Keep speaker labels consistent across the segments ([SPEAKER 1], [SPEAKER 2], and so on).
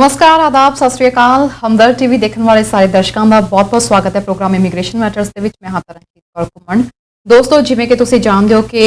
[SPEAKER 1] नमस्कार, आदाब, सत श्री अकाल। हमदर्द टीवी देखने वाले सारे दर्शकों का बहुत बहुत स्वागत है प्रोग्राम इमीग्रेशन मैटर्स ਦੇ ਵਿੱਚ। ਮੈਂ ਹਾਂ ਤਰਨਜੀਤ ਕੌਰ ਘੁੰਮਣ। ਦੋਸਤੋ, ਜਿਵੇਂ ਕਿ ਤੁਸੀਂ ਜਾਣਦੇ ਹੋ ਕਿ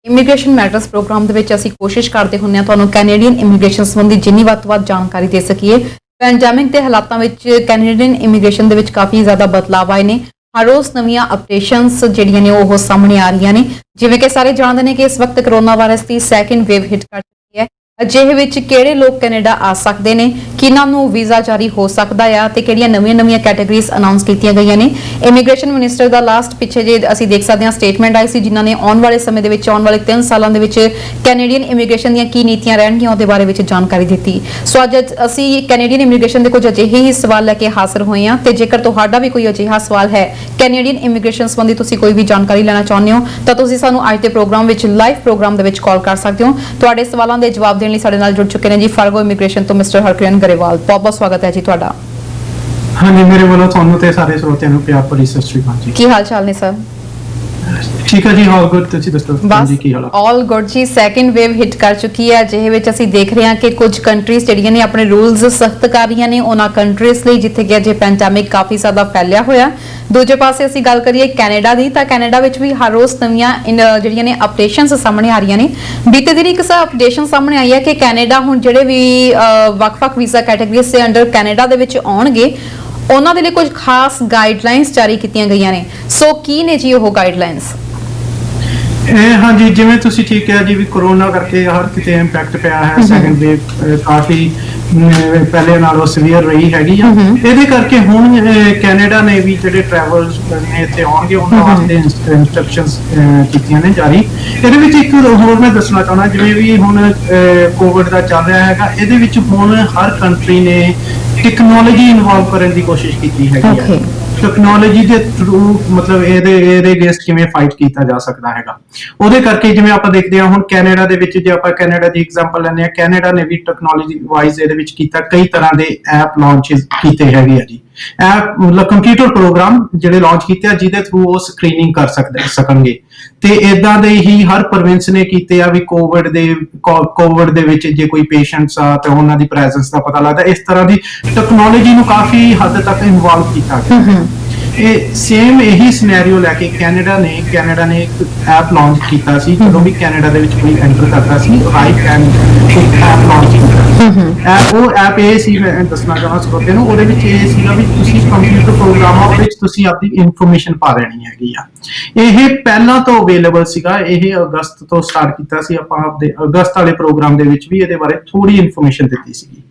[SPEAKER 1] ਇਮੀਗ੍ਰੇਸ਼ਨ ਮੈਟਰਸ ਪ੍ਰੋਗਰਾਮ ਦੇ ਵਿੱਚ ਅਸੀਂ ਕੋਸ਼ਿਸ਼ ਕਰਦੇ ਹੁੰਦੇ ਹਾਂ ਤੁਹਾਨੂੰ ਕੈਨੇਡੀਅਨ ਇਮੀਗ੍ਰੇਸ਼ਨ ਸੰਬੰਧੀ ਜਿੰਨੀ ਵੱਧ ਤੋਂ ਵੱਧ ਜਾਣਕਾਰੀ ਦੇ ਸਕੀਏ। ਪੈਂਡੈਮਿਕ ਦੇ ਹਾਲਾਤਾਂ ਵਿੱਚ ਕੈਨੇਡੀਅਨ ਇਮੀਗ੍ਰੇਸ਼ਨ ਦੇ ਵਿੱਚ ਕਾਫੀ ਜ਼ਿਆਦਾ ਬਦਲਾਅ ਆਏ ਨੇ। हर रोज़ नवीं अपडेशनस ਜਿਹੜੀਆਂ ਨੇ ਉਹ ਸਾਹਮਣੇ ਆ ਰਹੀਆਂ ਨੇ। ਜਿਵੇਂ ਕਿ ਸਾਰੇ ਜਾਣਦੇ ਨੇ ਕਿ ਇਸ ਵਕਤ ਕਰੋਨਾ ਵਾਇਰਸ ਦੀ ਸੈਕੰਡ ਵੇਵ ਹਿੱਟ ਕਰ ਚੁੱਕੀ ਹੈ। ਅਜਿਹੇ ਵਿੱਚ ਕਿਹੜੇ ਲੋਕ ਕੈਨੇਡਾ ਆ ਸਕਦੇ ਨੇ, ਕਿਹਨਾਂ ਨੂੰ ਵੀਜ਼ਾ ਜਾਰੀ ਹੋ ਸਕਦਾ ਆ ਤੇ ਕਿਹੜੀਆਂ ਨਵੀਆਂ ਕੈਟਾਗਰੀਜ਼ ਅਨਾਉਂਸ ਕੀਤੀਆਂ ਗਈਆਂ ਨੇ। ਇਮੀਗ੍ਰੇਸ਼ਨ ਮਿਨਿਸਟਰ ਦਾ ਲਾਸਟ ਪਿੱਛੇ ਜੇ ਅਸੀਂ ਦੇਖ ਸਕਦੇ ਹਾਂ ਸਟੇਟਮੈਂਟ ਆਈ ਸੀ ਜਿਨ੍ਹਾਂ ਨੇ ਆਉਣ ਵਾਲੇ ਸਮੇਂ ਦੇ ਵਿੱਚ ਆਉਣ ਵਾਲੇ 3 ਸਾਲਾਂ ਦੇ ਵਿੱਚ ਕੈਨੇਡੀਅਨ ਇਮੀਗ੍ਰੇਸ਼ਨ ਦੀਆਂ ਕੀ ਨੀਤੀਆਂ ਰਹਿਣਗੀਆਂ ਉਹਦੇ ਬਾਰੇ ਵਿੱਚ ਜਾਣਕਾਰੀ ਦਿੱਤੀ। ਸੋ ਅੱਜ ਅਸੀਂ ਕੈਨੇਡੀਅਨ ਇਮੀਗ੍ਰੇਸ਼ਨ ਦੇ ਕੁਝ ਅਜਿਹੇ ਹੀ ਸਵਾਲ ਲੈ ਕੇ ਹਾਜ਼ਰ ਹੋਏ ਹਾਂ ਤੇ ਜੇਕਰ ਤੁਹਾਡਾ ਵੀ ਕੋਈ ਅਜਿਹਾ ਸਵਾਲ ਹੈ ਕੈਨੇਡੀਅਨ ਇਮੀਗ੍ਰੇਸ਼ਨ ਸੰਬੰਧੀ ਤੁਸੀਂ ਕੋਈ ਵੀ ਜਾਣਕਾਰੀ ਲੈਣਾ ਚਾਹੁੰਦੇ ਹੋ ਤਾਂ ਤੁਸੀਂ ਸਾਨੂੰ ਅੱਜ ਦੇ ਪ੍ਰੋਗਰਾਮ ਵਿੱਚ ਲਾਈਵ ਪ੍ਰੋਗਰਾਮ ਦੇ ਵਿੱਚ ਕਾਲ ਕਰ ਸਕਦੇ ਹੋ। ਤੁਹਾਡੇ ਸਵਾਲਾਂ ਦੇ ਜਵਾਬ ਦੇਣ ਲਈ ਸਾਡੇ ਨਾਲ ਜੁੜ ਚੁੱਕੇ ਨੇ ਜੀ ਫਾਰਗੋ ਇਮੀਗ੍ਰੇਸ਼ਨ ਤੋਂ ਮਿਸਟਰ ਹਰਕਿਰਨ ਗਰੇਵਾਲ। ਬਹੁਤ ਬਹੁਤ ਸਵਾਗਤ ਹੈ ਜੀ ਤੁਹਾਡਾ।
[SPEAKER 2] ਹਾਂਜੀ, ਮੇਰੇ ਵੱਲੋਂ ਤੁਹਾਨੂੰ ਤੇ ਸਾਰੇ ਸਰੋਤਿਆਂ ਨੂੰ ਪਿਆਰ ਭਰੀ ਸਤਿ ਸ਼੍ਰੀ ਅਕਾਲ ਜੀ।
[SPEAKER 1] ਕੀ ਹਾਲ ਚਾਲ ਨੇ ਸਰ?
[SPEAKER 2] ਠੀਕ ਹੈ ਜੀ, ਆਲ ਗੁੱਡ। ਤੁਸੀਂ ਦੱਸੋ ਜੀ ਕੀ ਹਾਲ ਹੈ?
[SPEAKER 1] ਆਲ ਗੁੱਡ ਜੀ। ਸੈਕੰਡ ਵੇਵ ਹਿੱਟ ਕਰ ਚੁੱਕੀ ਹੈ ਜਿਹੇ ਵਿੱਚ ਅਸੀਂ ਦੇਖ ਰਹੇ ਹਾਂ ਕਿ ਕੁਝ ਕੰਟਰੀਜ਼ ਜਿਹੜੀਆਂ ਨੇ ਆਪਣੇ ਰੂਲਸ ਸਖਤ ਕਰ ਰਹੀਆਂ ਨੇ ਉਹਨਾਂ ਕੰਟਰੀਜ਼ ਲਈ ਜਿੱਥੇ ਕਿ ਅਜੇ ਪੈਂਡੈਮਿਕ ਕਾਫੀ ਜ਼ਿਆਦਾ ਫੈਲਿਆ ਹੋਇਆ। ਦੂਜੇ ਪਾਸੇ ਅਸੀਂ ਗੱਲ ਕਰੀਏ ਕੈਨੇਡਾ ਦੀ ਤਾਂ ਕੈਨੇਡਾ ਵਿੱਚ ਵੀ ਹਰ ਰੋਜ਼ ਨਵੀਆਂ ਜਿਹੜੀਆਂ ਨੇ ਅਪਡੇਸ਼ਨਸ ਸਾਹਮਣੇ ਆ ਰਹੀਆਂ ਨੇ। ਬੀਤੇ ਦਿਨ ਇੱਕ ਅਪਡੇਸ਼ਨ ਸਾਹਮਣੇ ਆਈ ਹੈ ਕਿ ਕੈਨੇਡਾ ਹੁਣ ਜਿਹੜੇ ਵੀ ਵੱਖ-ਵੱਖ ਵੀਜ਼ਾ ਕੈਟਾਗਰੀਜ਼ ਦੇ ਅੰਡਰ ਕੈਨੇਡਾ ਦੇ ਵਿੱਚ ਆਉਣਗੇ ਉਹਨਾਂ ਦੇ ਲਈ ਕੁਝ ਖਾਸ ਗਾਈਡਲਾਈਨਸ ਜਾਰੀ ਕੀਤੀਆਂ ਗਈਆਂ ਨੇ। ਸੋ ਕੀ ਨੇ ਜੀ ਉਹ ਗਾਈਡਲਾਈਨਸ?
[SPEAKER 2] ਹਾਂਜੀ, ਜਿਵੇਂ ਤੁਸੀਂ ਠੀਕ ਕਿਹਾ ਜੀ ਵੀ ਕਰੋਨਾ ਕਰਕੇ ਹਰ ਕਿਤੇ ਇੰਪੈਕਟ ਪਿਆ ਹੈ। ਸੈਕੰਡ ਵੇਵ ਕਾਫੀ ਪਹਿਲੇ ਨਾਲੋਂ ਸੀਵੀਅਰ ਰਹੀ ਹੈਗੀ ਆ। ਇਹਦੇ ਕਰਕੇ ਹੁਣ ਕੈਨੇਡਾ ਨੇ ਵੀ ਜਿਹੜੇ ਟਰੈਵਲਰਸ ਨੇ ਇੱਥੇ ਆਉਣਗੇ ਉਹਨਾਂ ਵਾਸਤੇ ਇਨਸਟਰਕਸ਼ਨਸ ਕੀਤੀਆਂ ਨੇ ਜਾਰੀ। ਇਹਦੇ ਵਿੱਚ ਇੱਕ ਹੋਰ ਮੈਂ ਦੱਸਣਾ ਚਾਹੁੰਦਾ, ਜਿਵੇਂ ਵੀ ਹੁਣ ਕੋਵਿਡ ਦਾ ਚੱਲ ਰਿਹਾ ਹੈਗਾ, ਇਹਦੇ ਵਿੱਚ ਹੁਣ ਹਰ ਕੰਟਰੀ ਨੇ ਟੈਕਨੋਲੋਜੀ ਇਨਵੋਲਵ ਕਰਨ ਦੀ ਕੋਸ਼ਿਸ਼ ਕੀਤੀ ਹੈਗੀ ਹੈ। ਟੈਕਨੋਲੋਜੀ ਦੇ ਥਰੂ ਮਤਲਬ ਇਹਦੇ ਅਗੇਂਸਟ ਕਿਵੇਂ ਫਾਈਟ ਕੀਤਾ ਜਾ ਸਕਦਾ ਹੈਗਾ। ਉਹਦੇ ਕਰਕੇ ਜਿਵੇਂ ਆਪਾਂ ਦੇਖਦੇ ਹਾਂ ਹੁਣ ਕੈਨੇਡਾ ਦੇ ਵਿੱਚ, ਜੇ ਆਪਾਂ ਕੈਨੇਡਾ ਦੀ ਐਗਜ਼ਾਮਪਲ ਲੈਂਦੇ ਹਾਂ, ਕੈਨੇਡਾ ਨੇ ਵੀ ਟੈਕਨੋਲੋਜੀ ਵਾਈਜ਼ ਇਹਦੇ ਵਿੱਚ ਕੀਤਾ, ਕਈ ਤਰ੍ਹਾਂ ਦੇ ਐਪ ਲਾਂਚ ਕੀਤੇ ਹੈਗੇ ਆ ਜੀ। ਐਪ ਮਤਲਬ ਕੰਪਿਊਟਰ ਪ੍ਰੋਗਰਾਮ ਜਿਹੜੇ ਲਾਂਚ ਕੀਤੇ ਆ ਜਿਹਦੇ ਥਰੂ ਉਹ ਸਕਰੀਨਿੰਗ ਕਰ ਸਕਣਗੇ। ਤੇ ਇਦਾਂ ਦੇ ਹੀ ਹਰ ਪ੍ਰੋਵਿੰਸ ਨੇ ਕੀਤੇ ਆ ਵੀ ਕੋਵਿਡ ਦੇ ਵਿੱਚ ਜੇ ਕੋਈ ਪੇਸ਼ੈਂਟਸ ਆ ਤੇ ਉਹਨਾਂ ਦੀ ਪ੍ਰੈਜ਼ੈਂਸ ਦਾ ਪਤਾ ਲੱਗਦਾ। ਇਸ ਤਰ੍ਹਾਂ ਦੀ ਟੈਕਨੋਲੋਜੀ ਨੂੰ ਕਾਫੀ ਹੱਦ ਤੱਕ ਇਨਵੋਲਵ ਕੀਤਾ ਗਿਆ। ਇਹ ਸੇਮ ਇਹੀ ਸਿਨੈਰੀਓ ਲੈ ਕੇ ਕੈਨੇਡਾ ਨੇ ਇੱਕ ਐਪ ਲਾਂਚ ਕੀਤਾ ਸੀ ਜਦੋਂ ਵੀ ਕੈਨੇਡਾ ਦੇ ਵਿੱਚ ਕੋਈ ਐਂਟਰ ਕਰਦਾ ਸੀ। ਰਾਈਟ ਐਂਡ ਇੱਕ ਐਪ ਲਾਂਚ ਕੀਤਾ। ਉਹ ਐਪ ਇਹ ਸੀ, ਮੈਂ ਦੱਸਣਾ ਚਾਹੁੰਦਾ ਸਰੋਤਿਆਂ ਨੂੰ, ਉਹਦੇ ਵਿੱਚ ਇਹ ਸੀਗਾ ਵੀ ਤੁਸੀਂ ਕੰਪਿਊਟਰ ਪ੍ਰੋਗਰਾਮਾਂ ਵਿੱਚ ਤੁਸੀਂ ਆਪਣੀ ਇਨਫੋਰਮੇਸ਼ਨ ਪਾ ਦੇਣੀ ਹੈਗੀ ਆ। ਇਹ ਪਹਿਲਾਂ ਤੋਂ ਅਵੇਲੇਬਲ ਸੀਗਾ। ਇਹ ਅਗਸਤ ਤੋਂ ਸਟਾਰਟ ਕੀਤਾ ਸੀ ਆਪਾਂ ਆਪਦੇ ਅਗਸਤ ਵਾਲੇ ਪ੍ਰੋਗਰਾਮ ਦੇ ਵਿੱਚ ਵੀ ਇਹਦੇ ਬਾਰੇ ਥੋੜੀ ਇਨਫੋਰਮੇਸ਼ਨ ਦਿੱਤੀ ਸੀਗੀ।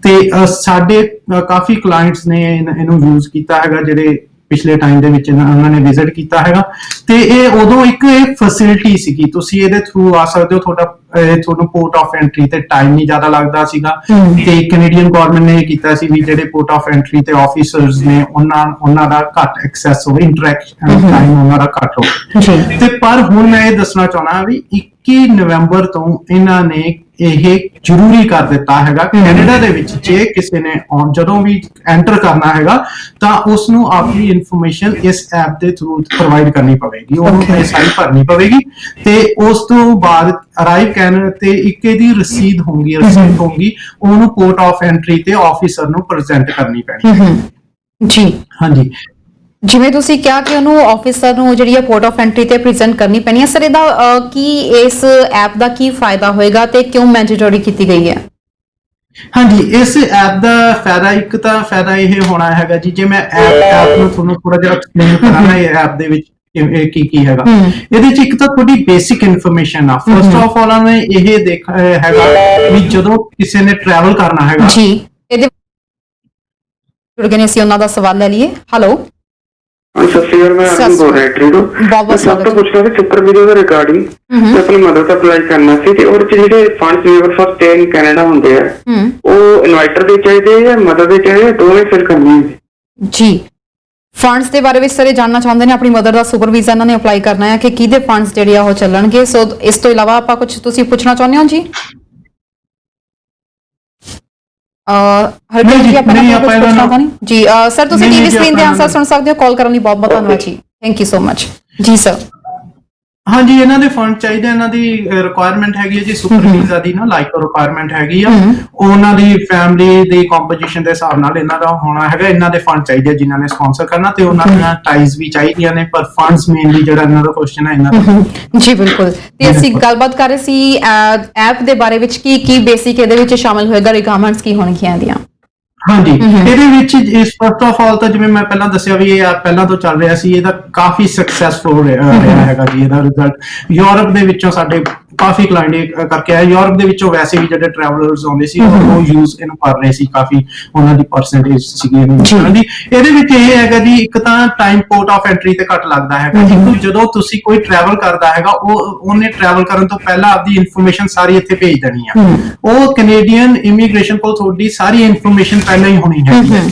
[SPEAKER 2] ਤੇ ਸਾਡੇ ਕਾਫੀ ਕਲਾਇੰਟਸ ਨੇ ਇਹਨੂੰ ਯੂਜ਼ ਕੀਤਾ ਹੈਗਾ ਜਿਹੜੇ ਪਿਛਲੇ ਟਾਈਮ ਦੇ ਵਿੱਚ ਉਹਨਾਂ ਨੇ ਵਿਜ਼ਿਟ ਕੀਤਾ ਹੈਗਾ। ਤੇ ਇਹ ਉਦੋਂ ਇੱਕ ਫੈਸਿਲਿਟੀ ਸੀਗੀ, ਤੁਸੀਂ ਇਹਦੇ ਥਰੂ ਆ ਸਕਦੇ ਹੋ। ਤੁਹਾਨੂੰ ਪੋਰਟ ਆਫ ਐਂਟਰੀ ਤੇ ਟਾਈਮ ਨਹੀਂ ਜ਼ਿਆਦਾ ਲੱਗਦਾ ਸੀਗਾ। ਤੇ ਕੈਨੇਡੀਅਨ ਗਵਰਨਮੈਂਟ ਨੇ ਇਹ ਕੀਤਾ ਸੀ ਵੀ ਜਿਹੜੇ ਪੋਰਟ ਆਫ ਐਂਟਰੀ ਤੇ ਆਫੀਸਰਸ ਨੇ ਉਹਨਾਂ ਦਾ ਘੱਟ ਐਕਸੈਸ ਹੋਵੇ, ਇੰਟਰੈਕਸ਼ਨ ਟਾਈਮ ਉਹਨਾਂ ਦਾ ਘੱਟ ਹੋਵੇ। ਤੇ ਪਰ ਹੁਣ ਮੈਂ ਇਹ ਦੱਸਣਾ ਚਾਹੁੰਦਾ ਵੀ 21 ਨਵੰਬਰ ਤੋਂ ਇਹਨਾਂ ਨੇ ਇਹ ਜ਼ਰੂਰੀ ਕਰ ਦਿੱਤਾ ਹੈਗਾ ਕੈਨੇਡਾ ਦੇ ਵਿੱਚ ਜੇ ਕਿਸੇ ਨੇ ਜਦੋਂ ਵੀ ਐਂਟਰ ਕਰਨਾ ਹੈਗਾ ਤਾਂ ਉਸ ਨੂੰ ਆਪਣੀ ਇਨਫੋਰਮੇਸ਼ਨ ਇਸ ਐਪ ਦੇ ਥਰੂ ਪ੍ਰੋਵਾਈਡ ਕਰਨੀ ਪਵੇਗੀ। ਉਹਨੂੰ ਸਾਰੀ ਭਰਨੀ ਪਵੇਗੀ ਤੇ ਉਸ ਤੋਂ ਬਾਅਦ ਅਰਾਈਵ ਕਰਨ ਤੇ ਇੱਕ ਇਹਦੀ ਰਸੀਦ ਹੋਊਗੀ ਉਹਨੂੰ ਪੋਰਟ ਆਫ ਐਂਟਰੀ ਤੇ ਆਫੀਸਰ ਨੂੰ ਪ੍ਰੈਜ਼ੈਂਟ ਕਰਨੀ ਪੈਣੀ ਜੀ। ਹਾਂਜੀ,
[SPEAKER 1] ਜਿਵੇਂ ਤੁਸੀਂ ਕਿਹਾ ਕਿ ਉਹਨੂੰ ਆਫੀਸਰ ਨੂੰ ਜਿਹੜੀ ਹੈ ਪੋਰਟ ਆਫ ਐਂਟਰੀ ਤੇ ਪ੍ਰੈਜ਼ੈਂਟ ਕਰਨੀ ਪੈਣੀ ਹੈ। ਸਰ ਇਹਦਾ ਕੀ ਇਸ ਐਪ ਦਾ ਕੀ ਫਾਇਦਾ ਹੋਏਗਾ ਤੇ ਕਿਉਂ ਮੈਂਡੇਟਰੀ ਕੀਤੀ ਗਈ ਹੈ?
[SPEAKER 2] ਹਾਂਜੀ, ਇਸ ਐਪ ਦਾ ਫਾਇਦਾ ਇੱਕ ਤਾਂ ਫਾਇਦਾ ਇਹ ਹੋਣਾ ਹੈਗਾ ਜੀ, ਜੇ ਮੈਂ ਐਪ ਨੂੰ ਤੁਹਾਨੂੰ ਥੋੜਾ ਜਿਹਾ ਐਕਸਪਲੇਨ ਕਰਾਂਗਾ ਇਹ ਐਪ ਦੇ ਵਿੱਚ ਕੀ ਹੈਗਾ। ਇਹਦੇ ਚ ਇੱਕ ਤਾਂ ਤੁਹਾਡੀ ਬੇਸਿਕ ਇਨਫੋਰਮੇਸ਼ਨ ਆ। ਫਸਟ ਆਫ ਆਲ ਨੇ ਇਹ ਦੇਖ ਹੈਗਾ ਵੀ ਜਦੋਂ ਕਿਸੇ ਨੇ ਟਰੈਵਲ ਕਰਨਾ ਹੈਗਾ
[SPEAKER 1] ਜੀ। ਇਹਦੇ ਜੁੜ ਗਏ ਨੇ, ਅਸੀਂ ਉਹਨਾਂ ਦਾ ਸਵਾਲ ਲੈ ਲਈਏ। ਹੈਲੋ,
[SPEAKER 3] ਸਤਿ ਸ਼੍ਰੀ ਅਕਾਲ, ਮੈਂ ਅਰਜੁਨ ਬੋਲ ਰਿਹਾ ਟ੍ਰੀਡੋ। ਸਭ ਤੋਂ ਪੁੱਛਣਾ ਸੀ ਚੱਕਰ ਵੀਡੀਓ ਦੇ ਰਿਗਾਰਡਿੰਗ ਤੇ ਆਪਣੀ ਮਦਰ ਦਾ ਅਪਲਾਈ ਕਰਨਾ ਸੀ ਤੇ ਉਹਦੇ ਚ ਜਿਹੜੇ funds liver for stay in Canada ਹੁੰਦੇ ਆ ਉਹ ਇਨਵਾਈਟਰ ਦੇ ਚਾਹੀਦੇ ਜਾਂ ਮਦਰ ਦੇ ਚਾਹੀਦੇ, ਦੋਵੇਂ ਫਿਲ ਕਰਨੀ ਹੈ
[SPEAKER 1] ਜੀ। ਫੰਡਸ ਦੇ ਬਾਰੇ ਵਿੱਚ ਸਾਰੇ ਜਾਣਨਾ ਚਾਹੁੰਦੇ ਨੇ। ਆਪਣੀ ਮਦਰ ਦਾ ਸੁਪਰ ਵੀਜ਼ਾ ਇਹਨਾਂ ਨੇ ਅਪਲਾਈ ਕਰਨਾ ਹੈ ਕਿ ਕਿਹਦੇ ਫੰਡਸ ਜਿਹੜੇ ਆ ਉਹ ਚੱਲਣਗੇ। ਸੋ ਇਸ ਤੋਂ ਇਲਾਵਾ ਆਪਾਂ ਕੁਝ ਤੁਸੀਂ ਪੁੱਛਣਾ ਚਾਹੁੰਦੇ ਹੋ ਜੀ? ਹਰਜੀਤ ਜੀ ਆਪਾਂ ਪੁੱਛਣਾ ਤਾਂ ਨਹੀਂ ਜੀ। ਸਰ ਤੁਸੀਂ ਟੀਵੀ ਸਕਰੀਨ ਦੇ ਆਨਸਰ ਸੁਣ ਸਕਦੇ ਹੋ। ਕਾਲ ਕਰਨ ਲਈ ਬਹੁਤ ਬਹੁਤ ਧੰਨਵਾਦ ਜੀ। ਥੈਂਕ ਯੂ ਸੋ ਮਚ ਜੀ। ਸਰ
[SPEAKER 2] ਹਾਂਜੀ, ਇਹਨਾਂ ਦੇ ਫੰਡ ਚਾਹੀਦੇ, ਇਹਨਾਂ ਦੀ ਰਿਕੁਆਇਰਮੈਂਟ ਹੈਗੀ ਹੈ ਜੀ ਸੁਪਰ ਵੀਜ਼ਾ ਦੀ ਨਾ, ਲਾਈਕ ਰਿਕੁਆਇਰਮੈਂਟ ਹੈਗੀ ਆ। ਉਹਨਾਂ ਦੀ ਫੈਮਿਲੀ ਦੀ ਕੰਪੋਜੀਸ਼ਨ ਦੇ ਹਿਸਾਬ ਨਾਲ ਇਹਨਾਂ ਦਾ ਹੋਣਾ ਹੈਗਾ। ਇਹਨਾਂ ਦੇ ਫੰਡ ਚਾਹੀਦੇ ਜਿਨ੍ਹਾਂ ਨੇ ਸਪਾਂਸਰ ਕਰਨਾ, ਤੇ ਉਹਨਾਂ ਦੀਆਂ ਟਾਈਜ਼ ਵੀ ਚਾਹੀਦੀਆਂ ਨੇ, ਪਰ ਫੰਡਸ ਮੇਨਲੀ ਜਿਹੜਾ ਇਹਨਾਂ ਦਾ ਕੁਐਸਚਨ ਹੈ ਇਹਨਾਂ ਦਾ।
[SPEAKER 1] ਜੀ ਬਿਲਕੁਲ। ਤੇ ਅਸੀਂ ਗੱਲਬਾਤ ਕਰ ਰਹੇ ਸੀ ਐਪ ਦੇ ਬਾਰੇ ਵਿੱਚ ਕੀ ਬੇਸਿਕ ਇਹਦੇ ਵਿੱਚ ਸ਼ਾਮਲ ਹੋਏਗਾ, ਰਿਕੁਆਇਰਮੈਂਟਸ ਕੀ ਹੋਣਗੀਆਂ ਇਹਦੀਆਂ?
[SPEAKER 2] ਹਾਂਜੀ, ਇਹਦੇ ਵਿੱਚ ਫਸਟ ਆਫ ਆਲ ਤਾਂ ਜਿਵੇਂ ਮੈਂ ਪਹਿਲਾਂ ਦੱਸਿਆ ਵੀ ਇਹ ਐਪ ਪਹਿਲਾਂ ਤੋਂ ਚੱਲ ਰਿਹਾ ਸੀ, ਇਹਦਾ ਕਾਫੀ ਸਕਸੈਸਫੁਲ ਰਿਹਾ ਹੈਗਾ ਜੀ। ਇਹਦਾ ਰਿਜ਼ਲਟ ਯੂਰਪ ਦੇ ਵਿੱਚੋਂ ਸਾਡੇ ਕਾਫੀ ਕਲਾਇੰਟ ਕਰਕੇ ਆਏ। ਯੂਰਪ ਦੇ ਵਿੱਚੋਂ ਵੈਸੇ ਵੀ ਜਿਹੜੇ ਟਰੈਵਲਰਸ ਆਉਂਦੇ ਸੀ ਉਹ ਯੂਜ਼ ਇਹਨੂੰ ਕਰ ਰਹੇ ਸੀ, ਕਾਫੀ ਉਹਨਾਂ ਦੀ ਪਰਸੈਂਟੇਜ ਸੀਗੀ ਇਹਦੀ। ਇਹਦੇ ਵਿੱਚ ਇਹ ਹੈਗਾ ਜੀ, ਇੱਕ ਤਾਂ ਟਾਈਮ ਪੋਰਟ ਆਫ ਐਂਟਰੀ ਤੇ ਘੱਟ ਲੱਗਦਾ ਹੈਗਾ ਜੀ। ਜਦੋਂ ਤੁਸੀਂ ਕੋਈ ਟਰੈਵਲ ਕਰਦਾ ਹੈਗਾ, ਉਹਨੇ ਟਰੈਵਲ ਕਰਨ ਤੋਂ ਪਹਿਲਾਂ ਆਪਦੀ ਇਨਫੋਰਮੇਸ਼ਨ ਸਾਰੀ ਇੱਥੇ ਭੇਜ ਦੇਣੀ ਆ। ਉਹ ਕੈਨੇਡੀਅਨ ਇਮੀਗ੍ਰੇਸ਼ਨ ਕੋਲ ਤੁਹਾਡੀ ਸਾਰੀ ਇਨਫੋਰਮੇਸ਼ਨ ਪਹਿਲਾਂ ਹੀ ਹੋਣੀ ਹੈਗੀ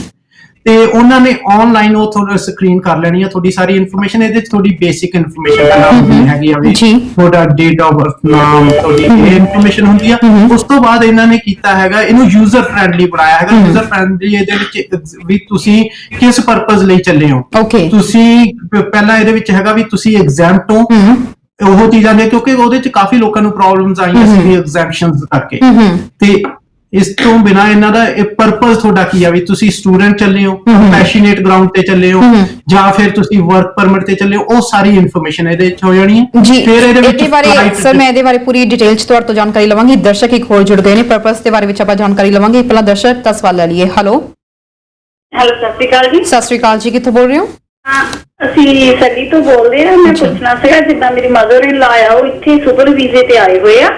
[SPEAKER 2] ਤੇ ਉਹਨਾਂ ਨੇ ਆਨਲਾਈਨ ਉਹ ਤੁਹਾਨੂੰ ਸਕਰੀਨ ਕਰ ਲੈਣੀ ਹੈ ਤੁਹਾਡੀ ਸਾਰੀ ਇਨਫੋਰਮੇਸ਼ਨ। ਇਹਦੇ ਵਿੱਚ ਤੁਹਾਡੀ ਬੇਸਿਕ ਇਨਫੋਰਮੇਸ਼ਨ ਪਹਿਲਾਂ ਹੁੰਦੀ ਹੈਗੀ ਆ ਵੀ ਤੁਹਾਡਾ ਡੇਟ ਆਫ ਬਰਥ, ਨਾਮ, ਤੁਹਾਡੀ ਇਹ ਇਨਫੋਰਮੇਸ਼ਨ ਹੁੰਦੀ ਆ। ਉਸ ਤੋਂ ਬਾਅਦ ਇਹਨਾਂ ਨੇ ਕੀਤਾ ਹੈਗਾ, ਇਹਨੂੰ ਯੂਜ਼ਰ ਫ੍ਰੈਂਡਲੀ ਬਣਾਇਆ ਹੈਗਾ। ਯੂਜ਼ਰ ਫ੍ਰੈਂਡਲੀ ਇਹਦੇ ਵਿੱਚ ਵੀ ਤੁਸੀਂ ਕਿਸ ਪਰਪਸ ਲਈ ਚੱਲੇ ਹੋ। ਤੁਸੀਂ ਪਹਿਲਾਂ ਇਹਦੇ ਵਿੱਚ ਹੈਗਾ ਵੀ ਤੁਸੀਂ ਐਗਜ਼ੈਂਪਟ ਹੋ, ਉਹ ਚੀਜ਼ਾਂ ਨੇ, ਕਿਉਂਕਿ ਉਹਦੇ ਚ ਕਾਫੀ ਲੋਕਾਂ ਨੂੰ ਪ੍ਰੋਬਲਮਸ ਆਈਆਂ ਸੀ ਐਗਜ਼ੈਂਪਸ਼ਨਸ ਕਰਕੇ। ਤੇ ਇਸ ਤੋਂ ਬਿਨਾ ਇਹਨਾਂ ਦਾ ਪਰਪਸ ਤੁਹਾਡਾ ਕੀ ਆ ਵੀ ਤੁਸੀਂ ਸਟੂਡੈਂਟ ਚੱਲੇ ਹੋ, ਪੈਸ਼ਨੇਟ ਗਰਾਊਂਡ ਤੇ ਚੱਲੇ ਹੋ, ਜਾਂ ਫਿਰ ਤੁਸੀਂ ਵਰਕ ਪਰਮਿਟ ਤੇ ਚੱਲੇ ਹੋ, ਉਹ ਸਾਰੀ ਇਨਫੋਰਮੇਸ਼ਨ ਇਹਦੇ ਵਿੱਚ ਹੋ ਜਾਣੀ ਹੈ।
[SPEAKER 1] ਫਿਰ ਇਹਦੇ ਬਾਰੇ ਸਰ ਮੈਂ ਇਹਦੇ ਬਾਰੇ ਪੂਰੀ ਡਿਟੇਲ ਚ ਤੁਹਾਡੇ ਤੋਂ ਜਾਣਕਾਰੀ ਲਵਾਂਗੀ। ਦਰਸ਼ਕ ਇੱਕ ਹੋਰ ਜੁੜ ਗਏ ਨੇ, ਪਰਪਸ ਦੇ ਬਾਰੇ ਵਿੱਚ ਆਪਾਂ ਜਾਣਕਾਰੀ ਲਵਾਂਗੇ। ਪਹਿਲਾਂ ਦਰਸ਼ਕ ਦਾ ਸਵਾਲ ਲੈ ਲਈਏ। ਹੈਲੋ
[SPEAKER 4] ਸਤਿ ਸ਼੍ਰੀ ਅਕਾਲ ਜੀ।
[SPEAKER 1] ਸਤਿ ਸ਼੍ਰੀ ਅਕਾਲ ਜੀ, ਕਿੱਥੋਂ ਬੋਲ ਰਹੇ ਹੋ?
[SPEAKER 4] ਅਸੀਂ ਸੱਗੀ ਤੋਂ ਬੋਲਦੇ ਹਾਂ। ਮੈਂ ਪੁੱਛਣਾ ਸੀਗਾ, ਜਿੱਦਾਂ ਮੇਰੀ ਮਦਰ ਇਨ ਲਾ ਆ, ਉਹ ਇੱਥੇ ਸੁਪਰ ਵੀਜ਼ੇ ਤੇ ਆਏ ਹੋਏ ਆ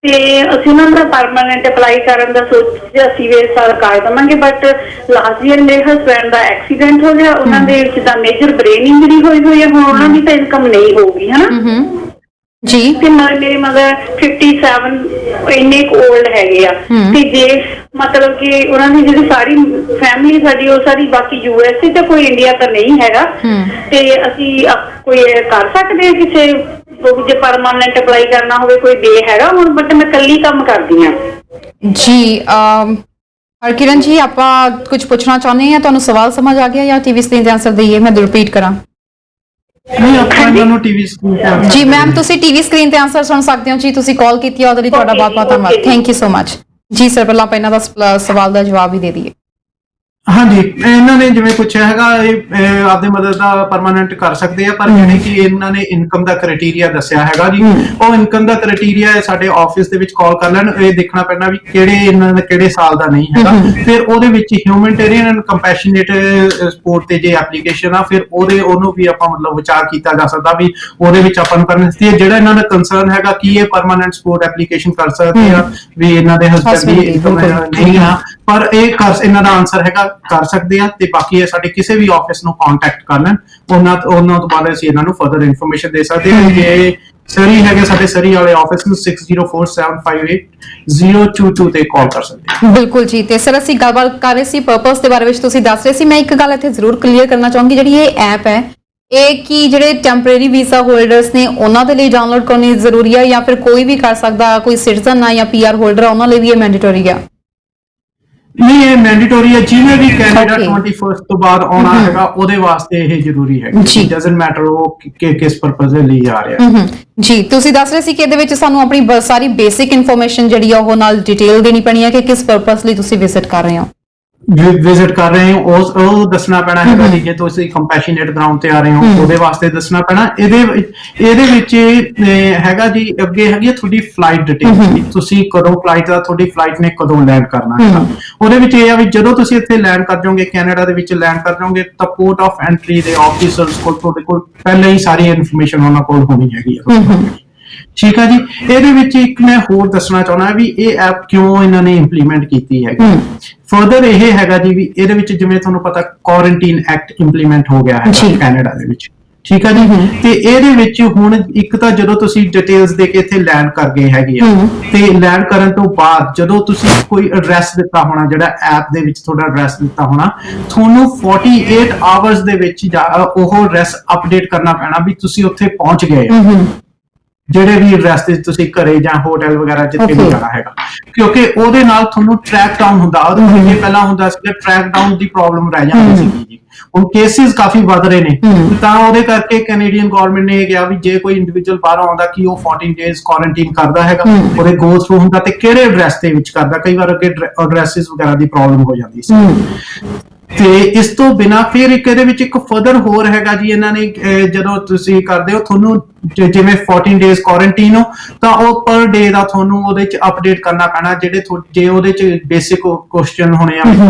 [SPEAKER 4] ਤੇ ਅਸੀਂ ਉਹਨਾਂ ਦਾ ਪਰਮਾਨੈਂਟ ਅਪਲਾਈ ਕਰਨ ਦਾ ਸੋਚਿਆ ਸੀ ਵੀ ਇਸ ਸਾਲ ਕਰ ਦੇਵਾਂਗੇ, ਬਟ ਲਾਸਟ ਈਅਰ ਮੇਰੇ ਹਸਬੈਂਡ ਦਾ ਐਕਸੀਡੈਂਟ ਹੋ ਗਿਆ। ਉਹਨਾਂ ਦੇ ਜਿੱਦਾਂ ਮੇਜਰ ਬ੍ਰੇਨ ਇੰਜਰੀ ਹੋਈ ਹੈ, ਹੁਣ ਉਹਨਾਂ ਦੀ ਤਾਂ ਇਨਕਮ ਨਹੀਂ ਹੋਊਗੀ ਹਨਾ ਜੀ। ਤੇ ਮੇਰੇ ਮਦਰ 57 ਇੰਨੇ ਕੁ ਓਲਡ ਹੈਗੇ ਆ ਤੇ ਜੇ ਮਤਲਬ ਕਿ ਉਹਨਾਂ ਦੀ ਜਿਹੜੀ ਸਾਰੀ ਫੈਮਿਲੀ ਸਾਡੀ ਉਹ ਸਾਰੀ ਬਾਕੀ USA ਤੇ ਕੋਈ ਇੰਡੀਆ ਤਾਂ ਨਹੀਂ ਹੈਗਾ, ਤੇ ਅਸੀਂ ਕੋਈ ਕਰ ਸਕਦੇ ਹਾਂ ਕਿਸੇ ਜੇ ਪਰਮਾਨੈਂਟ ਅਪਲਾਈ ਕਰਨਾ ਹੋਵੇ? ਕੋਈ ਵੇ ਹੈਗਾ ਹੁਣ? ਬਟ ਮੈਂ ਇਕੱਲੀ ਕੰਮ ਕਰਦੀ ਹਾਂ
[SPEAKER 1] ਜੀ। ਹਰਕਿਰਨ ਜੀ, ਆਪਾਂ ਕੁਝ ਪੁੱਛਣਾ ਚਾਹੁੰਦੇ ਹਾਂ, ਤੁਹਾਨੂੰ ਸਵਾਲ ਸਮਝ ਆ ਗਿਆ ਜਾਂ ਟੀਵੀ ਸਕਰੀਨ ਤੇ ਆਨਸਰ ਦਈਏ? ਮੈਂ ਰਿਪੀਟ ਕਰਾਂ?
[SPEAKER 2] ਨਹੀਂ, ਆਪਾਂ ਇਹਨਾਂ ਨੂੰ ਟੀਵੀ ਸਕਰੀਨ ਤੇ
[SPEAKER 1] ਜੀ ਮੈਮ, ਤੁਸੀਂ ਟੀਵੀ ਸਕਰੀਨ ਤੇ ਆਨਸਰ ਸੁਣ ਸਕਦੇ ਹੋ ਜੀ। ਤੁਸੀਂ ਕਾਲ ਕੀਤੀ ਉਹਦੇ ਲਈ ਤੁਹਾਡਾ ਬਹੁਤ ਬਹੁਤ ਧੰਨਵਾਦ। ਥੈਂਕ ਯੂ ਸੋ ਮਚ ਜੀ। ਸਰ ਪਹਿਲਾਂ ਆਪਾਂ ਇਹਨਾਂ ਦਾ ਸਵਾਲ ਦਾ ਜਵਾਬ ਹੀ ਦੇ ਦਈਏ।
[SPEAKER 2] ਹਾਂਜੀ, ਇਹਨਾਂ ਨੇ ਜਿਵੇਂ ਪੁੱਛਿਆ ਹੈਗਾ, ਇਹ ਆਪਦੇ ਮਦਦ ਦਾ ਪਰਮਾਨੈਂਟ ਕਰ ਸਕਦੇ ਆ, ਪਰ ਜਿਹੜੇ ਕਿ ਇਹਨਾਂ ਨੇ ਇਨਕਮ ਦਾ ਕ੍ਰਾਈਟੇਰੀਆ ਦੱਸਿਆ ਹੈਗਾ ਜੀ, ਉਹ ਇਨਕਮ ਦਾ ਕ੍ਰਾਈਟੇਰੀਆ ਸਾਡੇ ਆਫਿਸ ਦੇ ਵਿੱਚ ਕਾਲ ਕਰ ਲੈਣ। ਇਹ ਦੇਖਣਾ ਪੈਣਾ ਵੀ ਇਹਨਾਂ ਦਾ ਕਿਹੜੇ ਸਾਲ ਦਾ ਨਹੀਂ ਹੈਗਾ। ਫਿਰ ਉਹਦੇ ਵਿੱਚ ਹਿਊਮਨਿਟੇਰੀਅਨ ਐਂਡ ਕੰਪੈਸ਼ਨੇਟ ਸਪੋਰਟ ਤੇ ਜੇ ਐਪਲੀਕੇਸ਼ਨ ਆ, ਫਿਰ ਉਹਨੂੰ ਵੀ ਆਪਾਂ ਮਤਲਬ ਵਿਚਾਰ ਕੀਤਾ ਜਾ ਸਕਦਾ ਵੀ ਉਹਦੇ ਵਿੱਚ ਆਪਾਂ ਨੂੰ ਕਰਨੀ ਚਾਹੀਦੀ ਹੈ। ਜਿਹੜਾ ਇਹਨਾਂ ਦਾ ਕੰਸਰਨ ਹੈਗਾ ਕਿ ਇਹ ਪਰਮਾਨੈਂਟ ਸਪੋਰਟ ਐਪਲੀਕੇਸ਼ਨ ਕਰ ਸਕਦੇ ਆ ਵੀ ਇਹਨਾਂ ਦੇ ਹਸਬੈਂਡ ਦੀ ਇਨਕਮ ਨਹੀਂ ਆ, ਪਰ ਇਹਨਾਂ ਦਾ ਆਨਸਰ ਹੈਗਾ ਕਰ ਸਕਦੇ ਆ। ਤੇ ਬਾਕੀ ਇਹ ਸਾਡੇ ਕਿਸੇ ਵੀ ਆਫਿਸ ਨੂੰ ਕੰਟੈਕਟ ਕਰ ਲੈਣ, ਉਹਨਾਂ ਤੋਂ ਬਾਅਦ ਅਸੀਂ ਇਹਨਾਂ ਨੂੰ ਫਰਦਰ ਇਨਫੋਰਮੇਸ਼ਨ ਦੇ ਸਕਦੇ ਹਾਂ। ਜੇ ਸਰੀ ਹੈਗੇ ਸਾਡੇ ਸਰੀ ਵਾਲੇ ਆਫਿਸ ਨੂੰ 604758 ਤੇ ਕਾਲ ਕਰ ਸਕਦੇ ਹਾਂ।
[SPEAKER 1] ਬਿਲਕੁਲ ਜੀ। ਤੇ ਸਰ ਅਸੀਂ ਗੱਲਬਾਤ ਕਰ ਰਹੇ ਸੀ ਪਰਪਸ ਦੇ ਬਾਰੇ ਵਿੱਚ, ਤੁਸੀਂ ਦੱਸ ਰਹੇ ਸੀ। ਮੈਂ ਇੱਕ ਗੱਲ ਇੱਥੇ ਜ਼ਰੂਰ ਕਲੀਅਰ ਕਰਨਾ ਚਾਹੂੰਗੀ, ਜਿਹੜੀ ਇਹ ਐਪ ਹੈ ਇਹ ਕੀ ਜਿਹੜੇ ਟੈਂਪਰੇਰੀ ਵੀਜ਼ਾ ਹੋਲਡਰਸ ਨੇ ਉਹਨਾਂ ਦੇ ਲਈ ਡਾਊਨਲੋਡ ਕਰਨੀ ਜ਼ਰੂਰੀ ਹੈ ਜਾਂ ਫਿਰ ਕੋਈ ਵੀ ਕਰ ਸਕਦਾ? ਕੋਈ ਸਿਟੀਜ਼ਨ ਆ ਜਾਂ PR ਹੋਲਡਰ ਆ ਉਹਨਾਂ ਲਈ ਵੀ ਇਹ ਮੈਂਡੇਟਰੀ ਆ?
[SPEAKER 2] ਨਹੀਂ, ਇਹ ਮੈਂਡੇਟਰੀ ਹੈ। ਜਿਹਨੇ ਵੀ ਕੈਨੇਡਾ 21 ਤੋਂ ਬਾਅਦ ਆਉਣਾ ਹੈਗਾ ਉਹਦੇ ਵਾਸਤੇ ਇਹ ਜ਼ਰੂਰੀ ਹੈ। ਡਸਨਟ ਮੈਟਰ ਉਹ ਕਿਸ ਪਰਪਸ ਦੇ ਲਈ ਆ ਰਿਹਾ
[SPEAKER 1] ਜੀ। ਤੁਸੀਂ ਦੱਸ ਰਹੇ ਸੀ ਕਿ ਇਹਦੇ ਵਿੱਚ ਸਾਨੂੰ ਆਪਣੀ ਸਾਰੀ ਬੇਸਿਕ ਇਨਫੋਰਮੇਸ਼ਨ ਜਿਹੜੀ ਆ ਉਹ ਨਾਲ ਡਿਟੇਲ ਦੇਣੀ ਪੈਣੀ ਹੈ ਕਿ ਕਿਸ ਪਰਪਸ ਲਈ ਤੁਸੀਂ ਵਿਜ਼ਿਟ ਕਰ ਰਹੇ ਹੋ।
[SPEAKER 2] ਵਿਜ਼ਿਟ ਕਰ ਰਹੇ ਹੋ ਉਹ ਦੱਸਣਾ ਪੈਣਾ ਹੈਗਾ ਜੀ। ਜੇ ਤੁਸੀਂ ਕੰਪੈਸ਼ਨੇਟ ਗਰਾਊਂਡ ਤੇ ਆ ਰਹੇ ਹੋ ਉਹਦੇ ਵਾਸਤੇ ਦੱਸਣਾ ਪੈਣਾ। ਇਹਦੇ ਵਿੱਚ ਹੈਗਾ ਜੀ, ਅੱਗੇ ਹੈਗੀ ਹੈ ਤੁਹਾਡੀ ਫਲਾਈਟ ਡਿਟੇਲ। ਤੁਸੀਂ ਕਦੋਂ ਫਲਾਈਟ ਦਾ, ਤੁਹਾਡੀ ਫਲਾਈਟ ਨੇ ਕਦੋਂ ਲੈਂਡ ਕਰਨਾ ਹੈਗਾ। ਉਹਦੇ ਵਿੱਚ ਇਹ ਆ ਵੀ ਜਦੋਂ ਤੁਸੀਂ ਇੱਥੇ ਲੈਂਡ ਕਰ ਜਾਓਗੇ, ਕੈਨੇਡਾ ਦੇ ਵਿੱਚ ਲੈਂਡ ਕਰ ਜਾਓਗੇ, ਤਾਂ ਪੋਰਟ ਆਫ ਐਂਟਰੀ ਦੇ ਆਫੀਸਰਸ ਕੋਲ ਤੁਹਾਡੇ ਕੋਲ ਪਹਿਲਾਂ ਹੀ ਸਾਰੀ ਇਨਫੋਰਮੇਸ਼ਨ ਉਹਨਾਂ ਕੋਲ ਹੋਣੀ ਹੈਗੀ ਹੈ। ਠੀਕ ਆ ਜੀ। ਇਹਦੇ ਵਿੱਚ ਇੱਕ ਮੈਂ ਹੋਰ ਦੱਸਣਾ ਚਾਹੁੰਦਾ ਵੀ ਇਹ ਐਪ ਕਿਉਂ ਇਹਨਾਂ ਨੇ ਇੰਪਲੀਮੈਂਟ ਕੀਤੀ ਹੈਗੀ। ਫਰਦਰ ਇਹ ਹੈਗਾ ਜੀ ਵੀ ਇਹਦੇ ਵਿੱਚ ਜਿਵੇਂ ਤੁਹਾਨੂੰ ਪਤਾ ਕੁਆਰੰਟਾਈਨ ਐਕਟ ਇੰਪਲੀਮੈਂਟ ਹੋ ਗਿਆ ਹੈ ਕੈਨੇਡਾ ਦੇ ਵਿੱਚ। ਠੀਕ ਆ ਜੀ। ਤੇ ਇਹਦੇ ਵਿੱਚ ਹੁਣ ਇੱਕ ਤਾਂ ਜਦੋਂ ਤੁਸੀਂ ਡਿਟੇਲਸ ਦੇ ਕੇ ਇੱਥੇ ਲੈਂਡ ਕਰ ਗਏ ਹੈਗੇ ਆ, ਤੇ ਲੈਂਡ ਕਰਨ ਤੋਂ ਬਾਅਦ ਜਦੋਂ ਤੁਸੀਂ ਕੋਈ ਐਡਰੈਸ ਦਿੱਤਾ ਹੋਣਾ, ਜਿਹੜਾ ਐਪ ਦੇ ਵਿੱਚ ਤੁਹਾਡਾ ਐਡਰੈਸ ਦਿੱਤਾ ਹੋਣਾ, ਤੁਹਾਨੂੰ 48 ਆਵਰਸ ਦੇ ਵਿੱਚ ਉਹ ਐਡਰੈਸ ਅਪਡੇਟ ਕਰਨਾ ਪੈਣਾ ਵੀ ਤੁਸੀਂ ਉੱਥੇ ਪਹੁੰਚ ਗਏ। ਜਿਹੜੇ ਵੀ ਐਡਰੈਸ ਤੇ ਤੁਸੀਂ ਘਰੇ ਜਾਂ ਹੋਟਲ ਵਗੈਰਾ ਜਿੱਥੇ ਵੀ ਜਾਣਾ ਹੈਗਾ, ਕਿਉਂਕਿ ਉਹਦੇ ਨਾਲ ਤੁਹਾਨੂੰ ਟਰੈਕ ਡਾਊਨ ਹੁੰਦਾ। ਉਹਦੇ ਵਿੱਚ ਪਹਿਲਾਂ ਹੁੰਦਾ ਸੀ ਟਰੈਕ ਡਾਊਨ ਦੀ ਪ੍ਰੋਬਲਮ ਰਹਿ ਜਾਂਦੀ ਸੀ ਜੀ। ਹੁਣ ਕੇਸਿਸ ਕਾਫੀ ਵੱਧ ਰਹੇ ਨੇ, ਤਾਂ ਉਹਦੇ ਕਰਕੇ ਕੈਨੇਡੀਅਨ ਗਵਰਨਮੈਂਟ ਨੇ ਇਹ ਕਿਹਾ ਵੀ ਜੇ ਕੋਈ ਇੰਡੀਵਿਜੂਅਲ ਬਾਹਰੋਂ ਆਉਂਦਾ ਕਿ ਉਹ 14 ਡੇਜ਼ ਕੁਆਰੰਟਾਈਨ ਕਰਦਾ ਹੈਗਾ, ਉਹਦੇ ਗੋ ਥਰੂ ਹੁੰਦਾ ਤੇ ਕਿਹੜੇ ਐਡਰੈਸ ਦੇ ਵਿੱਚ ਕਰਦਾ। ਕਈ ਵਾਰ ਅੱਗੇ ਐਡਰੈਸਿਸ ਵਗੈਰਾ ਦੀ ਪ੍ਰੋਬਲਮ ਹੋ ਜਾਂਦੀ ਸੀ। ਤੇ ਇਸ ਤੋਂ ਬਿਨਾ ਫਿਰ ਇੱਕ ਇਹਦੇ ਵਿੱਚ ਇੱਕ ਫਰਦਰ ਹੋਰ ਹੈਗਾ ਜੀ, ਇਹਨਾਂ ਨੇ ਜਦੋਂ ਤੁਸੀਂ ਕਰਦੇ ਹੋ ਤੁਹਾਨੂੰ ਜਿਵੇਂ 14 ਡੇਜ਼ ਕੁਆਰੰਟਾਈਨ ਹੋ ਤਾਂ ਉਹ ਪਰ ਡੇ ਦਾ ਤੁਹਾਨੂੰ ਉਹਦੇ ਚ ਅਪਡੇਟ ਕਰਨਾ ਪੈਣਾ। ਜਿਹੜੇ ਜੇ ਉਹਦੇ ਚ ਬੇਸਿਕ ਕੁਐਸਚਨ ਹੋਣੇ ਆ,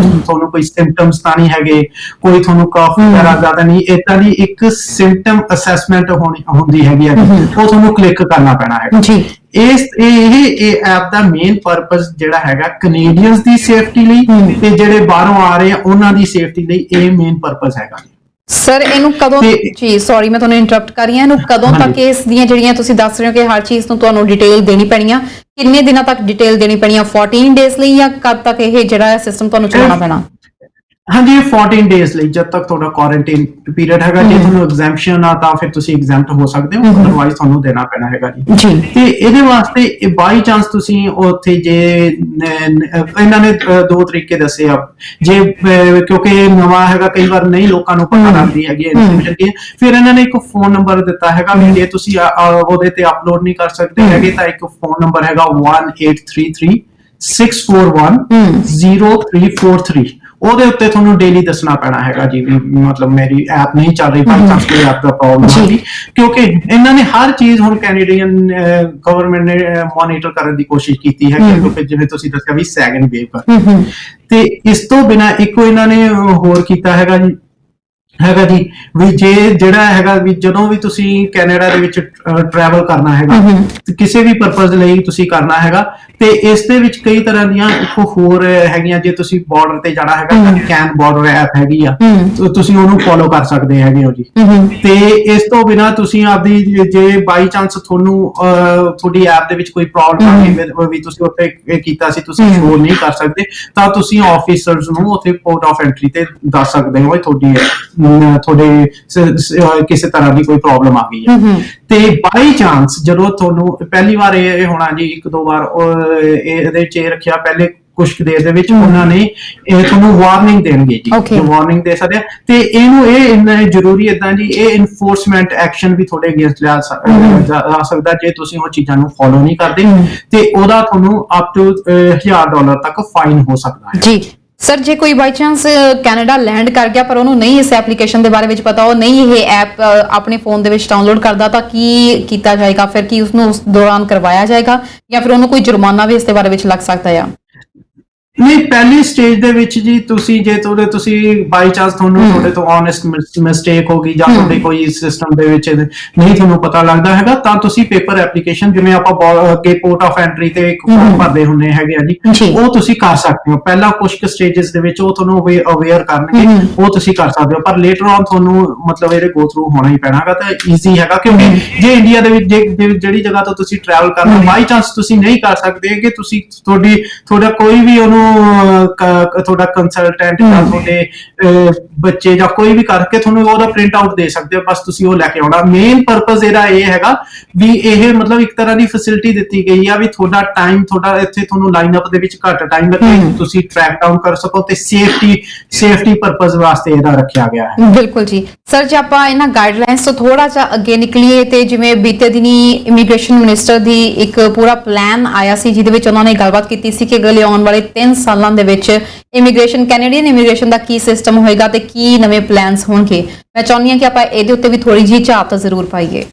[SPEAKER 2] ਤੁਹਾਨੂੰ ਕੋਈ ਸਿੰਪਟਮਸ ਤਾਂ ਨਹੀਂ ਹੈਗੇ, ਕੋਈ ਤੁਹਾਨੂੰ ਕਫ ਵਗੈਰਾ ਜ਼ਿਆਦਾ ਨਹੀਂ, ਏਦਾਂ ਦੀ ਇੱਕ ਸਿੰਪਟਮ ਅਸੈਸਮੈਂਟ ਹੁੰਦੀ ਹੈਗੀ ਆ, ਉਹ ਤੁਹਾਨੂੰ ਕਲਿੱਕ ਕਰਨਾ ਪੈਣਾ ਹੈਗਾ ਜੀ। ਇਹ ਐਪ ਦਾ ਮੇਨ ਪਰਪਸ ਜਿਹੜਾ ਹੈਗਾ ਕੈਨੇਡੀਅਨਸ ਦੀ ਸੇਫਟੀ ਲਈ ਤੇ ਜਿਹੜੇ ਬਾਹਰੋਂ ਆ ਰਹੇ ਆ ਉਹਨਾਂ ਦੀ ਸੇਫਟੀ ਲਈ ਇਹ ਮੇਨ ਪਰਪਸ ਹੈਗਾ।
[SPEAKER 1] ਸਰ ਇਹਨੂੰ ਕਦੋਂ ਜੀ ਸੌਰੀ ਮੈਂ ਤੁਹਾਨੂੰ ਇੰਟਰਰਪਟ ਕਰ ਰਹੀ ਹਾਂ, ਇਹਨੂੰ ਕਦੋਂ ਤੱਕ ਇਸ ਦੀਆਂ ਜਿਹੜੀਆਂ ਤੁਸੀਂ ਦੱਸ ਰਹੇ ਹੋ ਕਿ ਹਰ ਚੀਜ਼ ਨੂੰ ਤੁਹਾਨੂੰ ਡਿਟੇਲ ਦੇਣੀ ਪੈਣੀ ਆ, ਕਿੰਨੇ ਦਿਨਾਂ ਤੱਕ ਡਿਟੇਲ ਦੇਣੀ ਪੈਣੀ ਆ? 14 ਡੇਜ਼ ਲਈ ਜਾਂ ਕਦ ਤੱਕ ਇਹ ਜਿਹੜਾ ਸਿਸਟਮ ਤੁਹਾਨੂੰ ਚਲਾਉਣਾ ਪੈਣਾ?
[SPEAKER 2] ਹਾਂਜੀ, 14 ਡੇਜ਼ ਲਈ, ਜਦ ਤੱਕ ਤੁਹਾਡਾ ਕੁਆਰੰਟਾਈਨ ਪੀਰੀਅਡ ਹੈਗਾ। ਜੇ ਤੁਹਾਨੂੰ ਐਗਜ਼ੈਂਪਸ਼ਨ ਆ ਤਾਂ ਫਿਰ ਤੁਸੀਂ ਐਗਜ਼ੈਂਪਟ ਹੋ ਸਕਦੇ ਹੋ, ਅਦਰਵਾਈਜ਼ ਤੁਹਾਨੂੰ ਦੇਣਾ ਪੈਣਾ ਹੈਗਾ ਜੀ। ਤੇ ਇਹਦੇ ਵਾਸਤੇ ਬਾਈ ਚਾਂਸ ਤੁਸੀਂ ਉੱਥੇ ਜੇ ਇਹਨਾਂ ਨੇ 2 ਤਰੀਕੇ ਦੱਸੇ ਆ, ਜੇ ਕਿਉਂਕਿ ਨਵਾਂ ਹੈਗਾ ਕਈ ਵਾਰ ਨਹੀਂ ਲੋਕਾਂ ਨੂੰ ਪਤਾ ਲੱਗਦੀ ਹੈਗੀ ਇਨਫੋਰਮੇਸ਼ਨ ਕੀ, ਫਿਰ ਇਹਨਾਂ ਨੇ ਇੱਕ ਫੋਨ ਨੰਬਰ ਦਿੱਤਾ ਹੈਗਾ ਵੀ ਜੇ ਤੁਸੀਂ ਉਹਦੇ ਤੇ ਅਪਲੋਡ ਨਹੀਂ ਕਰ ਸਕਦੇ ਹੈਗੇ ਤਾਂ ਇੱਕ ਫੋਨ ਨੰਬਰ ਹੈਗਾ 1833 641 0343। ਉਹਦੇ ਉੱਤੇ ਤੁਹਾਨੂੰ ਡੇਲੀ ਦੱਸਣਾ ਪੈਣਾ ਹੈਗਾ ਜੀ ਵੀ ਮਤਲਬ ਮੇਰੀ ਐਪ ਨਹੀਂ ਚੱਲ ਰਹੀ, ਬਾਈ ਚਾਂਸ ਕੋਈ ਐਪ ਦਾ ਪ੍ਰੋਬਲਮ ਆ ਗਈ, ਕਿਉਂਕਿ ਇਹਨਾਂ ਨੇ ਹਰ ਚੀਜ਼ ਹੁਣ ਕੈਨੇਡੀਅਨ ਗਵਰਨਮੈਂਟ ਨੇ ਮੋਨੀਟਰ ਕਰਨ ਦੀ ਕੋਸ਼ਿਸ਼ ਕੀਤੀ ਹੈ, ਕਿਉਂਕਿ ਜਿਵੇਂ ਤੁਸੀਂ ਦੱਸਿਆ ਵੀ ਸੈਕੰਡ ਵੇਵ ਕਰ। ਤੇ ਇਸ ਤੋਂ ਬਿਨਾ ਇੱਕੋ ਇਹਨਾਂ ਨੇ ਹੋਰ ਕੀਤਾ ਹੈਗਾ ਜੀ ਵੀ ਜੇ ਜਿਹੜਾ ਹੈਗਾ ਵੀ ਜਦੋਂ ਵੀ ਤੁਸੀਂ ਕੈਨੇਡਾ ਦੇ ਵਿੱਚ ਟਰੈਵਲ ਕਰਨਾ ਹੈਗਾ ਕਿਸੇ ਵੀ ਪਰਪਸ ਲਈ ਤੁਸੀਂ ਕਰਨਾ ਹੈਗਾ, ਤੇ ਇਸ ਦੇ ਵਿੱਚ ਕਈ ਤਰ੍ਹਾਂ ਦੀਆਂ ਇੱਕ ਹੋਰ ਹੈਗੀਆਂ। ਜੇ ਤੁਸੀਂ ਬਾਰਡਰ ਤੇ ਜਾਣਾ ਹੈਗਾ, ਕੈਨ ਬਾਰਡਰ ਐਪ ਹੈਗੀ ਆ, ਤੁਸੀਂ ਉਹਨੂੰ ਫੋਲੋ ਕਰ ਸਕਦੇ ਹੈਗੇ ਹੋ ਜੀ। ਤੇ ਇਸ ਤੋਂ ਬਿਨਾ ਤੁਸੀਂ ਆਪਦੀ ਜੇ ਬਾਈ ਚਾਂਸ ਤੁਹਾਨੂੰ ਤੁਹਾਡੀ ਐਪ ਦੇ ਵਿੱਚ ਕੋਈ ਪ੍ਰੋਬਲਮ ਆ ਗਈ ਵੀ ਤੁਸੀਂ ਉੱਥੇ ਕੀਤਾ ਸੀ, ਤੁਸੀਂ ਸ਼ੋ ਨਹੀਂ ਕਰ ਸਕਦੇ, ਤਾਂ ਤੁਸੀਂ ਆਫੀਸਰਸ ਨੂੰ ਉੱਥੇ ਪੋਰਟ ਆਫ ਐਂਟਰੀ ਤੇ ਦੱਸ ਸਕਦੇ ਹੋ ਤੁਹਾਡੇ ਕਿਸੇ ਤਰ੍ਹਾਂ ਦੀ ਕੋਈ ਪ੍ਰੋਬਲਮ ਆ ਗਈ ਹੈ। ਤੇ ਬਾਈ ਚਾਂਸ ਜਦੋਂ ਤੁਹਾਨੂੰ ਪਹਿਲੀ ਵਾਰ ਇਹ ਹੋਣਾ ਜੀ, 1-2 ਵਾਰ ਇਹਦੇ ਚ ਰੱਖਿਆ ਪਹਿਲੇ ਕੁਝ ਦੇਰ ਦੇ ਵਿੱਚ ਉਹਨਾਂ ਨੇ ਤੁਹਾਨੂੰ ਵਾਰਨਿੰਗ ਦੇਣਗੇ ਜੀ, ਵਾਰਨਿੰਗ ਦੇ ਸਕਦੇ। ਤੇ ਇਹਨੂੰ ਇਹ ਇੰਨਾ ਜ਼ਰੂਰੀ ਏਦਾਂ ਜੀ, ਇਹ ਇਨਫੋਰਸਮੈਂਟ ਐਕਸ਼ਨ ਵੀ ਤੁਹਾਡੇ ਅਗੇਂਸਟ ਲਿਆ ਜਾ ਸਕਦਾ ਜੇ ਤੁਸੀਂ ਉਹ ਚੀਜ਼ਾਂ ਨੂੰ ਫੋਲੋ ਨਹੀਂ ਕਰਦੇ, ਤੇ ਉਹਦਾ ਤੁਹਾਨੂੰ ਅਪ ਟੂ $1000 ਤੱਕ ਫਾਈਨ ਹੋ ਸਕਦਾ ਹੈ ਜੀ।
[SPEAKER 1] ਸਰ ਜੇ ਕੋਈ ਬਾਈ ਚਾਂਸ ਕੈਨੇਡਾ ਲੈਂਡ ਕਰ ਗਿਆ ਪਰ ਉਹਨੂੰ ਨਹੀਂ ਇਸ ਐਪਲੀਕੇਸ਼ਨ ਦੇ ਬਾਰੇ ਵਿੱਚ ਪਤਾ, ਉਹ ਨਹੀਂ ਇਹ ਐਪ ਆਪਣੇ ਫੋਨ ਦੇ ਵਿੱਚ ਡਾਊਨਲੋਡ ਕਰਦਾ, ਤਾਂ ਕੀ ਕੀਤਾ ਜਾਏਗਾ ਫਿਰ? ਕੀ ਉਸਨੂੰ ਉਸ ਦੌਰਾਨ ਕਰਵਾਇਆ ਜਾਏਗਾ ਜਾਂ ਫਿਰ ਉਹਨੂੰ ਕੋਈ ਜੁਰਮਾਨਾ ਵੀ ਇਸ ਦੇ ਬਾਰੇ ਵਿੱਚ ਲੱਗ ਸਕਦਾ ਹੈ?
[SPEAKER 2] ਨਹੀਂ, ਪਹਿਲੀ ਸਟੇਜ ਦੇ ਵਿੱਚ ਜੀ ਤੁਸੀਂ ਜੇ ਤੁਸੀਂ ਬਾਈ ਚਾਂਸ ਤੁਹਾਨੂੰ ਤੁਹਾਡੇ ਤੋਂ ਓਨੈਸਟ ਮਿਸਟੇਕ ਹੋ ਗਈ ਜਾਂ ਤੁਹਾਡੇ ਕੋਈ ਸਿਸਟਮ ਦੇ ਵਿੱਚ ਨਹੀਂ ਤੁਹਾਨੂੰ ਪਤਾ ਲੱਗਦਾ ਹੈਗਾ, ਤਾਂ ਤੁਸੀਂ ਪੇਪਰ ਐਪਲੀਕੇਸ਼ਨ ਜਿਵੇਂ ਆਪਾਂ ਅੱਗੇ ਪੋਰਟ ਆਫ ਐਂਟਰੀ ਤੇ ਇੱਕ ਫਾਰਮ ਭਰਦੇ ਹੁੰਦੇ ਹੈਗੇ ਆ ਜੀ, ਉਹ ਤੁਸੀਂ ਕਰ ਸਕਦੇ ਹੋ। ਪਹਿਲਾਂ ਕੁਝ ਸਟੇजेस ਦੇ ਵਿੱਚ ਉਹ ਤੁਹਾਨੂੰ ਅਵੇਅਰ ਕਰਨਗੇ, ਉਹ ਤੁਸੀਂ ਕਰ ਸਕਦੇ ਹੋ, ਪਰ ਲੇਟਰ ਔਨ ਤੁਹਾਨੂੰ ਮਤਲਬ ਇਹਦੇ ਗੋ ਥਰੂ ਹੋਣਾ ਹੀ ਪੈਣਾ ਹੈਗਾ। ਤਾਂ ਈਜ਼ੀ ਹੈਗਾ, ਕਿਉਂਕਿ ਜੇ ਇੰਡੀਆ ਦੇ ਵਿੱਚ ਜਿਹੜੀ ਜਗ੍ਹਾ ਤੋਂ ਤੁਸੀਂ ਟਰੈਵਲ ਕਰਨਾ ਬਾਈ ਚਾਂਸ ਤੁਸੀਂ ਨਹੀਂ ਕਰ ਸਕਦੇ ਕਿ ਤੁਸੀਂ ਤੁਹਾਡਾ ਕੋਈ ਵੀ ਉਹਨੂੰ ਤੁਹਾਡਾ ਕੰਸਲਟੈਂਟ ਜਾਂ ਤੁਹਾਡੇ ਬੱਚੇ ਜਾਂ ਕੋਈ ਵੀ ਕਰਕੇ ਤੁਹਾਨੂੰ ਉਹਦਾ ਪ੍ਰਿੰਟ ਆਊਟ ਦੇ ਸਕਦੇ ਹੋ, ਬਸ ਤੁਸੀਂ ਉਹ ਲੈ ਕੇ ਆਉਣਾ। ਮੇਨ ਪਰਪਸ ਇਹਦਾ ਇਹ ਹੈਗਾ ਵੀ ਇਹ ਮਤਲਬ ਇੱਕ ਤਰ੍ਹਾਂ ਦੀ ਫੈਸਿਲਿਟੀ ਦਿੱਤੀ ਗਈ ਆ ਵੀ ਤੁਹਾਡਾ ਟਾਈਮ ਤੁਹਾਡਾ ਇੱਥੇ ਤੁਹਾਨੂੰ ਲਾਈਨ ਅਪ ਦੇ ਵਿੱਚ ਘੱਟ ਟਾਈਮ ਲੱਗੇ, ਤੁਸੀਂ ਟਰੈਕ ਡਾਊਨ ਕਰ ਸਕੋ, ਤੇ ਸੇਫਟੀ ਪਰਪਸ ਵਾਸਤੇ ਇਹਦਾ ਰੱਖਿਆ ਗਿਆ ਹੈ।
[SPEAKER 1] ਬਿਲਕੁਲ ਜੀ। ਸਰ ਜੇ ਆਪਾਂ ਇਹਨਾਂ ਗਾਈਡਲਾਈਨਸ ਤੋਂ ਥੋੜਾ ਜਿਹਾ ਅੱਗੇ ਨਿਕਲੀਏ, ਤੇ ਜਿਵੇਂ ਬੀਤੇ ਦਿਨੀ ਇਮੀਗ੍ਰੇਸ਼ਨ ਮਿਨਿਸਟਰ ਦੀ ਇੱਕ ਪੂਰਾ ਪਲਾਨ ਆਇਆ ਸੀ ਜਿਹਦੇ ਵਿੱਚ ਉਹਨਾਂ ਨੇ ਗੱਲਬਾਤ ਕੀਤੀ ਸੀ ਕਿ ਅਗਲੇ ਆਉਣ ਵਾਲੇ 3 ਸਾਲਾਂ ਦੇ ਵਿੱਚ ਕੈਨੇਡੀਅਨ ਇਮੀਗ੍ਰੇਸ਼ਨ ਦਾ ਕੀ ਸਿਸਟਮ ਹੋਏਗਾ ਤੇ ਕੀ ਨਵੇਂ ਪਲਾਨਸ ਹੋਣਗੇ। ਮੈਂ ਚਾਹੁੰਦੀ ਹਾਂ ਕਿ ਆਪਾਂ ਇਹਦੇ ਉੱਤੇ ਵੀ ਥੋੜੀ ਜਿਹੀ ਝਾਤ ਜ਼ਰੂਰ ਪਾਈਏ।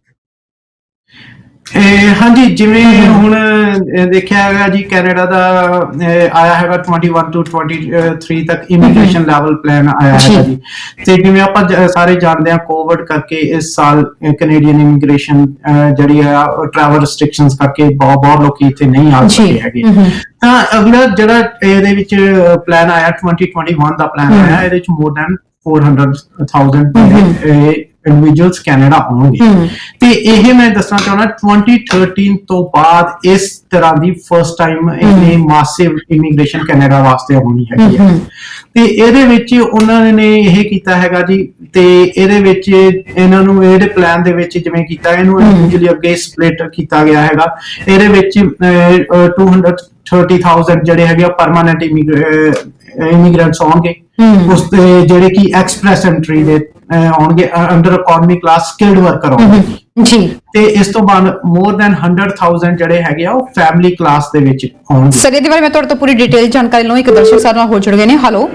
[SPEAKER 2] ਹਾਂਜੀ, ਜਿਵੇਂ ਹੁਣ ਦੇਖਿਆ ਹੈਗਾ ਜੀ ਕੈਨੇਡਾ ਦਾ ਆਇਆ ਹੈਗਾ 21 ਤੋਂ 23 ਤੱਕ ਇਮੀਗ੍ਰੇਸ਼ਨ ਲੈਵਲ ਪਲਾਨ ਆਇਆ ਹੈਗਾ ਜੀ। ਤੇ ਜਿਵੇਂ ਆਪਾਂ ਸਾਰੇ ਜਾਣਦੇ ਹਾਂ ਕੋਵਿਡ ਕਰਕੇ ਇਸ ਸਾਲ ਕੈਨੇਡੀਅਨ ਇਮੀਗ੍ਰੇਸ਼ਨ ਜਿਹੜੀ ਆ ਟਰੈਵਲ ਰਿਸਟ੍ਰਿਕਸ਼ਨਸ ਕਰਕੇ ਬਹੁਤ ਲੋਕੀ ਇੱਥੇ ਨਹੀਂ ਆ ਸਕੇ ਹੈਗੇ। ਤਾਂ ਅਗਲਾ ਜਿਹੜਾ ਇਹਦੇ ਵਿੱਚ ਪਲਾਨ ਆਇਆ 2021 ਦਾ ਪਲਾਨ ਆਇਆ, ਇਹਦੇ ਵਿੱਚ more than 400,000 ਇੰਡੀਵਿਜੂਅਲਸ ਕੈਨੇਡਾ ਆਉਣਗੇ। ਤੇ ਇਹ ਮੈਂ ਦੱਸਣਾ ਚਾਹੁੰਦਾ 2013 ਤੋਂ ਬਾਅਦ ਇਸ ਤਰ੍ਹਾਂ ਦੀ ਫਰਸਟ ਟਾਈਮ ਇਹਨੇ ਮਾਸਿਵ ਇਮੀਗ੍ਰੇਸ਼ਨ ਕੈਨੇਡਾ ਵਾਸਤੇ ਹੋਣੀ ਹੈਗੀ ਹੈ। ਤੇ ਇਹਦੇ ਵਿੱਚ ਉਹਨਾਂ ਨੇ ਇਹ ਕੀਤਾ ਹੈਗਾ ਜੀ, ਤੇ ਇਹਦੇ ਵਿੱਚ ਇਹਨਾਂ ਨੂੰ ਇਹਦੇ ਪਲਾਨ ਦੇ ਵਿੱਚ ਜਿਵੇਂ ਕੀਤਾ ਇਹਨੂੰ ਇੰਡੀਵਿਜੂਅਲੀ ਅੱਗੇ ਸਪਲਿਟ ਕੀਤਾ ਗਿਆ ਹੈਗਾ। ਇਹਦੇ ਵਿੱਚ 230,000 ਜਿਹੜੇ ਹੈਗੇ ਪਰਮਾਨੈਂਟ ਇਮੀਗ੍ਰੈਂਟਸ ਆਉਣਗੇ, ਉਸ ਤੇ ਜਿਹੜੇ ਕਿ ਐਕਸਪ੍ਰੈਸ ਐਂਟਰੀ ਦੇ ਆਉਣਗੇ, under economy class skilled worker ਆਉਣਗੇ
[SPEAKER 1] ਜੀ।
[SPEAKER 2] ਤੇ ਇਸ ਤੋਂ ਬਾਅਦ ਮੋਰ ਦੈਨ 100,000 ਜਿਹੜੇ ਹੈਗੇ ਆ ਉਹ ਫੈਮਿਲੀ ਕਲਾਸ ਦੇ ਵਿੱਚ ਆਉਣਗੇ।
[SPEAKER 1] ਸਰ ਇਹਦੇ ਬਾਰੇ ਮੈਂ ਤੁਹਾਡੇ ਤੋਂ ਪੂਰੀ ਡਿਟੇਲ ਜਾਣਕਾਰੀ ਲਵਾਂ। ਇੱਕ ਦਰਸ਼ਕ ਸਾਡੇ ਨਾਲ ਹੋ ਜੁੜ ਗਏ ਨੇ। ਹੈਲੋ,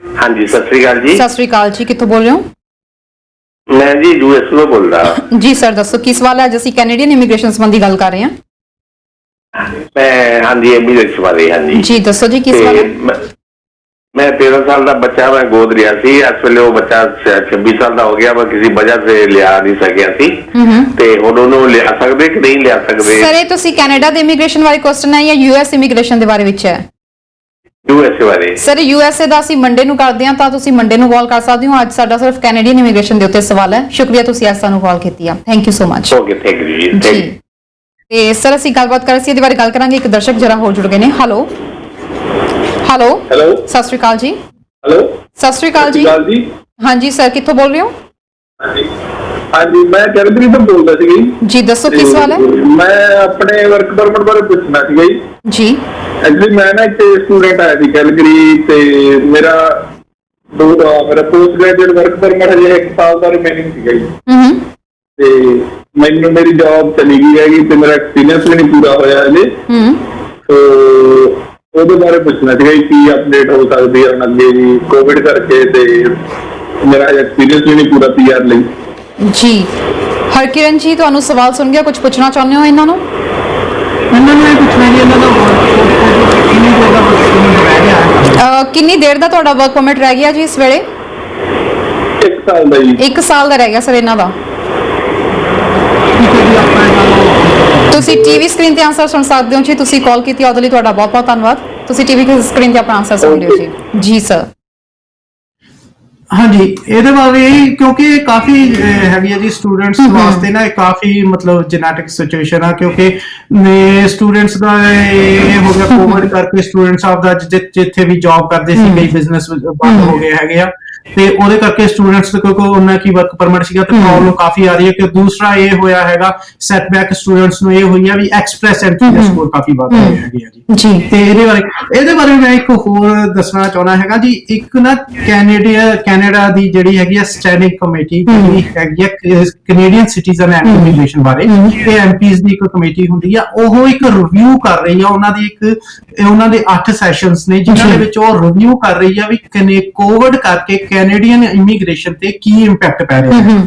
[SPEAKER 5] ਹਾਂਜੀ ਸਤਿ ਸ੍ਰੀ ਅਕਾਲ ਜੀ।
[SPEAKER 1] ਸਤਿ ਸ੍ਰੀ ਅਕਾਲ ਜੀ, ਕਿੱਥੋਂ ਬੋਲ ਰਹੇ ਹੋ?
[SPEAKER 5] ਮੈਂ ਜੀ ਯੂਐਸ ਤੋਂ ਬੋਲ ਰਹਾ।
[SPEAKER 1] ਜੀ ਸਰ ਦੱਸੋ ਕੀ ਸਵਾਲ ਹੈ? ਅੱਜ ਅਸੀਂ ਕੈਨੇਡੀਅਨ ਇਮੀਗ੍ਰੇਸ਼ਨ ਸੰਬੰਧੀ ਗੱਲ ਕਰ ਰਹੇ ਹਾਂ।
[SPEAKER 5] ਮੈਂ ਹਾਂਜੀ ਇਮੀਗ੍ਰੇਸ਼ਨ ਬਾਰੇ। ਹਾਂਜੀ
[SPEAKER 1] ਜੀ ਦੱਸੋ ਜੀ ਕੀ ਸਵਾਲ ਹੈ?
[SPEAKER 5] मैं 13 साल का बच्चा मैं गोद लिया सी। इस वेले वो बच्चा 26 साल का हो गया, मैं किसी वजह से लिया नहीं सकिया सी ते हुण ਉਹਨੂੰ ਲਿਆ ਸਕਦੇ ਕਿ ਨਹੀਂ ਲਿਆ ਸਕਦੇ?
[SPEAKER 1] ਸਰ ਇਹ ਤੁਸੀਂ ਕੈਨੇਡਾ ਦੇ ਇਮੀਗ੍ਰੇਸ਼ਨ ਬਾਰੇ ਕੁਐਸਚਨ ਹੈ ਜਾਂ ਯੂਐਸ ਇਮੀਗ੍ਰੇਸ਼ਨ ਦੇ ਬਾਰੇ ਵਿੱਚ ਹੈ?
[SPEAKER 5] ਯੂਐਸਏ ਬਾਰੇ।
[SPEAKER 1] ਸਰ ਯੂਐਸਏ ਦਾ ਅਸੀਂ ਮੰਡੇ ਨੂੰ ਕਰਦੇ ਹਾਂ, ਤਾਂ ਤੁਸੀਂ ਮੰਡੇ ਨੂੰ ਕਾਲ ਕਰ ਸਕਦੇ ਹੋ। ਅੱਜ ਸਾਡਾ ਸਿਰਫ ਕੈਨੇਡੀਅਨ ਇਮੀਗ੍ਰੇਸ਼ਨ ਦੇ ਉੱਤੇ ਸਵਾਲ ਹੈ। ਸ਼ੁਕਰੀਆ ਤੁਸੀਂ ਅੱਜ ਸਾਨੂੰ ਕਾਲ ਕੀਤੀ ਆ। Thank you so much.
[SPEAKER 5] Okay, thank you ਜੀ।
[SPEAKER 1] ਜੀ ਤੇ ਸਰ ਅਸੀਂ ਗੱਲਬਾਤ ਕਰ ਰਹੇ ਸੀ, ਇਹਦੇ ਬਾਰੇ ਗੱਲ ਕਰਾਂਗੇ। ਇੱਕ ਦਰਸ਼ਕ ਜਰਾ ਹੋ ਜੁੜ ਗਏ ਨੇ। ਹੈਲੋ ਹੈਲੋ
[SPEAKER 6] ਹੈਲੋ,
[SPEAKER 1] ਸਤਿ ਸ਼੍ਰੀ ਅਕਾਲ ਜੀ।
[SPEAKER 6] ਹੈਲੋ,
[SPEAKER 1] ਸਤਿ ਸ਼੍ਰੀ ਅਕਾਲ ਜੀ। ਹਾਂਜੀ ਸਰ ਕਿੱਥੋਂ ਬੋਲ ਰਹੇ ਹੋ?
[SPEAKER 6] ਹਾਂਜੀ ਮੈਂ ਕੈਲਗਰੀ ਤੋਂ ਬੋਲਦਾ ਸੀਗਾ
[SPEAKER 1] ਜੀ ਦੱਸੋ ਕੀ ਸਵਾਲ ਹੈ?
[SPEAKER 6] ਮੈਂ ਆਪਣੇ ਵਰਕ ਪਰਮਿਟ ਬਾਰੇ ਪੁੱਛਣਾ ਸੀਗਾ
[SPEAKER 1] ਜੀ।
[SPEAKER 6] ਐਕਚੁਅਲੀ ਮੈਂ ਨਾ ਇੱਕ ਸਟੂਡੈਂਟ ਆਇਆ ਸੀ ਕੈਲਗਰੀ, ਤੇ ਮੇਰਾ ਪੋਸਟ ਗ੍ਰੈਜੂਏਟ ਵਰਕ ਪਰਮਿਟ ਹਜੇ 1 ਸਾਲ ਦਾ ਰਿਮੇਨਿੰਗ ਸੀਗਾ ਜੀ। ਤੇ ਮੈਨੂੰ ਮੇਰੀ ਜੌਬ ਚਲੀ ਗਈ ਹੈਗੀ ਤੇ ਮੇਰਾ ਐਕਸਪੀਰੀਅੰਸ ਵੀ ਨਹੀਂ ਪੂਰਾ ਹੋਇਆ ਹਜੇ। ਸੋ ਉਹਦੇ ਬਾਰੇ ਪੁੱਛਣਾ ਸੀਗਾ ਕੀ ਅਪਡੇਟ ਹੋ ਸਕਦੀ ਹੈ ਹੁਣ ਅੱਗੇ ਜੀ, ਕੋਵਿਡ ਕਰਕੇ ਤੇ ਮੇਰਾ ਐਕਸਪੀਰੀਅੰਸ ਵੀ ਨਹੀਂ ਪੂਰਾ ਪੀਆਰ ਲਈ।
[SPEAKER 1] ਜੀ ਹਰਕਿਰਨ ਜੀ ਤੁਹਾਨੂੰ ਸਵਾਲ ਸੁਣ ਗਿਆ, ਕੁਝ ਪੁੱਛਣਾ ਚਾਹੁੰਦੇ ਹੋ ਇਹਨਾਂ ਨੂੰ?
[SPEAKER 2] ਇਹਨਾਂ ਨੂੰ ਇਹ ਪੁੱਛਣਾ ਜੀ, ਇਹਨਾਂ ਦਾ
[SPEAKER 1] ਕਿੰਨੀ ਦੇਰ ਦਾ ਤੁਹਾਡਾ ਵਰਕ ਪਰਮਿਟ ਰਹਿ ਗਿਆ ਜੀ ਇਸ ਵੇਲੇ?
[SPEAKER 6] 1 ਸਾਲ ਦਾ ਜੀ।
[SPEAKER 1] 1 ਸਾਲ ਦਾ ਰਹਿ ਗਿਆ ਸਰ ਇਹਨਾਂ ਦਾ। ਤੁਸੀਂ ਟੀਵੀ ਸਕਰੀਨ ਤੇ ਆਨਸਰ ਸੁਣ ਸਕਦੇ ਹੋ ਜੀ। ਤੁਸੀਂ ਕਾਲ ਕੀਤੀ ਉਹਦੇ ਲਈ ਤੁਹਾਡਾ ਬਹੁਤ ਬਹੁਤ ਧੰਨਵਾਦ। ਤੁਸੀਂ ਟੀਵੀ ਸਕਰੀਨ ਤੇ ਆਪਣਾ ਆਨਸਰ ਸੁਣ ਲਿਓ ਜੀ। ਜੀ ਸਰ।
[SPEAKER 2] ਹਾਂਜੀ ਇਹਦੇ ਬਾਰੇ ਕਿਉਂਕਿ ਇਹ ਕਾਫੀ ਹੈਗੀ ਹੈ ਜੀ ਸਟੂਡੈਂਟਸ ਵਾਸਤੇ ਨਾ, ਇਹ ਕਾਫੀ ਮਤਲਬ ਜੈਨੇਟਿਕ ਸਿਚੁਏਸ਼ਨ ਆ, ਕਿਉਂਕਿ ਸਟੂਡੈਂਟਸ ਦਾ ਇਹ ਹੋ ਗਿਆ ਕੋਵਿਡ ਕਰਕੇ ਸਟੂਡੈਂਟਸ ਆਪ ਦਾ ਜਿੱਥੇ ਵੀ ਜੌਬ ਕਰਦੇ ਸੀ ਕਈ ਬਿਜ਼ਨਸ ਬੰਦ ਹੋ ਗਏ ਹੈਗੇ ਆ, ਤੇ ਉਹਦੇ ਕਰਕੇ ਸਟੂਡੈਂਟਸ ਕਿਉਂਕਿ ਉਹਨਾਂ ਕੀ ਵਰਕ ਪਰਮਿਟ ਸੀਗਾ ਤੇ ਪ੍ਰੋਬਲਮ ਕਾਫੀ ਆ ਰਹੀ ਹੈ। ਕਿ ਦੂਸਰਾ ਇਹ ਹੋਇਆ ਹੈਗਾ ਸੈਟਬੈਕ ਸਟੂਡੈਂਟਸ ਨੂੰ ਇਹ ਹੋਈ ਆ ਵੀ ਐਕਸਪ੍ਰੈਸ ਐਂਟਰੀ ਦੇ ਸਕੋਰ ਕਾਫੀ ਵੱਧ ਰਹੇ ਹੈਗੇ ਆ ਜੀ। ਤੇ ਇਹਦੇ ਬਾਰੇ ਮੈਂ ਇੱਕ ਹੋਰ ਦੱਸਣਾ ਚਾਹੁੰਦਾ ਹੈਗਾ ਜੀ। ਇੱਕ ਨਾ ਕੈਨੇਡਾ ਦੀ ਜਿਹੜੀ ਹੈਗੀ ਆ ਸਟੈਂਡਿੰਗ ਕਮੇਟੀ ਜਿਹੜੀ ਹੈਗੀ ਆ ਕੈਨੇਡੀਅਨ ਸਿਟੀਜ਼ਨ ਐਂਡ ਇਮੀਗ੍ਰੇਸ਼ਨ ਬਾਰੇ, ਇਹ ਐਮਪੀਜ਼ ਦੀ ਇੱਕ ਕਮੇਟੀ ਹੁੰਦੀ ਆ, ਉਹ ਇੱਕ ਰਿਵਿਊ ਕਰ ਰਹੀ ਆ। ਉਹਨਾਂ ਦੇ 8 ਸੈਸ਼ਨਸ ਨੇ ਜਿਨ੍ਹਾਂ ਦੇ ਵਿੱਚ ਉਹ ਰਿਵਿਊ ਕਰ ਰਹੀ ਆ ਵੀ ਕੋਵਿਡ ਕਰਕੇ ਕੈਨੇਡੀਅਨ ਇਮੀਗ੍ਰੇਸ਼ਨ ਤੇ ਕੀ ਇੰਪੈਕਟ ਪੈ ਰਿਹਾ ਹੈ।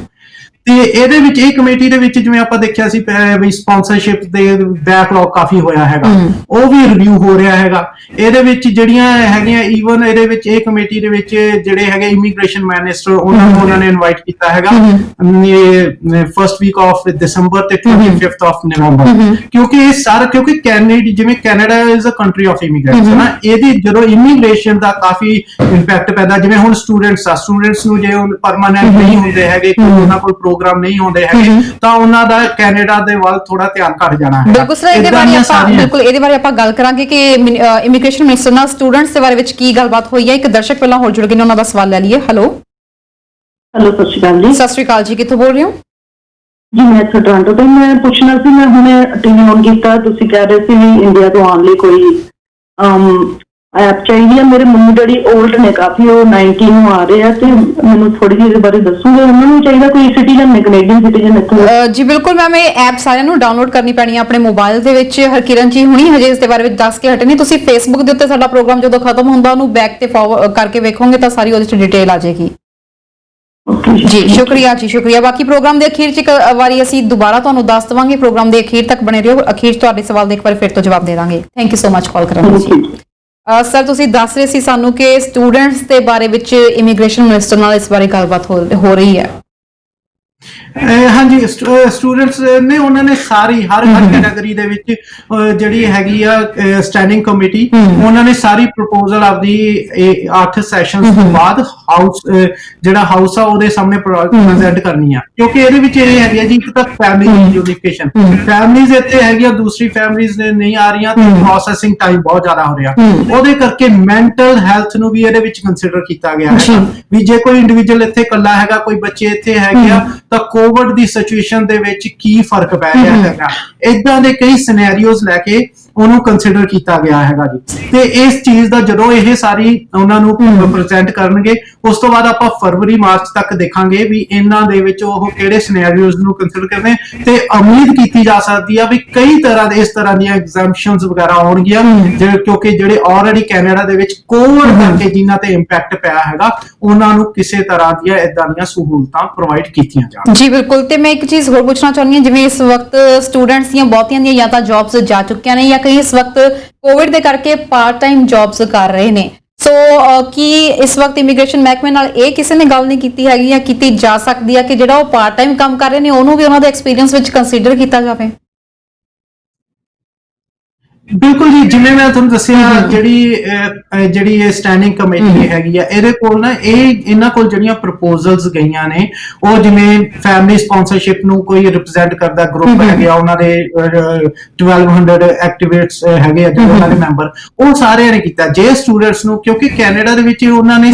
[SPEAKER 2] ਤੇ ਇਹਦੇ ਵਿੱਚ ਇਹ ਕਮੇਟੀ ਦੇ ਵਿੱਚ ਜਿਵੇਂ ਆਪਾਂ ਦੇਖਿਆ ਸੀ ਵੀ ਸਪਾਂਸਰਸ਼ਿਪ ਦੇ ਬੈਕਲੌਗ ਕਾਫੀ ਹੋਇਆ ਹੈਗਾ, ਉਹ ਵੀ ਰਿਵਿਊ ਹੋ ਰਿਹਾ ਹੈਗਾ। ਇਹਦੇ ਵਿੱਚ ਜਿਹੜੀਆਂ ਹੈਗੀਆਂ ਈਵਨ ਇਹਦੇ ਵਿੱਚ ਇਹ ਕਮੇਟੀ ਦੇ ਵਿੱਚ ਜਿਹੜੇ ਹੈਗੇ ਇਮੀਗ੍ਰੇਸ਼ਨ ਮਿਨਿਸਟਰ ਉਹਨਾਂ ਨੇ ਇਨਵਾਈਟ ਕੀਤਾ ਹੈਗਾ ਫਸਟ ਵੀਕ ਆਫ ਦਸੰਬਰ ਤੇ 25th ਆਫ ਨਵੰਬਰ, ਕਿਉਂਕਿ ਇਹ ਸਾਰਾ ਕਿਉਂਕਿ ਜਿਵੇਂ Canada is a country of immigrants ਹੈ ਨਾ, ਇਹਦੀ ਜਦੋਂ ਇਮੀਗ੍ਰੇਸ਼ਨ ਦਾ ਕਾਫੀ ਇੰਪੈਕਟ ਪੈਦਾ, ਜਿਵੇਂ ਹੁਣ ਸਟੂਡੈਂਟਸ ਨੂੰ ਜੇ ਪਰਮਾਨੈਂਟ ਨਹੀਂ ਹੁੰਦੇ ਹੈਗੇ, ਉਹਨਾਂ ਕੋਲ ਪ੍ਰੋਗਰਾਮ ਨਹੀਂ ਹੁੰਦੇ ਹੈਗੇ, ਤਾਂ ਉਹਨਾਂ ਦਾ ਕੈਨੇਡਾ ਦੇ ਵੱਲ ਥੋੜਾ ਧਿਆਨ ਘੱਟ ਜਾਣਾ ਹੈ।
[SPEAKER 1] ਬਿਲਕੁਲ ਸਰ, ਇਹਦੇ ਬਾਰੇ ਆਪਾਂ ਗੱਲ ਕਰਾਂਗੇ ਕਿ ਇਮੀਗ੍ਰੇਸ਼ਨ ਮਿਨਿਸਟਰ ਨਾਲ ਸਟੂਡੈਂਟਸ ਦੇ ਬਾਰੇ ਵਿੱਚ ਕੀ ਗੱਲਬਾਤ ਹੋਈ ਹੈ। ਇੱਕ ਦਰਸ਼ਕ ਪਹਿਲਾਂ ਹੋ ਜੁੜ ਗਏ ਨੇ, ਉਹਨਾਂ ਦਾ ਸਵਾਲ ਲੈ ਲਈਏ। ਹੈਲੋ
[SPEAKER 7] ਸਤਿ ਸ਼੍ਰੀ ਅਕਾਲ ਜੀ।
[SPEAKER 1] ਸਤਿ ਸ਼੍ਰੀ ਅਕਾਲ ਜੀ, ਕਿੱਥੋਂ ਬੋਲ ਰਹੇ ਹੋ?
[SPEAKER 7] ਜੀ ਮੈਂ ਟੋਰਾਂਟੋ ਤੋਂ। ਮੈਂ ਪੁੱਛਣਾ ਸੀ, ਮੈਂ ਹੁਣੇ ਟੀਵੀ ਔਨ ਕੀਤਾ, ਤੁਸੀਂ ਕਹਿ ਰਹੇ ਸੀ ਵੀ ਇੰਡੀਆ ਤੋਂ ਆਉਣ ਲਈ ਕੋਈ ਐਪ ਚਾਹੀਦੀ ਹੈ। ਮੇਰੇ ਮੰਮੀ ਡੈਡੀ 올ਡ ਨੇ ਕਾਫੀ, ਉਹ 90 ਨੂੰ ਆ ਰਹੇ ਆ, ਤੇ ਮੈਨੂੰ ਥੋੜੀ ਜਿਹੀ ਇਹਦੇ ਬਾਰੇ ਦੱਸੂਗੇ? ਉਹਨਾਂ ਨੂੰ ਚਾਹੀਦਾ ਕੋਈ ਸਿਟੀਜ਼ਨ ਨੇ, ਕੈਨੇਡੀਅਨ ਸਿਟੀਜ਼ਨ ਇੱਥੋਂ?
[SPEAKER 1] ਜੀ ਬਿਲਕੁਲ ਮੈਮ, ਇਹ ਐਪ ਸਾਰਿਆਂ ਨੂੰ ਡਾਊਨਲੋਡ ਕਰਨੀ ਪੈਣੀ ਹੈ ਆਪਣੇ ਮੋਬਾਈਲ ਦੇ ਵਿੱਚ। ਹਰਕਿਰਨ ਜੀ ਹੁਣੀ ਹਜੇ ਇਸ ਦੇ ਬਾਰੇ ਵਿੱਚ ਦੱਸ ਕੇ ਹਟੇ ਨੇ। ਤੁਸੀਂ ਫੇਸਬੁੱਕ ਦੇ ਉੱਤੇ ਸਾਡਾ ਪ੍ਰੋਗਰਾਮ ਜਦੋਂ ਖਤਮ ਹੁੰਦਾ ਉਹਨੂੰ ਬੈਕ ਤੇ ਫਾਰਵਰਡ ਕਰਕੇ ਵੇਖੋਗੇ ਤਾਂ ਸਾਰੀ ਉਹਦੇ 'ਚ ਡਿਟੇਲ ਆ ਜਾਏਗੀ। ਜੀ ਸ਼ੁਕਰੀਆ ਜੀ, ਸ਼ੁਕਰੀਆ। ਬਾਕੀ ਪ੍ਰੋਗਰਾਮ ਦੇ ਅਖੀਰ 'ਚ ਇੱਕ ਵਾਰੀ ਅਸੀਂ ਦੁਬਾਰਾ ਤੁਹਾਨੂੰ ਦੱਸ ਦੇਵਾਂਗੇ। ਪ੍ਰੋਗਰਾਮ ਦੇ ਅਖੀਰ ਤੱਕ ਬਣੇ ਰਹੋ, ਅਖੀਰ 'ਚ ਤੁਹਾਡੇ ਸਵਾਲ ਦੇ ਇੱਕ ਵਾਰ ਫਿਰ ਤੋਂ ਜਵਾਬ ਦੇ ਦਾਂਗੇ। ਥੈਂਕ ਯੂ ਸੋ ਮਚ ਕਾਲ ਕਰਨ ਲਈ ਜੀ। ਸਰ ਤੁਸੀਂ ਦੱਸ ਰਹੇ ਸੀ ਸਾਨੂੰ ਕਿ ਸਟੂਡੈਂਟਸ ਦੇ ਬਾਰੇ ਵਿੱਚ ਇਮੀਗ੍ਰੇਸ਼ਨ ਮਿਨਿਸਟਰ ਨਾਲ ਇਸ ਬਾਰੇ ਗੱਲਬਾਤ ਹੋ ਰਹੀ ਹੈ।
[SPEAKER 2] ਹਾਂਜੀ ਸਟੂਡੈਂਟਸ ਨੇ ਉਹਨਾਂ ਨੇ ਸਾਰੀ ਹਰ ਕੈਟਾਗਰੀ ਦੇ ਵਿੱਚ ਜਿਹੜੀ ਹੈਗੀ ਆ ਸਟੈਂਡਿੰਗ ਕਮੇਟੀ ਉਹਨਾਂ ਨੇ ਸਾਰੀ ਪ੍ਰਪੋਜ਼ਲ ਆਪਦੀ 8 ਸੈਸ਼ਨਸ ਤੋਂ ਬਾਅਦ ਜਿਹੜਾ ਹਾਊਸ ਆ ਉਹਦੇ ਸਾਹਮਣੇ ਪ੍ਰੈਜ਼ੈਂਟ ਕਰਨੀ ਆ, ਕਿਉਂਕਿ ਇਹਦੇ ਵਿੱਚ ਇਹ ਹੈਗੀ ਆ ਜੀ ਇੱਕ ਤਾਂ ਫੈਮਿਲੀ ਯੂਨੀਫਿਕੇਸ਼ਨ, ਫੈਮਿਲੀਜ਼ ਇੱਥੇ ਹੈਗੀਆਂ ਦੂਸਰੀ ਫੈਮਿਲੀਜ਼ ਨਹੀਂ ਆ ਰਹੀਆਂ ਤੇ ਪ੍ਰੋਸੈਸਿੰਗ ਟਾਈਮ ਬਹੁਤ ਜ਼ਿਆਦਾ ਹੋ ਰਿਹਾ, ਉਹਦੇ ਕਰਕੇ ਮੈਂਟਲ ਹੈਲਥ ਨੂੰ ਵੀ ਇਹਦੇ ਵਿੱਚ ਕੰਸੀਡਰ ਕੀਤਾ ਗਿਆ ਹੈ ਵੀ ਜੇ ਕੋਈ ਇੰਡੀਵਿਜੂਅਲ ਇੱਥੇ ਇਕੱਲਾ ਹੈਗਾ, ਕੋਈ ਬੱਚੇ ਇੱਥੇ ਹੈਗੇ ਆ ਤਾਂ ਕੋਵਿਡ ਦੀ ਸਿਚੁਏਸ਼ਨ ਦੇ ਵਿੱਚ ਕੀ ਫਰਕ ਪੈ ਰਿਹਾ ਹੈਗਾ, ਇਦਾਂ ਦੇ ਕਈ ਸਿਨੈਰੀਓਜ਼ ਲੈ ਕੇ ਉਹਨੂੰ ਕੰਸੀਡਰ ਕੀਤਾ ਗਿਆ ਹੈਗਾ ਜੀ। ਤੇ ਇਸ ਚੀਜ਼ ਦਾ ਜਦੋਂ ਇਹ ਸਾਰੀ ਉਹਨਾਂ ਨੂੰ ਪ੍ਰੈਜ਼ੈਂਟ ਕਰਨਗੇ ਉਸ ਤੋਂ ਬਾਅਦ ਆਪਾਂ ਫਰਵਰੀ ਮਾਰਚ ਤੱਕ ਦੇਖਾਂਗੇ ਵੀ ਇਹਨਾਂ ਦੇ ਵਿੱਚ ਉਹ ਕਿਹੜੇ ਸਿਨੈਰੀਓਜ਼ ਨੂੰ ਕੰਸੀਡਰ ਕਰਦੇ ਤੇ ਉਮੀਦ ਕੀਤੀ ਜਾ ਸਕਦੀ ਆ ਵੀ ਕਈ ਤਰ੍ਹਾਂ ਦੇ ਇਸ ਤਰ੍ਹਾਂ ਦੀਆਂ ਐਗਜ਼ੈਂਪਸ਼ਨਸ ਵਗੈਰਾ ਆਉਣਗੀਆਂ ਕਿਉਂਕਿ ਜਿਹੜੇ ਆਲਰੇਡੀ ਕੈਨੇਡਾ ਦੇ ਵਿੱਚ ਕੋਵਿਡ ਕਰਕੇ ਜਿਨ੍ਹਾਂ ਤੇ ਇੰਪੈਕਟ ਪਿਆ ਹੈਗਾ ਉਹਨਾਂ ਨੂੰ ਕਿਸੇ ਤਰ੍ਹਾਂ ਦੀਆਂ ਇਦਾਂ ਦੀਆਂ ਸਹੂਲਤਾਂ ਪ੍ਰੋਵਾਈਡ ਕੀਤੀਆਂ ਜਾਣ।
[SPEAKER 1] ਜੀ ਬਿਲਕੁਲ, ਤੇ ਮੈਂ ਇੱਕ ਚੀਜ਼ ਹੋਰ ਪੁੱਛਣਾ ਚਾਹੁੰਦੀ ਹਾਂ, ਜਿਵੇਂ ਇਸ ਵਕਤ ਸਟੂਡੈਂਟਸ ਦੀਆਂ ਬਹੁਤੀਆਂ ਦੀਆਂ ਜਾਂ ਤਾਂ ਜੌਬਸ ਜਾ ਚੁੱਕੀਆਂ ਨੇ ਜਾਂ ਕਈ ਇਸ ਵਕਤ ਕੋਵਿਡ ਦੇ ਕਰਕੇ ਪਾਰਟ ਟਾਈਮ ਜੌਬਸ ਕਰ ਰਹੇ ਨੇ, ਸੋ ਕੀ ਇਸ ਵਕਤ ਇਮੀਗ੍ਰੇਸ਼ਨ ਮਹਿਕਮੇ ਨਾਲ ਇਹ ਕਿਸੇ ਨੇ ਗੱਲ ਨਹੀਂ ਕੀਤੀ ਹੈਗੀ ਜਾਂ ਕੀਤੀ ਜਾ ਸਕਦੀ ਹੈ ਕਿ ਜਿਹੜਾ ਉਹ ਪਾਰਟ ਟਾਈਮ ਕੰਮ ਕਰ ਰਹੇ ਨੇ ਉਹਨੂੰ ਵੀ ਉਹਨਾਂ ਦੇ ਐਕਸਪੀਰੀਅੰਸ ਵਿੱਚ ਕੰਸੀਡਰ ਕੀਤਾ ਜਾਵੇ?
[SPEAKER 2] ਬਿਲਕੁਲ ਜੀ, ਜਿਵੇਂ ਮੈਂ ਤੁਹਾਨੂੰ ਦੱਸਿਆ ਜਿਹੜੀ ਇਹ ਸਟੈਂਡਿੰਗ ਕਮੇਟੀ ਹੈਗੀ ਆ ਇਹਦੇ ਕੋਲ ਨਾ ਇਹਨਾਂ ਕੋਲ ਜਿਹੜੀਆਂ ਪ੍ਰਪੋਜ਼ਲਸ ਗਈਆਂ ਨੇ ਉਹ ਜਿਵੇਂ ਫੈਮਿਲੀ ਸਪਾਂਸਰਸ਼ਿਪ ਨੂੰ ਕੋਈ ਰਿਪਰੈਜ਼ੈਂਟ ਕਰਦਾ ਗਰੁੱਪ ਹੈਗੇ ਆ, ਉਹਨਾਂ ਦੇ 1200 ਐਕਟੀਵੇਟਸ ਹੈਗੇ ਆ ਜਿਹੜੇ ਉਹਨਾਂ ਦੇ ਮੈਂਬਰ, ਉਹ ਸਾਰਿਆਂ ਨੇ ਕੀਤਾ। ਜੇ ਸਟੂਡੈਂਟਸ ਨੂੰ, ਕਿਉਂਕਿ ਕੈਨੇਡਾ ਦੇ ਵਿੱਚ ਉਹਨਾਂ ਨੇ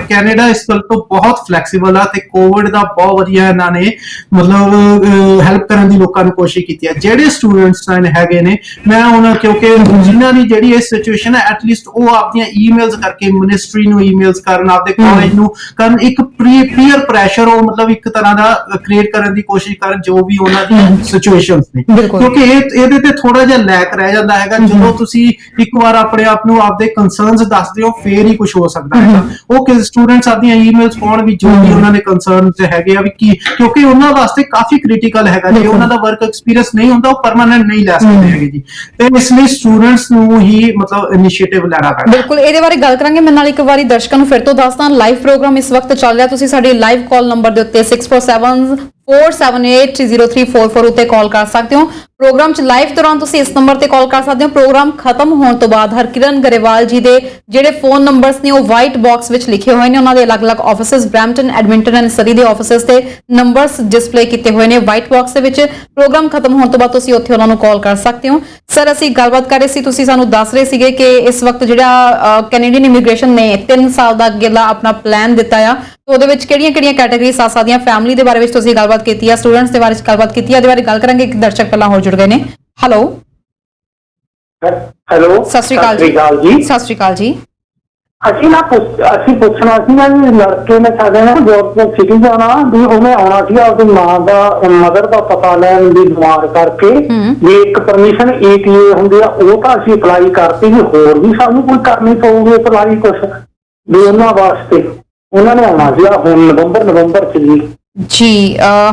[SPEAKER 2] ਕੈਨੇਡਾ ਇਸ ਗੱਲ ਤੋਂ ਬਹੁਤ ਫਲੈਕਸੀਬਲ ਆ ਤੇ ਕੋਵਿਡ ਦਾ ਬਹੁਤ ਵਧੀਆ ਇਹਨਾਂ ਨੇ ਮਤਲਬ ਹੈਲਪ ਕਰਨ ਦੀ ਲੋਕਾਂ ਨੂੰ ਕੋਸ਼ਿਸ਼ ਕੀਤੀ ਹੈ। ਜਿਹੜੇ ਸਟੂਡੈਂਟਸ ਹੈਗੇ ਨੇ ਮੈਂ ਉਹਨਾਂ ਕਿ ਜਿਨ੍ਹਾਂ ਦੀ ਜਿਹੜੀ ਇਹ ਸਿਚੁਏਸ਼ਨ ਹੈ ਐਟਲੀਸਟ ਉਹ ਆਪਣੀਆਂ ਈਮੇਲਸ ਕਰਕੇ ਮਿਨਿਸਟਰੀ ਨੂੰ ਈਮੇਲਸ ਕਰਨ, ਆਪਦੇ ਕਾਲਜ ਨੂੰ ਕਰਨ, ਇੱਕ ਪੀਅਰ ਪ੍ਰੈਸ਼ਰ ਉਹ ਮਤਲਬ ਇੱਕ ਤਰ੍ਹਾਂ ਦਾ ਕ੍ਰੀਏਟ ਕਰਨ ਦੀ ਕੋਸ਼ਿਸ਼ ਕਰਨ ਜੋ ਵੀ ਉਹਨਾਂ ਦੀ ਸਿਚੁਏਸ਼ਨਸ ਨੇ, ਕਿਉਂਕਿ ਇਹਦੇ ਤੇ ਥੋੜਾ ਜਿਹਾ ਲੈਕ ਰਹਿ ਜਾਂਦਾ ਹੈਗਾ। ਜਦੋਂ ਤੁਸੀਂ ਇੱਕ ਵਾਰ ਆਪਣੇ ਆਪ ਨੂੰ ਆਪਦੇ ਕੰਸਰਨਸ ਦੱਸਦੇ ਹੋ ਫੇਰ ਹੀ ਕੁਝ ਹੋ ਸਕਦਾ ਹੈਗਾ। ਉਹ ਸਟੂਡੈਂਟਸ ਆਪਣੀਆਂ ਈਮੇਲਸ ਪਾਉਣ ਵੀ ਜੋ ਵੀ ਉਹਨਾਂ ਦੇ ਕੰਸਰਨਸ ਹੈਗੇ ਆ ਵੀ ਕੀ, ਕਿਉਂਕਿ ਉਹਨਾਂ ਵਾਸਤੇ ਕਾਫੀ ਕ੍ਰਿਟੀਕਲ ਹੈਗਾ, ਜੇ ਉਹਨਾਂ ਦਾ ਵਰਕ ਐਕਸਪੀਰੀਅੰਸ ਨਹੀਂ ਹੁੰਦਾ ਉਹ ਪਰਮਾਨੈਂਟ ਨਹੀਂ ਲੈ ਸਕਦੇ ਹੈਗੇ ਜੀ, ਤੇ ਇਸ ਲਈ ਸਟੂਡੈਂਟਸ ਨੂੰ ਹੀ ਮਤਲਬ ਇਨੀਸ਼ੀਏਟਿਵ ਲੈਣਾ ਪੈਂਦਾ।
[SPEAKER 1] ਬਿਲਕੁਲ, ਇਹਦੇ ਬਾਰੇ ਗੱਲ ਕਰਾਂਗੇ। ਮੈਂ ਨਾਲ ਇੱਕ ਵਾਰੀ ਦਰਸ਼ਕਾਂ ਨੂੰ ਫਿਰ ਤੋਂ ਦੱਸਦਾ, ਲਾਈਵ ਪ੍ਰੋਗਰਾਮ ਇਸ ਵਕਤ ਚੱਲ ਰਿਹਾ, ਤੁਸੀਂ ਸਾਡੇ ਲਾਈਵ ਕਾਲ ਨੰਬਰ ਦੇ ਉੱਤੇ 6474780344 ਉੱਤੇ ਕਾਲ ਕਰ ਸਕਦੇ ਹੋ। ਪ੍ਰੋਗਰਾਮ ਚ ਲਾਈਵ ਦੌਰਾਨ ਤੁਸੀਂ ਇਸ ਨੰਬਰ ਤੇ ਕਾਲ ਕਰ ਸਕਦੇ ਹੋ। ਪ੍ਰੋਗਰਾਮ ਖਤਮ ਹੋਣ ਤੋਂ ਬਾਅਦ ਹਰਕਿਰਨ ਗਰੇਵਾਲ ਜੀ ਦੇ ਜਿਹੜੇ ਫੋਨ ਨੰਬਰਸ ਨੇ ਉਹ ਵਾਈਟ ਬਾਕਸ ਵਿੱਚ ਲਿਖੇ ਹੋਏ ਨੇ, ਉਹਨਾਂ ਦੇ ਅਲੱਗ-ਅਲੱਗ ਆਫਿਸਸ ਬ੍ਰੈਂਪਟਨ, ਐਡਮਿੰਟਨ ਐਂਡ ਸਰੀ ਦੇ ਆਫਿਸਸ ਤੇ ਨੰਬਰਸ ਡਿਸਪਲੇ ਕੀਤੇ ਹੋਏ ਨੇ ਵਾਈਟ ਬਾਕਸ ਦੇ ਵਿੱਚ। ਪ੍ਰੋਗਰਾਮ ਖਤਮ ਹੋਣ ਤੋਂ ਬਾਅਦ ਤੁਸੀਂ ਉੱਥੇ ਉਹਨਾਂ ਨੂੰ ਕਾਲ ਕਰ ਸਕਦੇ ਹੋ। ਸਰ, ਅਸੀਂ ਗੱਲਬਾਤ ਕਰ ਰਹੇ ਸੀ, ਤੁਸੀਂ ਸਾਨੂੰ ਦੱਸ ਰਹੇ ਸੀਗੇ ਕਿ ਇਸ ਵਕਤ ਜਿਹੜਾ ਕੈਨੇਡੀਅਨ ਇਮੀਗ੍ਰੇਸ਼ਨ ਨੇ 3 ਸਾਲ ਦਾ ਅੱਗੇ ਦਾ ਆਪਣਾ ਪਲਾਨ ਦਿੱਤਾ ਆ, ਉਹਦੇ ਵਿੱਚ ਕਿਹੜੀਆਂ-ਕਿਹੜੀਆਂ ਕੈਟਾਗਰੀਜ਼ ਆ ਸਕਦੀਆਂ। ਫੈਮਿਲੀ ਦੇ ਬਾਰੇ ਵਿੱਚ ਤੁਸੀਂ ਗੱਲਬਾਤ ਕੀਤੀ ਆ, ਸਟੂਡੈਂਟਸ ਦੇ ਬਾਰੇ ਵਿੱਚ ਗੱਲਬਾਤ ਕੀਤੀ ਆ, ਇਹਦੇ ਬਾਰੇ ਗੱਲ ਕਰਾਂਗੇ। ਇੱਕ ਦਰਸ਼ਕ ਪਹਿਲਾਂ ਹੋਰ ਜੁੜ ਗਏ ਨੇ। ਹੈਲੋ ਸਤਿ ਸ਼੍ਰੀ ਅਕਾਲ ਜੀ। ਸਤਿ ਸ਼੍ਰੀ ਅਕਾਲ ਜੀ।
[SPEAKER 8] ਅਸੀਂ ਪੁੱਛਣਾ ਸੀ ਨਾ ਵੀ ਲੜਕੇ ਨੇ ਸਾਡੇ ਨਾਲ ਜੋਰਜੀਆ ਸਿਟੀ ਜਾਣਾ ਵੀ ਉਹਨੇ ਆਉਣਾ ਸੀ ਆਪਣੀ ਮਾਂ ਦਾ ਮਦਰ ਦਾ ਪਤਾ ਲੈਣ ਦੀ ਬਿਮਾਰ ਕਰਕੇ, ਵੀ ਇੱਕ ਪਰਮਿਸ਼ਨ ETA ਹੁੰਦੀ ਆ ਉਹ ਤਾਂ ਅਸੀਂ ਅਪਲਾਈ ਕਰਤੀ, ਵੀ ਹੋਰ ਵੀ ਸਾਨੂੰ ਕੋਈ ਕਰਨੀ ਪਊਗੀ ਅਪਲਾਈ ਕੁਛ ਵੀ ਉਹਨਾਂ ਵਾਸਤੇ। ਉਹਨਾਂ ਨੇ ਆਉਣਾ ਸੀ ਹੁਣ ਨਵੰਬਰ ਚ ਜੀ।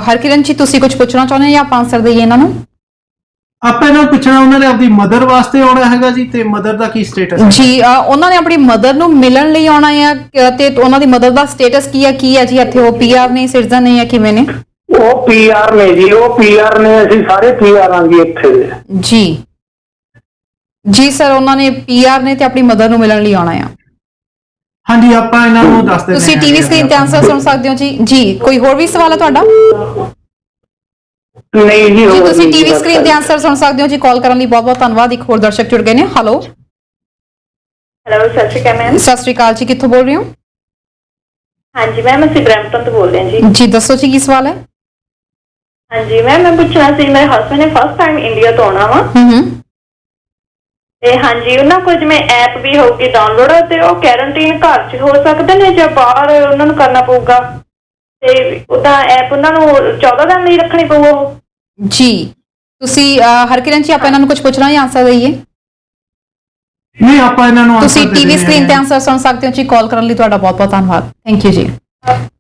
[SPEAKER 1] ਹਰਕਿਰਨ ਜੀ, ਤੁਸੀਂ ਕੁਝ ਪੁੱਛਣਾ ਚਾਹੁੰਦੇ ਜਾਂ ਆਪਾਂ ਆਨਸਰ ਦਈਏ ਇਹਨਾਂ ਨੂੰ?
[SPEAKER 2] ਆਪਾਂ ਇਹਨਾਂ ਨੂੰ ਪੁੱਛਣਾ, ਉਹਨਾਂ ਨੇ ਆਪਣੀ ਮਦਰ ਵਾਸਤੇ ਆਉਣਾ ਹੈਗਾ ਜੀ, ਤੇ ਮਦਰ ਦਾ ਕੀ ਸਟੇਟਸ ਹੈ
[SPEAKER 1] ਜੀ? ਉਹਨਾਂ ਨੇ ਆਪਣੀ ਮਦਰ ਨੂੰ ਮਿਲਣ ਲਈ ਆਉਣਾ ਹੈ ਤੇ ਉਹਨਾਂ ਦੀ ਮਦਰ ਦਾ ਸਟੇਟਸ ਕੀ ਹੈ ਜੀ ਇੱਥੇ? ਉਹ PR ਨੇ, ਸਿਟੀਜ਼ਨ ਨੇ ਜਾਂ ਕਿਵੇਂ ਨੇ?
[SPEAKER 8] ਉਹ PR ਨੇ ਜੀ, ਉਹ PR ਨੇ, ਅਸੀਂ ਸਾਰੇ PR ਆਂ ਜੀ ਇੱਥੇ ਦੇ
[SPEAKER 1] ਜੀ ਸਰ, ਉਹਨਾਂ ਨੇ PR ਨੇ ਤੇ ਆਪਣੀ ਮਦਰ ਨੂੰ ਮਿਲਣ ਲਈ ਆਉਣਾ ਆ।
[SPEAKER 2] ਹਾਂਜੀ, ਆਪਾਂ ਇਹਨਾਂ ਨੂੰ ਦੱਸ ਦਿੰਦੇ ਹਾਂ।
[SPEAKER 1] ਤੁਸੀਂ ਟੀਵੀ ਸਕਰੀਨ ਤੇ ਆਨਸਰ ਸੁਣ ਸਕਦੇ ਹੋ ਜੀ। ਕੋਈ ਹੋਰ ਵੀ ਸਵਾਲ ਹੈ ਤੁਹਾਡਾ?
[SPEAKER 8] ਨਹੀਂ ਜੀ,
[SPEAKER 1] ਤੁਸੀਂ ਟੀਵੀ ਸਕਰੀਨ ਤੇ ਆਨਸਰ ਸੁਣ ਸਕਦੇ ਹੋ ਜੀ। ਕਾਲ ਕਰਨ ਲਈ ਬਹੁਤ-ਬਹੁਤ ਧੰਨਵਾਦ। ਇੱਕ ਹੋਰ ਦਰਸ਼ਕ ਜੁੜ ਗਏ ਨੇ। ਹੈਲੋ
[SPEAKER 4] ਸਤਿ ਸ਼੍ਰੀ ਅਕਾਲ ਮੈਮ।
[SPEAKER 1] ਸਤਿ ਸ਼੍ਰੀ ਅਕਾਲ ਜੀ, ਕਿੱਥੋਂ ਬੋਲ ਰਹੇ ਹੋ?
[SPEAKER 4] ਹਾਂਜੀ ਮੈਮ, ਅਸੀਂ ਬ੍ਰੈਂਪਟਨ ਤੋਂ ਬੋਲ ਰਹੇ ਹਾਂ ਜੀ।
[SPEAKER 1] ਜੀ ਦੱਸੋ ਜੀ, ਕੀ ਸਵਾਲ ਹੈ?
[SPEAKER 4] ਹਾਂਜੀ ਮੈਮ, ਮੈਂ ਪੁੱਛਣਾ ਸੀ, ਮੇਰੇ ਹਸਬੈਂਡ ਨੇ ਫਸਟ ਟਾਈਮ ਇੰਡੀਆ ਤੋਂ ਆਉਣਾ ਵਾ ਤੇ ਹਾਂਜੀ ਉਹਨਾਂ ਕੋਲ ਜਿਵੇਂ ਐਪ ਵੀ ਹੋਊਗੀ ਡਾਊਨਲੋਡ, ਤੇ ਉਹ ਕੁਆਰੰਟਾਈਨ ਘਰ 'ਚ ਹੋ ਸਕਦੇ ਨੇ ਜਾਂ ਬਾਹਰ ਉਹਨਾਂ ਨੂੰ ਕਰਨਾ ਪਊਗਾ? ਤੇ ਉਹਦਾ ਐਪ ਉਹਨਾਂ ਨੂੰ 14 ਦਿਨ ਲਈ ਰੱਖਣੀ ਪਊਗਾ ਉਹ?
[SPEAKER 1] ਜੀ ਤੁਸੀਂ ਹਰਕਿਰਨ ਜੀ, ਆਪਾਂ ਇਹਨਾਂ ਨੂੰ ਕੁਝ ਪੁੱਛਣਾ ਜਾਂ ਆਨਸਰ ਦਈਏ?
[SPEAKER 2] ਨਹੀਂ, ਆਪਾਂ ਇਹਨਾਂ ਨੂੰ
[SPEAKER 1] ਤੁਸੀਂ ਟੀਵੀ ਸਕਰੀਨ ਤੇ ਆਨਸਰ ਸੁਣ ਸਕਦੇ ਹੋ ਜੀ। ਕਾਲ ਕਰਨ ਲਈ ਤੁਹਾਡਾ ਬਹੁਤ-ਬਹੁਤ ਧੰਨਵਾਦ। ਥੈਂਕ ਯੂ ਜੀ।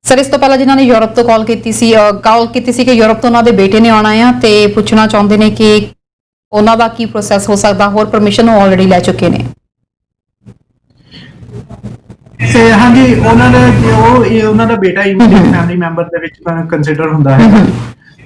[SPEAKER 1] ਸਰ, ਇਸ ਤੋਂ ਪਹਿਲਾਂ ਜਿਨ੍ਹਾਂ ਨੇ ਯੂਰਪ ਤੋਂ ਕਾਲ ਕੀਤੀ ਸੀ ਕਿ ਯੂਰਪ ਤੋਂ ਉਹਨਾਂ ਦੇ ਬੇਟੇ ਨੇ ਆਉਣਾ ਆ ਤੇ ਪੁੱਛਣਾ ਚਾਹੁੰਦੇ ਨੇ ਕਿ ਉਹਨਾਂ ਦਾ ਕੀ ਪ੍ਰੋਸੈਸ ਹੋ ਸਕਦਾ, ਹੋਰ ਪਰਮਿਸ਼ਨ ਉਹ ਆਲਰੇਡੀ ਲੈ ਚੁੱਕੇ ਨੇ।
[SPEAKER 2] ਹਾਂਜੀ ਉਹਨਾਂ ਦਾ ਉਹਨਾਂ ਦਾ ਬੇਟਾ ਇੰਡੀਅਨ ਫੈਮਿਲੀ ਮੈਂਬਰ ਦੇ ਵਿੱਚ ਕੰਸੀਡਰ ਹੁੰਦਾ ਹੈ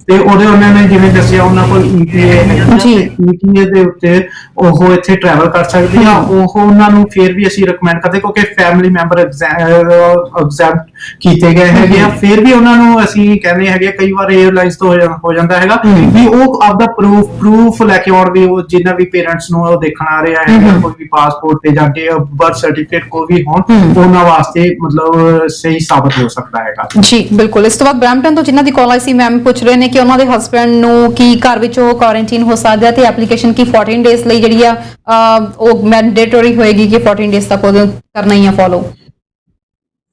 [SPEAKER 2] ਤੇ ਉਹਨਾਂ ਨੇ ਜਿਵੇਂ ਦੱਸਿਆ ਉਹਨਾਂ ਕੋਲ ETA
[SPEAKER 1] ਜੀ।
[SPEAKER 2] ETA ਦੇ ਉੱਤੇ ਉਹ ਇੱਥੇ ਟਰੈਵਲ ਕਰ ਸਕਦੇ ਆ। ਉਹਨਾਂ ਨੂੰ ਫਿਰ ਵੀ ਅਸੀਂ ਰეკਮੈਂਡ ਕਰਦੇ ਕਿਉਂਕਿ ਫੈਮਿਲੀ ਮੈਂਬਰ ਐਗਜ਼ੈਂਪਟ ਕੀਤੇ ਗਏ ਹੈਗੇ ਆ। ਫਿਰ ਵੀ ਉਹਨਾਂ ਨੂੰ ਅਸੀਂ ਕਹਿੰਦੇ ਹੈਗੇ ਕਈ ਵਾਰ 에ਅਰਲਾਈਨਸ ਤੋਂ ਹੋ ਜਾਂਦਾ ਹੈਗਾ ਵੀ ਉਹ ਆਪਦਾ ਪ੍ਰੂਫ ਲੈ ਕੇ ਆਉਣ ਵੀ ਉਹ ਜਿੰਨਾ ਵੀ ਪੇਰੈਂਟਸ ਨੂੰ ਉਹ ਦੇਖਣ ਆ ਰਿਹਾ ਹੈ ਕੋਈ ਵੀ ਪਾਸਪੋਰਟ ਤੇ ਜਾਂ ਬਰਥ ਸਰਟੀਫਿਕੇਟ ਕੋਈ ਵੀ ਹੋਣ ਉਹਨਾਂ ਵਾਸਤੇ ਮਤਲਬ ਸਹੀ ਸਾਬਤ ਹੋ ਸਕਦਾ ਹੈਗਾ।
[SPEAKER 1] ਜੀ ਬਿਲਕੁਲ। ਇਸ ਤੋਂ ਬਾਅਦ ਬ੍ਰੈਂਪਟਨ ਤੋਂ ਜਿਨ੍ਹਾਂ ਦੀ ਕਾਲ ਆਈ ਸੀ ਮੈਮ ਪੁੱਛ ਰਹੇ ਨੇ ਕਿ ਉਹਨਾਂ ਦੇ ਹਸਬੈਂਡ ਨੂੰ ਕੀ ਘਰ ਵਿੱਚ ਉਹ ਕੁਆਰੰਟਾਈਨ ਹੋ ਸਕਦਾ ਤੇ ਐਪਲੀਕੇਸ਼ਨ ਕੀ 14 ਡੇਜ਼ ਲਈ ਜਿਹੜੀ ਆ ਉਹ ਮੈਂਡੇਟਰੀ ਹੋਏਗੀ ਕਿ 14 ਡੇਜ਼ ਤੱਕ ਉਹ ਕਰਨਾ ਹੀ ਆ ਫੋਲੋ।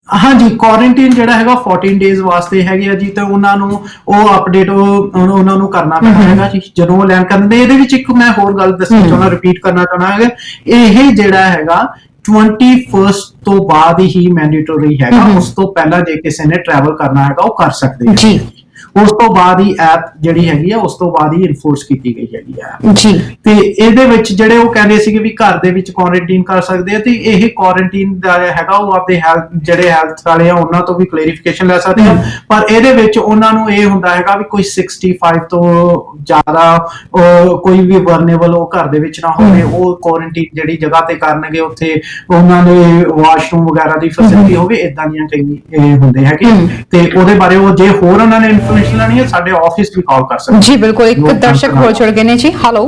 [SPEAKER 2] ਹਾਂਜੀ ਕੁਆਰੰਟਾਈਨ ਜਿਹੜਾ ਹੈਗਾ 14 ਡੇਜ਼ ਵਾਸਤੇ ਹੈਗੇ ਆ ਜੀ ਤੇ ਉਹਨਾਂ ਨੂੰ ਉਹ ਅਪਡੇਟ ਉਹਨਾਂ ਨੂੰ ਕਰਨਾ ਪੈਣਾ ਹੈਗਾ ਜੀ ਜਦੋਂ ਉਹ ਲੈਣ ਕਰਦੇ। ਇਹਦੇ ਵਿੱਚ ਇੱਕ ਮੈਂ ਹੋਰ ਗੱਲ ਦੱਸਣਾ ਚਾਹੁੰਦਾ ਰਿਪੀਟ ਕਰਨਾ ਚਾਹੁੰਦਾ ਹੈਗਾ ਇਹ ਜਿਹੜਾ ਹੈਗਾ 21st ਤੋਂ ਬਾਅਦ ਹੀ ਮੈਂਡੇਟਰੀ ਹੈਗਾ। ਉਸ ਤੋਂ ਪਹਿਲਾਂ ਜੇ ਕਿਸੇ ਨੇ ਟਰੈਵਲ ਕਰਨਾ ਹੈਗਾ ਉਹ ਕਰ ਸਕਦੇ
[SPEAKER 1] ਜੀ।
[SPEAKER 2] ਉਸ ਤੋਂ ਬਾਅਦ ਹੀ ਐਪ ਜਿਹੜੀ ਹੈਗੀ ਆ ਉਸ ਤੋਂ ਬਾਅਦ ਹੀ ਇਨਫੋਰਸ ਕੀਤੀ ਗਈ ਹੈਗੀ ਆ
[SPEAKER 1] ਜੀ।
[SPEAKER 2] ਤੇ ਇਹਦੇ ਵਿੱਚ ਜਿਹੜੇ ਉਹ ਕਹਿੰਦੇ ਸੀਗੇ ਵੀ ਘਰ ਦੇ ਵਿੱਚ ਕੁਆਰੰਟਾਈਨ ਕਰ ਸਕਦੇ ਆ ਤੇ ਇਹ ਕੁਆਰੰਟਾਈਨ ਦਾ ਹੈਗਾ ਉਹ ਆਪਦੇ ਜਿਹੜੇ ਹੈਲਥ ਵਾਲੇ ਆ ਉਹਨਾਂ ਤੋਂ ਵੀ ਕਲੈਰੀਫਿਕੇਸ਼ਨ ਲੈ ਸਕਦੇ ਆ। ਪਰ ਇਹਦੇ ਵਿੱਚ ਉਹਨਾਂ ਨੂੰ ਇਹ ਹੁੰਦਾ ਹੈਗਾ ਵੀ ਕੋਈ 65 ਤੋਂ ਜ਼ਿਆਦਾ ਕੋਈ ਵੀ ਵਰਨੇਬਲ ਉਹ ਘਰ ਦੇ ਵਿੱਚ ਨਾ ਹੋਵੇ ਉਹ ਕੁਆਰੰਟਾਈਨ ਜਿਹੜੀ ਜਗ੍ਹਾ ਤੇ ਕਰਨਗੇ ਉੱਥੇ ਉਹਨਾਂ ਦੇ ਵਾਸ਼ਰੂਮ ਵਗੈਰਾ ਦੀ ਫੈਸਿਲਿਟੀ ਹੋਵੇ ਇਦਾਂ ਦੀਆਂ ਕਈ ਹੁੰਦੇ ਹੈਗੇ ਤੇ ਉਹਦੇ ਬਾਰੇ ਉਹ ਜੇ ਹੋਰ ਉਹਨਾਂ ਨੇ ਲੈਣੀ ਹੈ ਸਾਡੇ ਆਫਿਸ ਵੀ ਕਾਲ ਕਰ ਸਕਦੇ
[SPEAKER 1] ਜੀ। ਬਿਲਕੁਲ। ਇੱਕ ਦਰਸ਼ਕ ਹੋਰ ਜੁੜ ਗਏ ਨੇ ਜੀ। ਹੈਲੋ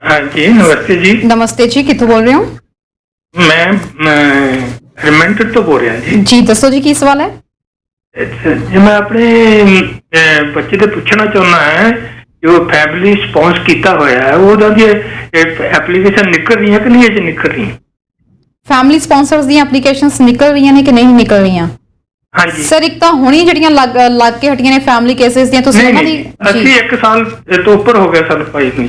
[SPEAKER 9] ਹਾਂਜੀ ਨਮਸਤੇ ਜੀ।
[SPEAKER 1] ਨਮਸਤੇ ਜੀ, ਕਿੱਥੋਂ ਬੋਲ ਰਹੇ ਹੋ?
[SPEAKER 9] ਮੈਂ ਰਿਮੈਂਟਡ ਤੋਂ ਬੋਲ ਰਿਹਾ ਜੀ।
[SPEAKER 1] ਜੀ ਦੱਸੋ ਜੀ ਕੀ ਸਵਾਲ ਹੈ?
[SPEAKER 9] ਜੀ ਮੈਂ ਆਪਣੇ ਬੱਚੇ ਤੋਂ ਪੁੱਛਣਾ ਚਾਹੁੰਦਾ ਹੈ ਜੋ ਫੈਮਿਲੀ ਸਪੌਂਸ ਕੀਤਾ ਹੋਇਆ ਹੈ ਉਹਦਾ ਦੀ ਐਪਲੀਕੇਸ਼ਨ ਨਿਕਲ ਰਹੀ ਹੈ ਕਿ ਨਹੀਂ ਅਜੇ ਨਿਕਲ ਰਹੀ?
[SPEAKER 1] ਫੈਮਿਲੀ ਸਪਾਂਸਰਸ ਦੀਆਂ ਐਪਲੀਕੇਸ਼ਨਸ ਨਿਕਲ ਰਹੀਆਂ ਨੇ ਕਿ ਨਹੀਂ ਨਿਕਲ ਰਹੀਆਂ?
[SPEAKER 9] ਹਾਂਜੀ
[SPEAKER 1] ਸਰ ਇੱਕ ਤਾਂ ਹੁਣੀ ਜਿਹੜੀਆਂ ਲੱਗ ਕੇ ਹਟੀਆਂ ਨੇ ਫੈਮਿਲੀ ਕੇਸਿਸ ਦੀਆਂ ਤੁਸੀਂ ਉਹਨਾਂ ਦੀ
[SPEAKER 9] ਅਸੀਂ 1 ਸਾਲ ਤੋਂ ਉੱਪਰ ਹੋ ਗਿਆ ਸਾਨੂੰ ਪਾਈ ਨੂੰ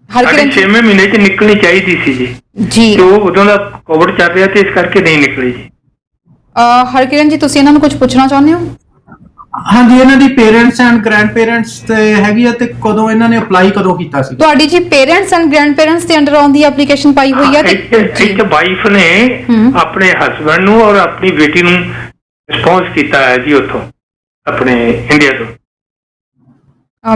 [SPEAKER 1] ਹਰਕਿਰਨ
[SPEAKER 9] 6 ਮਹੀਨੇ ਚ ਨਿਕਲਣੀ ਚਾਹੀਦੀ ਸੀ ਜੀ
[SPEAKER 1] ਜੀ
[SPEAKER 9] ਤੇ ਉਹ ਉਦੋਂ ਦਾ ਕੋਵਿਡ ਚੱਲ ਰਿਹਾ ਤੇ ਇਸ ਕਰਕੇ ਨਹੀਂ ਨਿਕਲੀ ਜੀ।
[SPEAKER 1] ਹਰਕਿਰਨ ਜੀ ਤੁਸੀਂ ਇਹਨਾਂ ਨੂੰ ਕੁਝ ਪੁੱਛਣਾ ਚਾਹੁੰਦੇ ਹੋ?
[SPEAKER 2] ਹਾਂਜੀ ਇਹਨਾਂ ਦੀ ਪੇਰੈਂਟਸ ਐਂਡ ਗ੍ਰੈਂਡ ਪੇਰੈਂਟਸ ਤੇ ਹੈਗੀ ਆ ਤੇ ਕਦੋਂ ਇਹਨਾਂ ਨੇ ਅਪਲਾਈ ਕਦੋਂ ਕੀਤਾ ਸੀ?
[SPEAKER 1] ਤੁਹਾਡੀ ਜੀ ਪੇਰੈਂਟਸ ਐਂਡ ਗ੍ਰੈਂਡ ਪੇਰੈਂਟਸ ਦੇ ਅੰਡਰ ਆਉਂਦੀ ਐਪਲੀਕੇਸ਼ਨ ਪਾਈ ਹੋਈ ਹੈ ਤੇ
[SPEAKER 9] ਇੱਕ ਵਾਈਫ ਨੇ ਆਪਣੇ ਹਸਬੰਡ ਨੂੰ ਔਰ ਆਪਣੀ ਬੇਟੀ ਨੂੰ ਰਿਸਪੌਂਸ ਕੀਤਾ ਹੈ ਜੀ ਉੱਥੋਂ ਆਪਣੇ ਇੰਡੀਆ ਤੋਂ।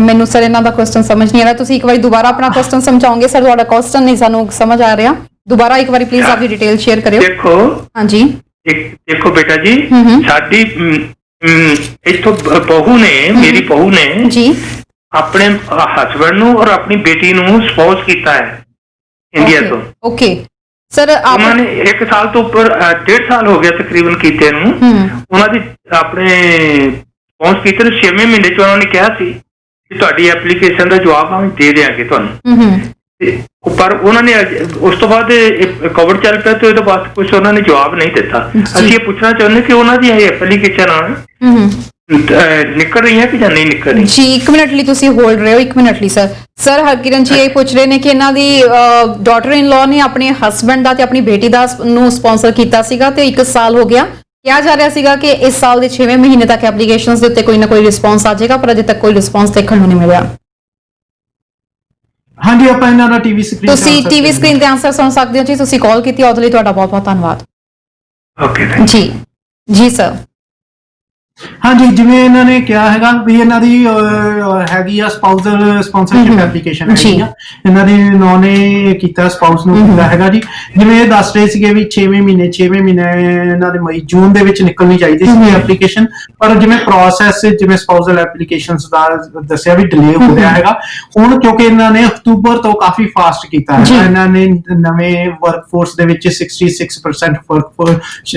[SPEAKER 1] ਮੈਨੂੰ ਸਰ ਇਹਨਾਂ ਦਾ ਕੁਐਸਚਨ ਸਮਝ ਨਹੀਂ ਆ ਰਿਹਾ। ਤੁਸੀਂ ਇੱਕ ਵਾਰੀ ਦੁਬਾਰਾ ਆਪਣਾ ਕੁਐਸਚਨ ਸਮਝਾਓਗੇ? ਸਰ ਤੁਹਾਡਾ ਕੁਐਸਚਨ ਨਹੀਂ ਸਾਨੂੰ ਸਮਝ ਆ ਰਿਹਾ। ਦੁਬਾਰਾ ਇੱਕ ਵਾਰੀ ਪਲੀਜ਼ ਆਪਣੀ ਡਿਟੇਲ ਸ਼ੇਅਰ ਕਰਿਓ।
[SPEAKER 9] ਦੇਖੋ
[SPEAKER 1] ਹਾਂਜੀ
[SPEAKER 9] ਦੇਖੋ ਬੇਟਾ ਜੀ ਸਾਡੀ ਇੱਥੋਂ ਬਹੂ ਨੇ ਮੇਰੀ ਬਹੂ ਨੇ
[SPEAKER 1] ਜੀ
[SPEAKER 9] ਆਪਣੇ ਹਸਬੰਡ ਨੂੰ ਔਰ ਆਪਣੀ ਬੇਟੀ ਨੂੰ ਸਪੌਂਸ ਕੀਤਾ ਹੈ ਇੰਡੀਆ ਤੋਂ।
[SPEAKER 1] ਓਕੇ ਸਰ
[SPEAKER 9] ਉਹਨਾਂ ਨੇ 1 ਸਾਲ ਤੋਂ ਉੱਪਰ 1.5 ਸਾਲ ਹੋ ਗਿਆ ਤਕਰੀਬਨ ਕੀਤੇ ਨੂੰ। ਉਹਨਾਂ ਦੀ ਆਪਣੇ ਸਪੌਂਸ ਕੀਤੇ ਨੂੰ 6ਵੇਂ ਮਹੀਨੇ ਚ ਉਹਨਾਂ ਨੇ ਕਿਹਾ ਸੀ ਕਿ ਤੁਹਾਡੀ ਐਪਲੀਕੇਸ਼ਨ ਦਾ ਜਵਾਬ ਅਸੀਂ ਦੇ ਦਿਆਂਗੇ ਤੁਹਾਨੂੰ। ਪਰ ਉਹਨਾਂ ਨੇ ਉਸ ਤੋਂ ਬਾਅਦ ਕੋਵਿਡ ਚੱਲ ਪਿਆ ਤੇ ਉਹਦੇ ਬਾਅਦ ਕੁਝ ਉਹਨਾਂ ਨੇ ਜਵਾਬ ਨਹੀਂ ਦਿੱਤਾ। ਅਸੀਂ ਇਹ ਪੁੱਛਣਾ ਚਾਹੁੰਦੇ ਕਿ ਉਹਨਾਂ ਦੀ ਐਪਲੀਕੇਸ਼ਨ ਨਿਕਲ ਰਹੀ ਹੈ ਕਿ ਜਾਂ ਨਹੀਂ ਨਿਕਲ ਰਹੀ?
[SPEAKER 1] ਜੀ 1 ਮਿੰਟ ਲਈ ਤੁਸੀਂ ਹੋਲਡ ਰਹੇ ਹੋ। 1 ਮਿੰਟ ਲਈ ਸਰ ਹਰਕਿਰਨ ਜੀ ਇਹ ਪੁੱਛ ਰਹੇ ਨੇ ਕਿ ਇਹਨਾਂ ਦੀ ਡਾਟਰ ਇਨ ਲਾਅ ਨੇ ਆਪਣੇ ਹਸਬੰਡ ਦਾ ਤੇ ਆਪਣੀ ਬੇਟੀ ਦਾ ਨੂੰ ਸਪਾਂਸਰ ਕੀਤਾ ਸੀਗਾ ਤੇ 1 ਸਾਲ ਹੋ ਗਿਆ। ਕਿਹਾ ਜਾ ਰਿਹਾ ਸੀਗਾ ਕਿ ਇਸ ਸਾਲ ਦੇ 6ਵੇਂ ਮਹੀਨੇ ਤੱਕ ਐਪਲੀਕੇਸ਼ਨਸ ਦੇ ਉੱਤੇ ਕੋਈ ਨਾ ਕੋਈ ਰਿਸਪੌਂਸ ਆ ਜਾਏਗਾ ਪਰ ਅਜੇ ਤੱਕ ਕੋਈ ਰਿਸਪੌਂਸ ਦੇਖਣ ਨੂੰ ਨਹੀਂ ਮਿਲਿਆ।
[SPEAKER 2] ਹਾਂਜੀ ਆਪਾਂ ਇਹਨਾਂ ਦਾ ਟੀਵੀ ਸਕਰੀਨ
[SPEAKER 1] ਤੁਸੀਂ ਟੀਵੀ ਸਕਰੀਨ ਤੇ ਆਨਸਰ ਸੁਣ ਸਕਦੇ ਹੋ ਜੀ। ਤੁਸੀਂ ਕਾਲ ਕੀਤੀ ਉਹਦੇ ਲਈ ਤੁਹਾਡਾ ਬਹੁਤ ਬਹੁਤ ਧੰਨਵਾਦ।
[SPEAKER 9] ਓਕੇ
[SPEAKER 1] ਜੀ ਜੀ ਸਰ।
[SPEAKER 2] ਹਾਂਜੀ ਜਿਵੇਂ ਇਹਨਾਂ ਨੇ ਕਿਹਾ ਹੈਗਾ ਵੀ ਇਹਨਾਂ ਦੀ ਹੈਗੀ ਆ ਸਪਾਊਸਲ ਸਪਾਂਸਰਸ਼ਿਪ ਐਪਲੀਕੇਸ਼ਨ ਹੈਗੀ ਆ ਇਹਨਾਂ ਦੇ ਨਾਂ ਨੇ ਕੀਤਾ ਸਪਾਊਸ ਨੂੰ ਕੀਤਾ ਹੈਗਾ ਜੀ। ਜਿਵੇਂ ਇਹ ਦੱਸ ਰਹੇ ਸੀਗੇ ਵੀ 6ਵੇਂ ਮਹੀਨੇ ਇਹਨਾਂ ਦੇ ਮਈ ਜੂਨ ਦੇ ਵਿੱਚ ਨਿਕਲਣੀ ਚਾਹੀਦੀ ਸੀ ਐਪਲੀਕੇਸ਼ਨ ਪਰ ਜਿਵੇਂ ਪ੍ਰੋਸੈਸ ਜਿਵੇਂ ਸਪਾਊਸਲ ਐਪਲੀਕੇਸ਼ਨਸ ਦਾ ਦੱਸਿਆ ਵੀ ਡਿਲੇ ਹੋ ਰਿਹਾ ਹੈਗਾ ਹੁਣ ਕਿਉਂਕਿ ਇਹਨਾਂ ਨੇ ਅਕਤੂਬਰ ਤੋਂ ਕਾਫੀ ਫਾਸਟ ਕੀਤਾ ਹੈ। ਇਹਨਾਂ ਨੇ ਨਵੇਂ ਵਰਕਫੋਰਸ ਦੇ ਵਿੱਚ 66% ਵਰਕਫੋਰਸ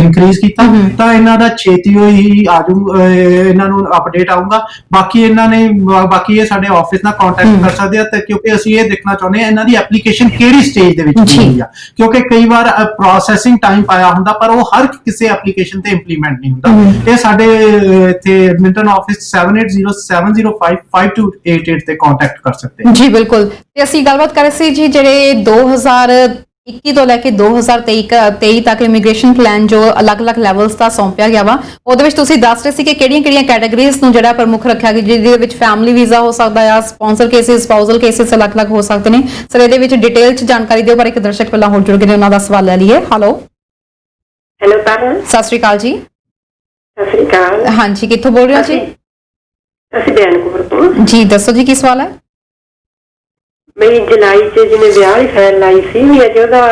[SPEAKER 2] ਇਨਕਰੀਜ਼ ਕੀਤਾ ਤਾਂ ਇਹਨਾਂ ਦਾ ਛੇਤੀ ਹੋਈ ਆਜੂ ਇਹਨਾਂ ਨੂੰ ਅਪਡੇਟ ਆਊਗਾ। ਬਾਕੀ ਇਹਨਾਂ ਨੇ ਬਾਕੀ ਇਹ ਸਾਡੇ ਆਫਿਸ ਨਾਲ ਕੰਟੈਕਟ ਕਰ ਸਕਦੇ ਆ ਤੇ ਕਿਉਂਕਿ ਅਸੀਂ ਇਹ ਦੇਖਣਾ ਚਾਹੁੰਦੇ ਆ ਇਹਨਾਂ ਦੀ ਐਪਲੀਕੇਸ਼ਨ ਕਿਹੜੀ ਸਟੇਜ ਦੇ ਵਿੱਚ ਹੋਈ ਆ ਕਿਉਂਕਿ ਕਈ ਵਾਰ ਪ੍ਰੋਸੈਸਿੰਗ ਟਾਈਮ ਪਾਇਆ ਹੁੰਦਾ ਪਰ ਉਹ ਹਰ ਕਿਸੇ ਐਪਲੀਕੇਸ਼ਨ ਤੇ ਇੰਪਲੀਮੈਂਟ ਨਹੀਂ ਹੁੰਦਾ। ਇਹ ਸਾਡੇ ਇੱਥੇ ਐਡਮਿੰਟਨ ਆਫਿਸ 7807055288 ਤੇ ਕੰਟੈਕਟ ਕਰ ਸਕਦੇ ਆ।
[SPEAKER 1] ਜੀ ਬਿਲਕੁਲ। ਤੇ ਅਸੀਂ ਗੱਲਬਾਤ ਕਰ ਰਹੇ ਸੀ ਜੀ ਜਿਹੜੇ 2021 ਤੋਂ ਲੈ ਕੇ 2023 ਤੱਕ ਇਮੀਗ੍ਰੇਸ਼ਨ ਪਲਾਨ ਜੋ ਅਲੱਗ-ਅਲੱਗ ਲੈਵਲਸ ਦਾ ਸੌਂਪਿਆ ਗਿਆ ਵਾ ਉਹਦੇ ਵਿੱਚ ਤੁਸੀਂ ਦੱਸ ਰਹੇ ਸੀ ਕਿ ਕਿਹੜੀਆਂ-ਕਿਹੜੀਆਂ ਕੈਟਾਗਰੀਜ਼ ਨੂੰ ਜਿਹੜਾ ਪ੍ਰਮੁੱਖ ਰੱਖਿਆ ਗਿਆ ਜਿਹਦੇ ਵਿੱਚ ਫੈਮਿਲੀ ਵੀਜ਼ਾ ਹੋ ਸਕਦਾ ਆ ਸਪਾਂਸਰ ਕੇਸਿਸ ਸਪਾਊਸਲ ਕੇਸਿਸ ਅਲੱਗ-ਅਲੱਗ ਹੋ ਸਕਦੇ ਨੇ। ਸਰ ਇਹਦੇ ਵਿੱਚ ਡਿਟੇਲ ਚ ਜਾਣਕਾਰੀ ਦਿਓ ਪਰ ਇੱਕ ਦਰਸ਼ਕ ਪਹਿਲਾਂ ਹੋਰ ਜੁੜ ਗਏ ਨੇ ਉਹਨਾਂ ਦਾ ਸਵਾਲ ਲੈ ਲਈਏ। ਹੈਲੋ
[SPEAKER 10] ਹੈਲੋ ਸਰ,
[SPEAKER 1] ਸਤਿ ਸ਼੍ਰੀ ਅਕਾਲ ਜੀ।
[SPEAKER 10] ਸਤਿ ਸ੍ਰੀ ਅਕਾਲ।
[SPEAKER 1] ਹਾਂਜੀ, ਕਿੱਥੋਂ ਬੋਲ ਰਹੇ ਹੋ ਜੀ?
[SPEAKER 10] ਅਸੀਂ ਬਿਆਨਪੁਰ ਤੋਂ
[SPEAKER 1] ਜੀ ਦੱਸੋ ਜੀ, ਕੀ ਸਵਾਲ ਹੈ?
[SPEAKER 10] ਮੇਰੀ ਜੁਲਾਈ 'ਚ ਜਿਹਨੇ ਵਿਆਹ ਦੀ ਫਾਈਲ ਲਾਈ ਸੀ, ਅਜੇ ਉਹਦਾ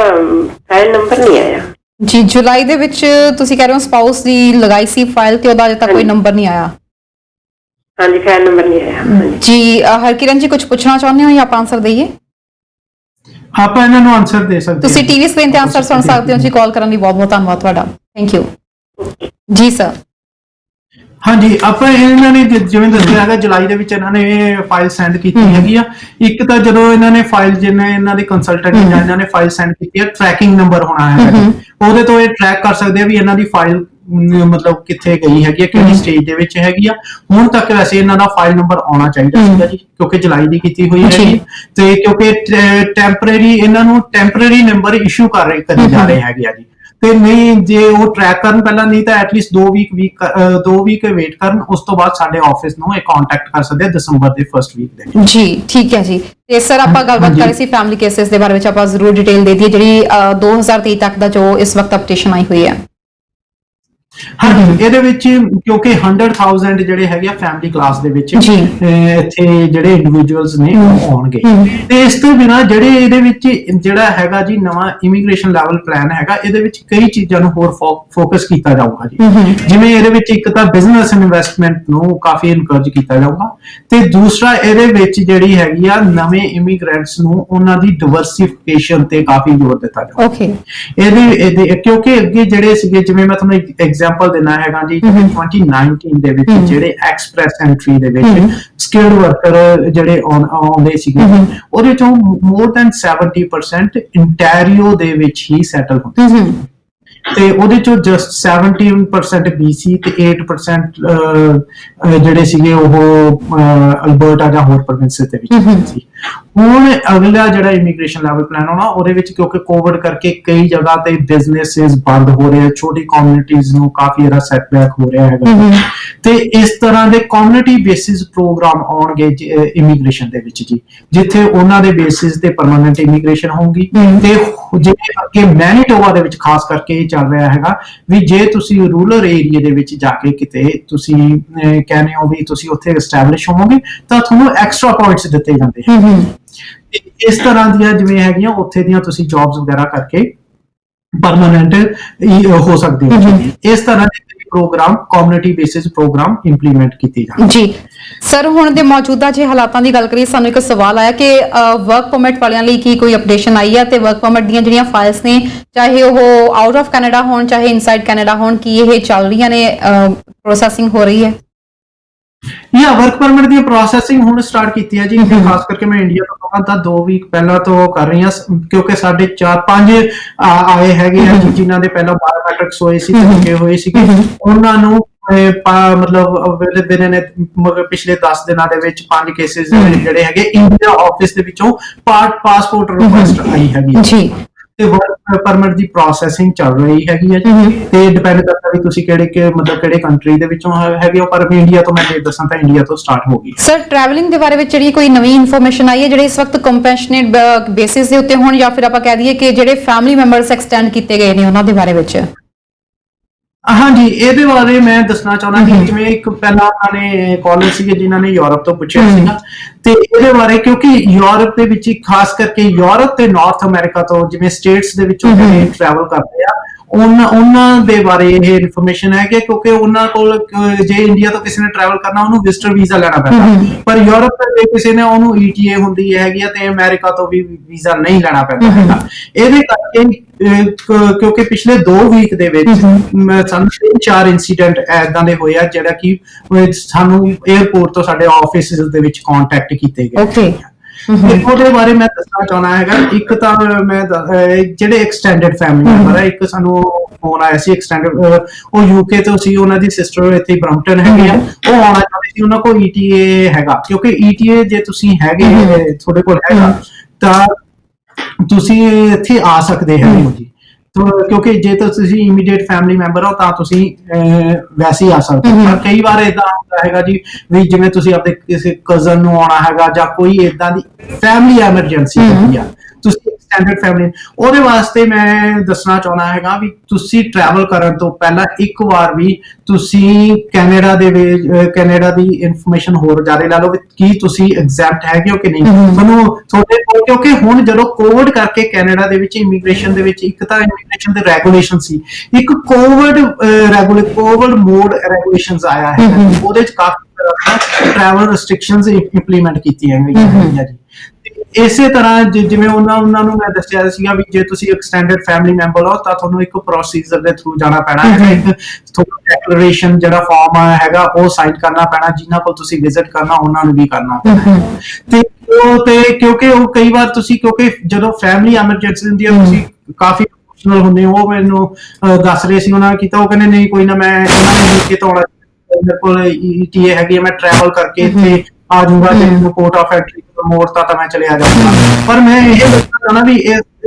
[SPEAKER 10] ਫਾਈਲ ਨੰਬਰ ਨਹੀਂ ਆਇਆ।
[SPEAKER 1] ਜੀ ਜੁਲਾਈ ਦੇ ਵਿੱਚ ਤੁਸੀਂ ਕਹਿ ਰਹੇ ਹੋ ਸਪਾਊਸ ਦੀ ਲਗਾਈ ਸੀ ਫਾਈਲ ਤੇ ਉਹਦਾ ਅਜੇ ਤੱਕ ਕੋਈ ਨੰਬਰ ਨਹੀਂ ਆਇਆ।
[SPEAKER 10] ਹਾਂਜੀ, ਫਾਈਲ ਨੰਬਰ ਨਹੀਂ ਆਇਆ
[SPEAKER 1] ਜੀ। ਹਰਕਿਰਨ ਜੀ ਕੁਝ ਪੁੱਛਣਾ ਚਾਹੁੰਦੇ ਹੋ ਜਾਂ ਆਪਾਂ ਆਨਸਰ ਦਈਏ?
[SPEAKER 2] ਆਪਾਂ ਇਹਨਾਂ ਨੂੰ ਆਨਸਰ ਦੇ ਸਕਦੇ
[SPEAKER 1] ਤੁਸੀਂ ਟੀਵੀ ਸਕਰੀਨ ਤੇ ਆਨਸਰ ਸੁਣ ਸਕਦੇ ਹੋ ਜੀ। ਕਾਲ ਕਰਨ ਲਈ ਬਹੁਤ ਬਹੁਤ ਧੰਨਵਾਦ ਤੁਹਾਡਾ। ਥੈਂਕ ਯੂ ਜੀ ਸਰ।
[SPEAKER 2] ਹਾਂਜੀ, ਆਪਾਂ ਇਹਨਾਂ ਨੇ ਜਿਵੇਂ ਦੱਸਿਆ ਹੈਗਾ ਜੁਲਾਈ ਦੇ ਵਿੱਚ ਇਹਨਾਂ ਨੇ ਫਾਈਲ ਸੈਂਡ ਕੀਤੀ ਹੈਗੀ ਆ। ਇੱਕ ਤਾਂ ਜਦੋਂ ਇਹਨਾਂ ਨੇ ਫਾਈਲ ਜਿਹਨੇ ਇਹਨਾਂ ਦੇ ਕੰਸਲਟੈਂਟ ਜਾਂ ਇਹਨਾਂ ਨੇ ਫਾਈਲ ਸੈਂਡ ਕੀਤੀ ਹੈ, ਟਰੈਕਿੰਗ ਨੰਬਰ ਹੋਣਾ ਹੈ, ਉਹਦੇ ਤੋਂ ਇਹ ਟਰੈਕ ਕਰ ਸਕਦੇ ਆ ਵੀ ਇਹਨਾਂ ਦੀ ਫਾਈਲ ਮਤਲਬ ਕਿੱਥੇ ਗਈ ਹੈਗੀ ਆ, ਕਿਹੜੀ ਸਟੇਜ ਦੇ ਵਿੱਚ ਹੈਗੀ ਆ। ਹੁਣ ਤੱਕ ਵੈਸੇ ਇਹਨਾਂ ਦਾ ਫਾਈਲ ਨੰਬਰ ਆਉਣਾ ਚਾਹੀਦਾ ਸੀਗਾ ਜੀ, ਕਿਉਂਕਿ ਜੁਲਾਈ ਦੀ ਕੀਤੀ ਹੋਈ ਹੈਗੀ ਤੇ ਕਿਉਂਕਿ ਟੈਂਪਰੇਰੀ ਇਹਨਾਂ ਨੂੰ ਟੈਂਪਰੇਰੀ ਨੰਬਰ ਇਸ਼ੂ ਕਰੀ ਜਾ ਰਹੇ ਹੈਗੇ ਆ ਜੀ। ਤੇ ਨਹੀਂ ਜੇ ਉਹ ਟਰੈਕ ਕਰਨ ਪਹਿਲਾਂ, ਨਹੀਂ ਤਾਂ ਐਟਲੀਸਟ 2 ਵੀਕ ਵੇਟ ਕਰਨ, ਉਸ ਤੋਂ ਬਾਅਦ ਸਾਡੇ ਆਫਿਸ ਨੂੰ ਇਹ ਕੰਟੈਕਟ ਕਰ ਸਕਦੇ ਆ ਦਸੰਬਰ ਦੇ ਫਰਸਟ ਵੀਕ ਦੇ
[SPEAKER 1] ਜੀ। ਠੀਕ ਹੈ ਜੀ। ਤੇ ਸਰ ਆਪਾਂ ਗੱਲਬਾਤ ਕਰ ਰਹੇ ਸੀ ਫੈਮਿਲੀ ਕੇਸਿਸ ਦੇ ਬਾਰੇ ਵਿੱਚ, ਆਪਾਂ ਜ਼ਰੂਰ ਡਿਟੇਲ ਦੇ ਦਈਏ ਜਿਹੜੀ 2023 ਤੱਕ ਦਾ ਜੋ ਇਸ ਵਕਤ ਅਪਡੇਸ਼ਨ ਆਈ ਹੋਈ ਹੈ।
[SPEAKER 2] ਹਾਂਜੀ, ਇਹਦੇ ਵਿੱਚ ਕਿਉਂਕਿ 100,000 ਜਿਹੜੇ ਹੈਗੇ ਆ ਫੈਮਿਲੀ ਕਲਾਸ ਦੇ ਵਿੱਚ ਇੱਥੇ ਜਿਹੜੇ ਇੰਡੀਵਿਜੂਅਲਸ ਨੇ ਉਹ ਆਉਣਗੇ। ਤੇ ਇਸ ਤੋਂ ਬਿਨਾਂ ਜਿਹੜੇ ਇਹਦੇ ਵਿੱਚ ਜਿਹੜਾ ਹੈਗਾ ਜੀ ਨਵਾਂ ਇਮੀਗ੍ਰੇਸ਼ਨ ਲੈਵਲ ਪਲਾਨ ਹੈਗਾ, ਇਹਦੇ ਵਿੱਚ ਕਈ ਚੀਜ਼ਾਂ ਨੂੰ ਹੋਰ ਫੋਕਸ ਕੀਤਾ ਜਾਊਗਾ ਜੀ। ਜਿਵੇਂ ਇਹਦੇ ਵਿੱਚ ਇੱਕ ਤਾਂ ਬਿਜ਼ਨਸ ਇਨਵੈਸਟਮੈਂਟ ਨੂੰ ਕਾਫੀ ਇਨਕਰੇਜ ਕੀਤਾ ਜਾਊਗਾ, ਤੇ ਦੂਸਰਾ ਇਹਦੇ ਵਿੱਚ ਜਿਹੜੀ ਹੈਗੀ ਆ ਨਵੇਂ ਇਮੀਗ੍ਰੈਂਟਸ ਨੂੰ ਉਹਨਾਂ ਦੀ ਡਿਵਰਸਿਫਿਕੇਸ਼ਨ ਤੇ ਕਾਫੀ ਜ਼ੋਰ ਦਿੱਤਾ ਜਾਊਗਾ। ਇਹਦੇ ਕਿਉਂਕਿ ਅੱਗੇ ਜਿਹੜੇ ਸੀਗੇ, ਜਿਵੇਂ ਮੈਂ ਤੁਹਾਨੂੰ ਐਗਜ਼ਾਮਪਲ ਦੇਣਾ ਹੈਗਾ ਜੀ, 2019 ਦੇ ਵਿੱਚ ਜਿਹੜੇ ਐਕਸਪ੍ਰੈਸ ਐਂਟਰੀ ਦੇ ਵਿੱਚ ਸਕਿਲਡ ਵਰਕਰ ਜਿਹੜੇ ਆਉਂਦੇ ਸੀਗੇ, ਉਹਦੇ ਚੋਂ ਮੋਰ ਦੈਨ 70% ਇੰਟੈਰੀਓ ਦੇ ਵਿੱਚ ਹੀ ਸੈਟਲ ਹੁੰਦੇ ਸੀ, ਤੇ ਉਹਦੇ ਚੋਂ ਜਸਟ 17% BC ਤੇ 8% ਜਿਹੜੇ ਸੀਗੇ ਉਹ ਅਲਬਰਟਾ ਜਾਂ ਹੋਰ ਪ੍ਰੋਵਿੰਸ ਦੇ ਵਿੱਚ ਸੀ। ਹੁਣ ਅਗਲਾ ਜਿਹੜਾ ਇਮੀਗ੍ਰੇਸ਼ਨ ਲੈਵਲ ਪਲਾਨ ਹੋਣਾ, ਉਹਦੇ ਵਿੱਚ ਕਿਉਂਕਿ ਕੋਵਿਡ ਕਰਕੇ ਕਈ ਜਗ੍ਹਾ ਤੇ ਬਿਜ਼ਨੈਸਿਸ ਬੰਦ ਹੋ ਰਹੇ ਆ, ਛੋਟੀ ਕਮਿਊਨਿਟੀਜ਼ ਨੂੰ ਕਾਫੀ ਜ਼ਿਆਦਾ ਸੈਟਬੈਕ ਹੋ ਰਿਹਾ ਹੈਗਾ, ਤੇ ਇਸ ਤਰ੍ਹਾਂ ਦੇ ਕਮਿਊਨਿਟੀ ਬੇਸਿਸ ਪ੍ਰੋਗਰਾਮ ਆਉਣਗੇ ਇਮੀਗ੍ਰੇਸ਼ਨ ਦੇ ਵਿੱਚ ਜੀ, ਜਿੱਥੇ ਉਹਨਾਂ ਦੇ ਬੇਸਿਸ ਤੇ ਪਰਮਾਨੈਂਟ ਇਮੀਗ੍ਰੇਸ਼ਨ ਹੋਊਗੀ। ਤੇ ਜਿਵੇਂ ਅੱਗੇ ਮੈਨੀਟੋਬਾ ਦੇ ਵਿੱਚ ਖਾਸ ਕਰਕੇ ਚੱਲ ਰਿਹਾ ਹੈਗਾ ਵੀ ਜੇ ਤੁਸੀਂ ਰੂਰਲ ਏਰੀਆ ਦੇ ਵਿੱਚ ਜਾ ਕੇ ਕਿਤੇ ਤੁਸੀਂ ਕਹਿੰਦੇ ਹੋ ਵੀ ਤੁਸੀਂ ਉੱਥੇ ਐਸਟੈਬਲਿਸ਼ ਹੋਵੋਗੇ ਤਾਂ ਤੁਹਾਨੂੰ ਐਕਸਟਰਾ ਪੁਆਇੰਟਸ ਦਿੱਤੇ ਜਾਂਦੇ ਹਨ। ਇਸ ਤਰ੍ਹਾਂ ਦੀਆਂ ਜਿਵੇਂ ਹੈਗੀਆਂ ਉੱਥੇ ਦੀਆਂ ਤੁਸੀਂ ਜੌਬਸ ਵਗੈਰਾ ਕਰਕੇ ਪਰਮਾਨੈਂਟ ਹੋ ਸਕਦੇ ਹੋ। ਇਸ ਤਰ੍ਹਾਂ ਦੇ program community basis program implement ਕੀਤੇ ਜਾਣ
[SPEAKER 1] ਜੀ। ਸਰ ਹੁਣ ਦੇ ਮੌਜੂਦਾ ਜੇ ਹਾਲਾਤਾਂ ਦੀ ਗੱਲ ਕਰੀਏ, ਸਾਨੂੰ ਇੱਕ ਸਵਾਲ ਆਇਆ ਕਿ ਵਰਕ ਪਰਮਿਟ ਵਾਲਿਆਂ ਲਈ ਕੀ ਕੋਈ ਅਪਡੇਸ਼ਨ ਆਈ ਹੈ, ਤੇ ਵਰਕ ਪਰਮਿਟ ਦੀਆਂ ਜਿਹੜੀਆਂ ਫਾਈਲਸ ਨੇ, ਚਾਹੇ ਉਹ ਆਊਟ ਆਫ ਕੈਨੇਡਾ ਹੋਣ ਚਾਹੇ ਇਨਸਾਈਡ ਕੈਨੇਡਾ ਹੋਣ, ਕੀ ਇਹ ਚੱਲ ਰਹੀਆਂ ਨੇ, ਪ੍ਰੋਸੈਸਿੰਗ ਹੋ ਰਹੀ ਹੈ?
[SPEAKER 2] ਵਰਕ ਪਰਮਿਟ ਦੀ ਪ੍ਰੋਸੈਸਿੰਗ ਹੁਣ ਸਟਾਰਟ ਕੀਤੀ ਹੈ ਜੀ। ਖਾਸ ਕਰਕੇ ਮੈਂ ਇੰਡੀਆ ਤੋਂ ਕਹਾਂ ਤਾਂ 2 ਵੀਕ ਪਹਿਲਾਂ ਤੋਂ ਕਰ ਰਹੀ ਹਾਂ, ਕਿਉਂਕਿ ਸਾਡੇ 4-5 ਆਏ ਹੈਗੇ ਆ ਜਿਨ੍ਹਾਂ ਦੇ ਪਹਿਲਾਂ ਬਾਇਓਮੈਟ੍ਰਿਕਸ ਹੋਏ ਸੀ, ਲੱਗੇ ਹੋਏ ਸੀਗੇ, ਉਹਨਾਂ ਨੂੰ ਮਤਲਬ ਪਿਛਲੇ 10 ਦਿਨਾਂ ਦੇ ਵਿੱਚ 5 ਕੇਸਿਸ ਜਿਹੜੇ ਹੈਗੇ ਇੰਡੀਆ ਆਫਿਸ ਦੇ ਵਿੱਚੋਂ ਪਾਸਪੋਰਟ ਰਿਕੁਐਸਟ ਆਈ ਹੈਗੀ ਜੀ, ਤੇ ਵਰਕ ਪਰਮਿਟ ਦੀ ਪ੍ਰੋਸੈਸਿੰਗ ਚੱਲ ਰਹੀ ਹੈਗੀ ਹੈ ਜੀ। ਤੇ ਡਿਪੈਂਡ ਕਰਦਾ ਵੀ ਤੁਸੀਂ ਕਿਹੜੇ ਕੰਟਰੀ ਦੇ ਵਿੱਚੋਂ ਹੈਗੇ ਹੋ, ਪਰ ਇੰਡੀਆ ਤੋਂ ਮੈਂ ਦੱਸਾਂ ਤਾਂ ਇੰਡੀਆ ਤੋਂ ਸਟਾਰਟ ਹੋ ਗਈ।
[SPEAKER 1] ਸਰ ਟਰੈਵਲਿੰਗ ਦੇ ਬਾਰੇ ਵਿੱਚ ਜਿਹੜੀ ਕੋਈ ਨਵੀਂ ਇਨਫੋਰਮੇਸ਼ਨ ਆਈ ਹੈ ਜਿਹੜੇ ਇਸ ਵਕਤ ਕੰਪੈਸ਼ਨੇਟ ਬੇਸਿਸ ਦੇ ਉੱਤੇ ਹੋਣ, ਜਾਂ ਫਿਰ ਆਪਾਂ ਕਹਿ ਦਈਏ ਕਿ ਜਿਹੜੇ ਫੈਮਿਲੀ ਮੈਂਬਰਸ ਐਕਸਟੈਂਡ ਕੀਤੇ ਗਏ ਨੇ ਉਹਨਾਂ ਦੇ ਬਾਰੇ ਵਿੱਚ?
[SPEAKER 2] ਹਾਂਜੀ, ਇਹਦੇ ਬਾਰੇ ਮੈਂ ਦੱਸਣਾ ਚਾਹੁੰਦਾ ਕਿ ਜਿਵੇਂ ਇੱਕ ਪਹਿਲਾਂ ਉਹਨਾਂ ਨੇ ਕਾਲਰ ਸੀਗੇ ਜਿਨ੍ਹਾਂ ਨੇ ਯੂਰਪ ਤੋਂ ਪੁੱਛਿਆ ਸੀਗਾ, ਤੇ ਇਹਦੇ ਬਾਰੇ ਕਿਉਂਕਿ ਯੂਰਪ ਦੇ ਵਿੱਚ ਖਾਸ ਕਰਕੇ ਯੂਰਪ ਤੇ ਨਾਰਥ ਅਮਰੀਕਾ ਤੋਂ ਜਿਵੇਂ ਸਟੇਟਸ ਦੇ ਵਿੱਚੋਂ ਟਰੈਵਲ ਕਰਦੇ ਆ, ਉਹਨਾਂ ਦੇ ਬਾਰੇ ਇਹ ਇਨਫੋਰਮੇਸ਼ਨ ਹੈ ਕਿ ਕਿਉਂਕਿ ਉਹਨਾਂ ਕੋਲ ਜੇ ਇੰਡੀਆ ਤੋਂ ਕਿਸੇ ਨੇ ਟਰੈਵਲ ਕਰਨਾ ਉਹਨੂੰ ਵਿਜ਼ਟਰ ਵੀਜ਼ਾ ਲੈਣਾ ਪੈਂਦਾ, ਪਰ ਯੂਰਪ ਦੇ ਕਿਸੇ ਨੇ ਉਹਨੂੰ ETA ਹੁੰਦੀ ਹੈਗੀ ਆ, ਤੇ ਅਮਰੀਕਾ ਤੋਂ ਵੀ ਵੀਜ਼ਾ ਨਹੀਂ ਲੈਣਾ ਪੈਂਦਾ ਹੈਗਾ। ਇਹਦੇ ਕਰਕੇ ਕਿਉਂਕਿ ਪਿਛਲੇ 2 ਵੀਕ ਦੇ ਵਿੱਚ ਸਾਨੂੰ 3-4 ਇਨਸੀਡੈਂਟ ਐਦਾਂ ਦੇ ਹੋਏ ਆ ਜਿਹੜਾ ਕਿ ਸਾਨੂੰ 에ਅਰਪੋਰਟ ਤੋਂ ਸਾਡੇ ਆਫਿਸਿਸ ਦੇ ਵਿੱਚ ਕੰਟੈਕਟ ਕੀਤੇ ਗਏ। ਉਹਦੇ ਬਾਰੇ ਮੈਂ ਦੱਸਣਾ ਚਾਹੁੰਦਾ ਹੈਗਾ, ਇੱਕ ਤਾਂ ਮੈਂ ਜਿਹੜੇ ਐਕਸਟੈਂਡਡ ਫੈਮਿਲੀ ਮੈਂਬਰ ਹੈ, ਇੱਕ ਸਾਨੂੰ ਫੋਨ ਆਇਆ ਸੀ ਐਕਸਟੈਂਡਡ, ਉਹ UK ਤੋਂ ਸੀ, ਉਹਨਾਂ ਦੀ ਸਿਸਟਰ ਇੱਥੇ ਬ੍ਰੈਂਪਟਨ ਹੈਗੇ ਆ, ਉਹ ਆਉਣਾ ਚਾਹੁੰਦੇ ਸੀ, ਉਹਨਾਂ ਕੋਲ ETA ਹੈਗਾ, ਕਿਉਂਕਿ ETA ਜੇ ਤੁਸੀਂ ਹੈਗੇ ਤੁਹਾਡੇ ਕੋਲ ਹੈਗਾ ਤਾਂ ਤੁਸੀਂ ਇੱਥੇ ਆ ਸਕਦੇ ਹੈਗੇ ਜੀ, ਕਿਉਂਕਿ ਜੇ ਤੁਸੀਂ ਇਮੀਡੀਏਟ ਫੈਮਿਲੀ ਮੈਂਬਰ ਹੋ ਤਾਂ ਤੁਸੀਂ ਵੈਸੇ ਹੀ ਆ ਸਕਦੇ ਹੋ। ਪਰ ਕਈ ਵਾਰ ਏਦਾਂ ਹੁੰਦਾ ਹੈਗਾ ਜੀ ਵੀ ਜਿਵੇਂ ਤੁਸੀਂ ਆਪਣੇ ਕਿਸੇ ਕਜ਼ਨ ਨੂੰ ਆਉਣਾ ਹੈਗਾ ਜਾਂ ਕੋਈ ਏਦਾਂ ਦੀ ਫੈਮਿਲੀ ਐਮਰਜੈਂਸੀ ਹੈਗੀ ਆ, ਤੁਸੀਂ ਐਕਸਟੈਂਡਡ ਫੈਮਿਲੀ, ਉਹਦੇ ਵਾਸਤੇ ਮੈਂ ਦੱਸਣਾ ਚਾਹੁੰਦਾ ਹੈਗਾ ਵੀ ਤੁਸੀਂ ਟਰੈਵਲ ਕਰਨ ਤੋਂ ਪਹਿਲਾਂ ਇੱਕ ਵਾਰ ਵੀ ਤੁਸੀਂ ਕੈਨੇਡਾ ਦੇ ਵਿੱਚ ਕੈਨੇਡਾ ਦੀ ਇਨਫੋਰਮੇਸ਼ਨ ਹੋਰ ਜ਼ਿਆਦਾ ਲੈ ਲਓ ਵੀ ਕੀ ਤੁਸੀਂ ਐਗਜ਼ੈਂਪਟ ਹੈਗੇ ਹੋ ਕਿ ਨਹੀਂ ਤੁਹਾਨੂੰ ਤੁਹਾਡੇ ਕੋਲ, ਕਿਉਂਕਿ ਹੁਣ ਜਦੋਂ ਕੋਵਿਡ ਕਰਕੇ ਕੈਨੇਡਾ ਦੇ ਵਿੱਚ ਇਮੀਗ੍ਰੇਸ਼ਨ ਦੇ ਵਿੱਚ ਇੱਕ ਤਾਂ ਇਮੀਗ੍ਰੇਸ਼ਨ ਦੇ ਰੈਗੂਲੇਸ਼ਨ ਸੀ, ਇੱਕ ਕੋਵਿਡ ਮੋਡ ਰੈਗੂਲੇਸ਼ਨਸ ਆਇਆ ਹੈ, ਉਹਦੇ ਚ ਕਾਫੀ ਟਰੈਵਲ ਰੈਸਟ੍ਰਿਕਸ਼ਨਸ ਇੰਪਲੀਮੈਂਟ ਕੀਤੀਆਂ ਗਈਆਂ ਜੀ। ਇਸੇ ਤਰ੍ਹਾਂ ਜਿਵੇਂ ਉਹਨਾਂ ਨੂੰ ਮੈਂ ਦੱਸਿਆ ਸੀਗਾ ਵੀ ਜੇ ਤੁਸੀਂ ਐਕਸਟੈਂਡਡ ਫੈਮਿਲੀ ਮੈਂਬਰ ਹੋ ਤਾਂ ਤੁਹਾਨੂੰ ਇੱਕ ਪ੍ਰੋਸੀਜਰ ਦੇ ਥਰੂ ਜਾਣਾ ਪੈਣਾ ਹੈਗਾ, ਇੱਕ ਤੁਹਾਨੂੰ ਡੈਕਲੇਰੇਸ਼ਨ ਜਿਹੜਾ ਫਾਰਮ ਹੈਗਾ ਉਹ ਸਾਈਨ ਕਰਨਾ ਪੈਣਾ, ਜਿਨ੍ਹਾਂ ਕੋਲ ਤੁਸੀਂ ਵਿਜ਼ਿਟ ਕਰਨਾ ਉਹਨਾਂ ਨੂੰ ਵੀ ਕਰਨਾ ਪੈਣਾ ਤੇ ਕਿਉਂਕਿ ਉਹ ਕਈ ਵਾਰ ਤੁਸੀਂ ਕਿਉਂਕਿ ਜਦੋਂ ਫੈਮਿਲੀ ਐਮਰਜੈਂਸੀ ਹੁੰਦੀ ਹੈ ਤੁਸੀਂ ਕਾਫੀ ਇਮੋਸ਼ਨਲ ਹੁੰਦੇ ਹੋ। ਉਹ ਮੈਨੂੰ ਦੱਸ ਰਹੇ ਸੀ, ਉਹਨਾਂ ਨੇ ਕੀਤਾ, ਉਹ ਕਹਿੰਦੇ ਨਹੀਂ ਕੋਈ ਨਾ ਮੈਂ ਕੇ ਤੋਂ ਮੇਰੇ ਕੋਲ ETA ਹੈਗੀ ਹੈ, ਮੈਂ ਟਰੈਵਲ ਕਰਕੇ ਇੱਥੇ ਆ ਜਾਊਗਾ ਤੇ ਰਿਪੋਰਟ ਆਫ ਐਂਟਰੀ ਮੋੜ ਤਾਂ ਮੈਂ ਚਲੇ ਆ ਜਾਊਂਗਾ। ਪਰ ਮੈਂ ਇਹ ਦੱਸਣਾ ਚਾਹੁੰਦਾ ਵੀ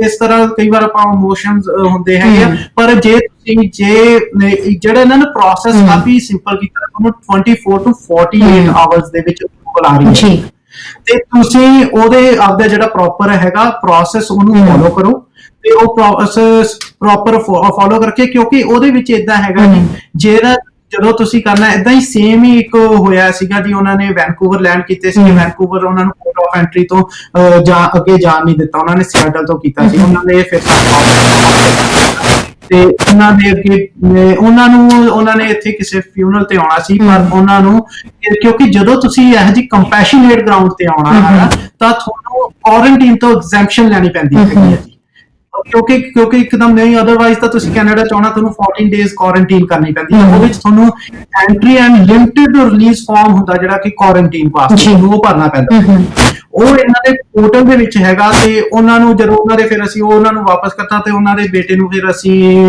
[SPEAKER 2] ਇਸ ਤਰ੍ਹਾਂ ਕਈ ਵਾਰ ਆਪਾਂ ਇਮੋਸ਼ਨਸ ਹੁੰਦੇ ਹੈਗੇ ਆ, ਪਰ ਜੇ ਤੁਸੀਂ ਜਿਹੜਾ ਇਹਨਾਂ ਨੇ ਪ੍ਰੋਸੈਸ ਕਾਫੀ ਸਿੰਪਲ ਕੀਤਾ, ਤੁਹਾਨੂੰ 24 to 48 ਆਵਰਸ ਦੇ ਵਿੱਚ ਆ ਰਹੀ ਹੈ ਤੇ ਤੁਸੀਂ ਉਹਦੇ ਆਪਦਾ ਜਿਹੜਾ ਪ੍ਰੋਪਰ ਹੈਗਾ ਪ੍ਰੋਸੈਸ ਉਹਨੂੰ ਫੋਲੋ ਕਰੋ ਤੇ ਉਹ ਪ੍ਰੋਸੈਸ ਪ੍ਰੋਪਰ ਫੋਲੋ ਕਰਕੇ, ਕਿਉਂਕਿ ਉਹਦੇ ਵਿੱਚ ਇਦਾਂ ਹੈਗਾ ਜੀ ਜਿਹੜਾ ਜਦੋਂ ਤੁਸੀਂ ਕਰਨਾ ਇਦਾਂ ਹੀ ਸੇਮ ਹੀ ਇੱਕ ਹੋਇਆ ਸੀਗਾ ਜੀ, ਉਹਨਾਂ ਨੇ ਵੈਨਕੂਵਰ ਲੈਂਡ ਕੀਤੇ ਸੀ, ਵੈਨਕੂਵਰ ਉਹਨਾਂ ਨੂੰ ਪੋਰਟ ਆਫ ਐਂਟਰੀ ਤੋਂ ਅੱਗੇ ਜਾਣ ਨਹੀਂ ਦਿੱਤਾ, ਉਹਨਾਂ ਨੇ ਸਿਆਟਲ ਤੋਂ ਕੀਤਾ ਸੀ, ਉਹਨਾਂ ਨੇ ਫਿਰ ਤੇ ਉਹਨਾਂ ਦੇ ਅੱਗੇ ਉਹਨਾਂ ਨੇ ਇੱਥੇ ਕਿਸੇ ਫਿਊਨਰਲ ਤੇ ਆਉਣਾ ਸੀ, ਪਰ ਉਹਨਾਂ ਨੂੰ ਕਿਉਂਕਿ ਜਦੋਂ ਤੁਸੀਂ ਇਹੋ ਜਿਹੀ ਕੰਪੈਸ਼ਨੇਟ ਗਰਾਊਂਡ ਤੇ ਆਉਣਾ ਹੈ ਤਾਂ ਤੁਹਾਨੂੰ ਕੁਆਰੰਟਾਈਨ ਤੋਂ ਐਗਜ਼ੈਂਪਸ਼ਨ ਲੈਣੀ ਪੈਂਦੀ ਹੈਗੀ ਹੈ ਜੀ, ਕਿਉਂਕਿ ਇੱਕਦਮ ਨਹੀਂ, ਅਦਰਵਾਈਜ਼ ਤਾਂ ਤੁਸੀਂ ਕੈਨੇਡਾ ਚ ਆਉਣਾ ਤੁਹਾਨੂੰ 14 ਡੇਜ਼ ਕੁਆਰੰਟਾਈਨ ਕਰਨੀ ਪੈਂਦੀ ਹੈ, ਉਹਦੇ ਵਿੱਚ ਤੁਹਾਨੂੰ entry and limited release form ਹੁੰਦਾ ਜਿਹੜਾ ਕਿ ਕੁਆਰੰਟਾਈਨ ਵਾਸਤੇ ਉਹ ਭਰਨਾ ਪੈਂਦਾ, ਉਹ ਇਹਨਾਂ ਦੇ ਪੋਰਟਲ ਦੇ ਵਿੱਚ ਹੈਗਾ ਤੇ ਉਹਨਾਂ ਨੂੰ ਜਦੋਂ ਉਹਨਾਂ ਦੇ ਫਿਰ ਅਸੀਂ ਉਹਨਾਂ ਨੂੰ ਵਾਪਸ ਕਰਤਾ ਤੇ ਉਹਨਾਂ ਦੇ ਬੇਟੇ ਨੂੰ ਫਿਰ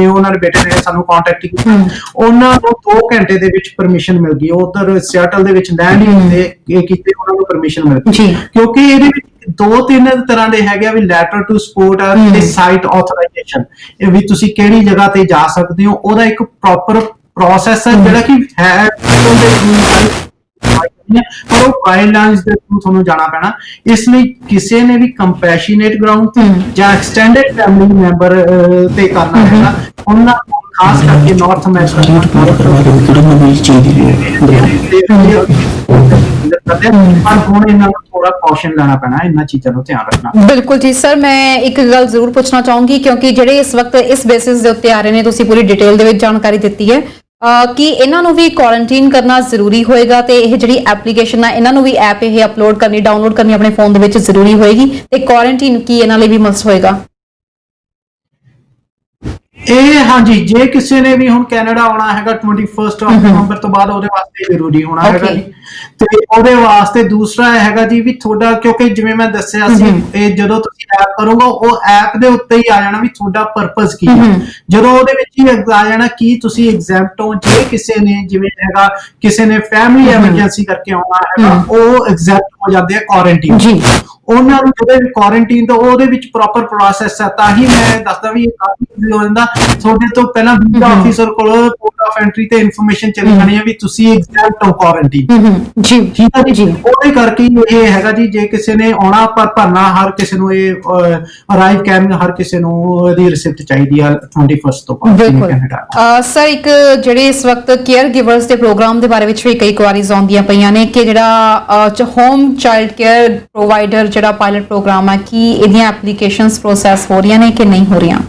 [SPEAKER 2] ਉਹਨਾਂ ਦੇ ਬੇਟੇ ਨੇ ਸਾਨੂੰ ਕੰਟੈਕਟ ਕੀਤਾ, ਉਹਨਾਂ ਨੂੰ 2 ਘੰਟੇ ਦੇ ਵਿੱਚ ਪਰਮਿਸ਼ਨ ਮਿਲ ਗਈ, ਉਧਰ ਸਿਆਟਲ ਦੇ ਵਿੱਚ ਲੈਂਡ ਕੀਤੇ ਉਹਨਾਂ ਨੂੰ ਪਰਮਿਸ਼ਨ ਮਿਲ ਗਈ, ਕਿਉਂਕਿ ਇਹਦੇ ਵਿੱਚ 2-3 ਤਰ੍ਹਾਂ ਦੇ ਹੈਗੇ ਵੀ ਲੈਟਰ ਟੂ ਸਪੋਰਟ ਤੇ ਸਾਈਟ ਆਥੋਰਾਈਜੇਸ਼ਨ, ਇਹ ਵੀ ਤੁਸੀਂ ਕਿਹੜੀ ਜਗ੍ਹਾ ਤੇ ਜਾ ਸਕਦੇ ਹੋ ਉਹਦਾ ਇੱਕ ਪ੍ਰੋਪਰ ਪ੍ਰੋਸੈਸ ਹੈ ਜਿਹੜਾ ਕਿ ਹੈ ਪਰ ਉਹ ਗਾਈਡਲਾਈਨਸ ਦੇ ਥਰੂ ਤੁਹਾਨੂੰ ਜਾਣਾ ਪੈਣਾ। ਇਸ ਲਈ ਕਿਸੇ ਨੇ ਵੀ ਕੰਪੈਸ਼ਨੇਟ ਗਰਾਊਂਡ ਤੇ ਜਾਂ ਐਕਸਟੈਂਡਡ ਫੈਮਿਲੀ ਮੈਂਬਰ ਤੇ ਕਰਨਾ ਹੈਗਾ, ਉਹਨਾਂ ਖਾਸ ਕਰਕੇ ਨਾਰਥ ਅਮਰੀਕਾ ਪਰ ਹੁਣ ਇਹਨਾਂ ਨੂੰ ਥੋੜਾ ਕੌਸ਼ਨ ਲੈਣਾ ਪੈਣਾ, ਇਹਨਾਂ ਚੀਜ਼ਾਂ ਨੂੰ ਧਿਆਨ ਰੱਖਣਾ।
[SPEAKER 1] ਬਿਲਕੁਲ ਜੀ ਸਰ, ਮੈਂ ਇੱਕ ਗੱਲ ਜ਼ਰੂਰ ਪੁੱਛਣਾ ਚਾਹੂੰਗੀ ਕਿਉਂਕਿ ਜਿਹੜੇ ਇਸ ਵਕਤ ਇਸ ਬੇਸਿਸ ਦੇ ਉੱਤੇ ਆ ਰਹੇ ਨੇ, ਤੁਸੀਂ ਪੂਰੀ ਡਿਟੇਲ ਦੇ ਵਿੱਚ ਜਾਣਕਾਰੀ ਦਿੱਤੀ ਹੈ ਕਿ ਇਹਨਾਂ ਨੂੰ ਵੀ ਕੁਆਰੰਟਾਈਨ ਕਰਨਾ ਜ਼ਰੂਰੀ ਹੋਏਗਾ ਤੇ ਇਹ ਜਿਹੜੀ ਐਪਲੀਕੇਸ਼ਨ ਆ ਇਹਨਾਂ ਨੂੰ ਵੀ ਐਪ ਇਹ ਅਪਲੋਡ ਕਰਨੀ, ਡਾਊਨਲੋਡ ਕਰਨੀ ਆਪਣੇ ਫੋਨ ਦੇ ਵਿੱਚ ਜ਼ਰੂਰੀ ਹੋਏਗੀ ਤੇ ਕੁਆਰੰਟਾਈਨ ਕੀ ਇਹਨਾਂ ਲਈ ਵੀ ਮਸਟ ਹੋਏਗਾ?
[SPEAKER 2] ਇਹ ਹਾਂਜੀ, ਜੇ ਕਿਸੇ ਨੇ ਵੀ ਹੁਣ ਕੈਨੇਡਾ ਆਉਣਾ ਹੈਗਾ 21 ਨਵੰਬਰ ਤੋਂ ਬਾਅਦ ਉਹਦੇ ਵਾਸਤੇ ਜ਼ਰੂਰੀ ਹੋਣਾ ਹੈਗਾ ਜੀ, ਤੇ ਉਹਦੇ ਵਾਸਤੇ ਦੂਸਰਾ ਹੈਗਾ ਜੀ ਵੀ ਤੁਹਾਡਾ, ਕਿਉਂਕਿ ਜਿਵੇਂ ਮੈਂ ਦੱਸਿਆ ਸੀ ਇਹ ਜਦੋਂ ਤੁਸੀਂ ਐਪ ਕਰੋਗੇ ਉਹ ਐਪ ਦੇ ਉੱਤੇ ਹੀ ਆ ਜਾਣਾ ਵੀ ਤੁਹਾਡਾ ਪਰਪਸ ਕੀ ਹੈ, ਜਦੋਂ ਉਹਦੇ ਵਿੱਚ ਹੀ ਆ ਜਾਣਾ ਕੀ ਤੁਸੀਂ ਐਗਜ਼ੈਂਪਟ ਹੋ, ਜੇ ਕਿਸੇ ਨੇ ਜਿਵੇਂ ਹੈਗਾ ਕਿਸੇ ਨੇ ਫੈਮਿਲੀ ਐਮਰਜੈਂਸੀ ਕਰਕੇ ਆਉਣਾ ਹੈਗਾ ਉਹ ਐਗਜ਼ੈਂਪਟ ਹੋ ਜਾਂਦੇ ਆ ਕੁਆਰੰਟਾਈਨ ਜੀ, ਉਹਨਾਂ ਨੂੰ ਜਿਹੜੇ ਕੁਆਰੰਟਾਈਨ ਤੋਂ ਉਹਦੇ ਵਿੱਚ ਪ੍ਰੋਪਰ ਪ੍ਰੋਸੈਸ ਹੈ, ਤਾਂ ਹੀ ਮੈਂ ਦੱਸਦਾ ਵੀ ਇਹ ਕਾਫੀ ਈਜ਼ੀ ਹੋ ਜਾਂਦਾ। ਤੁਹਾਡੇ ਤੋਂ ਪਹਿਲਾਂ ਵੀਜ਼ਾ ਆਫੀਸਰ ਕੋਲ ਪੋਰਟ ਆਫ ਐਂਟਰੀ ਤੇ ਇਨਫੋਰਮੇਸ਼ਨ ਚਲੀ ਜਾਣੀ ਹੈ ਵੀ ਤੁਸੀਂ ਐਗਜ਼ੈਂਪਟ ਹੋ ਕੁਆਰੰਟਾਈਨ ਜੀ, ਠੀਕ ਹੈ ਜੀ, ਉਹਦੇ ਕਰਕੇ ਇਹ ਹੈਗਾ ਜੀ ਜੇ ਕਿਸੇ ਨੇ ਆਉਣਾ ਪਰ ਭਰਨਾ ਹਰ ਕਿਸੇ ਨੂੰ ਇਹ ਅਰਾਈਵ ਕਰਨ ਹਰ ਕਿਸੇ ਨੂੰ ਇਹਦੀ ਰਿਸਿਪਟ ਚਾਹੀਦੀ ਹੈ 21 ਤੋਂ ਬਾਅਦ ਕੈਨੇਡਾ।
[SPEAKER 1] ਸਰ ਇੱਕ ਜਿਹੜੇ ਇਸ ਵਕਤ ਕੇਅਰ ਗਿਵਰਸ ਦੇ ਪ੍ਰੋਗਰਾਮ ਦੇ ਬਾਰੇ ਵਿੱਚ ਵੀ ਕਈ ਕੁਆਰੀਜ਼ ਆਉਂਦੀਆਂ ਪਈਆਂ ਨੇ ਕਿ ਜਿਹੜਾ ਹੋਮ ਚਾਈਲਡ ਕੇਅਰ ਪ੍ਰੋਵਾਈਡਰ ਜਿਹੜਾ ਪਾਇਲਟ ਪ੍ਰੋਗਰਾਮ ਹੈ, ਕੀ ਇਹਦੀਆਂ ਐਪਲੀਕੇਸ਼ਨਸ ਪ੍ਰੋਸੈਸ ਹੋ ਰਹੀਆਂ ਨੇ ਕਿ ਨਹੀਂ ਹੋ ਰਹੀਆਂ?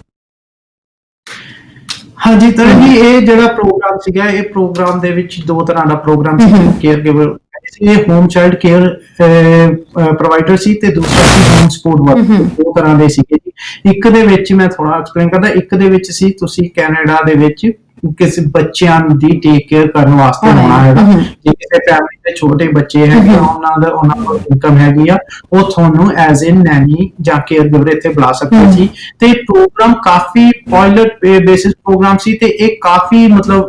[SPEAKER 2] ਹਾਂਜੀ ਤਾਂ ਜੀ ਇਹ ਜਿਹੜਾ ਪ੍ਰੋਗਰਾਮ ਸੀਗਾ ਇਹ ਪ੍ਰੋਗਰਾਮ ਦੇ ਵਿੱਚ 2 ਤਰ੍ਹਾਂ ਦਾ ਪ੍ਰੋਗਰਾਮ ਸੀ, ਕੇਅਰ ਗਿਵਰ ਇਹ ਹੋਮ ਚਾਈਲਡ ਕੇਅਰ ਪ੍ਰੋਵਾਈਡਰ ਸੀ ਤੇ ਦੂਸਰਾ ਸੀ ਹੋਮ ਸਪੋਰਟ ਵਰਕਰ, 2 ਤਰ੍ਹਾਂ ਦੇ ਸੀਗੇ ਜੀ। ਇੱਕ ਦੇ ਵਿੱਚ ਮੈਂ ਥੋੜਾ ਐਕਸਪਲੇਨ ਕਰਦਾ, ਇੱਕ ਦੇ ਵਿੱਚ ਸੀ ਤੁਸੀਂ ਕੈਨੇਡਾ ਦੇ ਵਿੱਚ ਕਿਸੇ ਬੱਚਿਆਂ ਦੀ ਟੇਕ ਕੇਅਰ ਕਰਨ ਵਾਸਤੇ ਆਉਣਾ ਹੈਗਾ, ਜੇ ਕਿਸੇ ਫੈਮਿਲੀ ਦੇ ਛੋਟੇ ਬੱਚੇ ਹੈਗੇ ਉਹਨਾਂ ਕੋਲ ਇਨਕਮ ਹੈਗੀ ਆ ਉਹ ਤੁਹਾਨੂੰ ਐਜ਼ ਅ ਨੈਨੀ ਜਾਂ ਕੇਅਰ ਗਿਵਰ ਇੱਥੇ ਬੁਲਾ ਸਕਦੇ ਸੀ, ਤੇ ਪ੍ਰੋਗਰਾਮ ਕਾਫੀ ਪਾਇਲਟ ਬੇਸਿਸ ਪ੍ਰੋਗਰਾਮ ਸੀ ਤੇ ਇਹ ਕਾਫੀ ਮਤਲਬ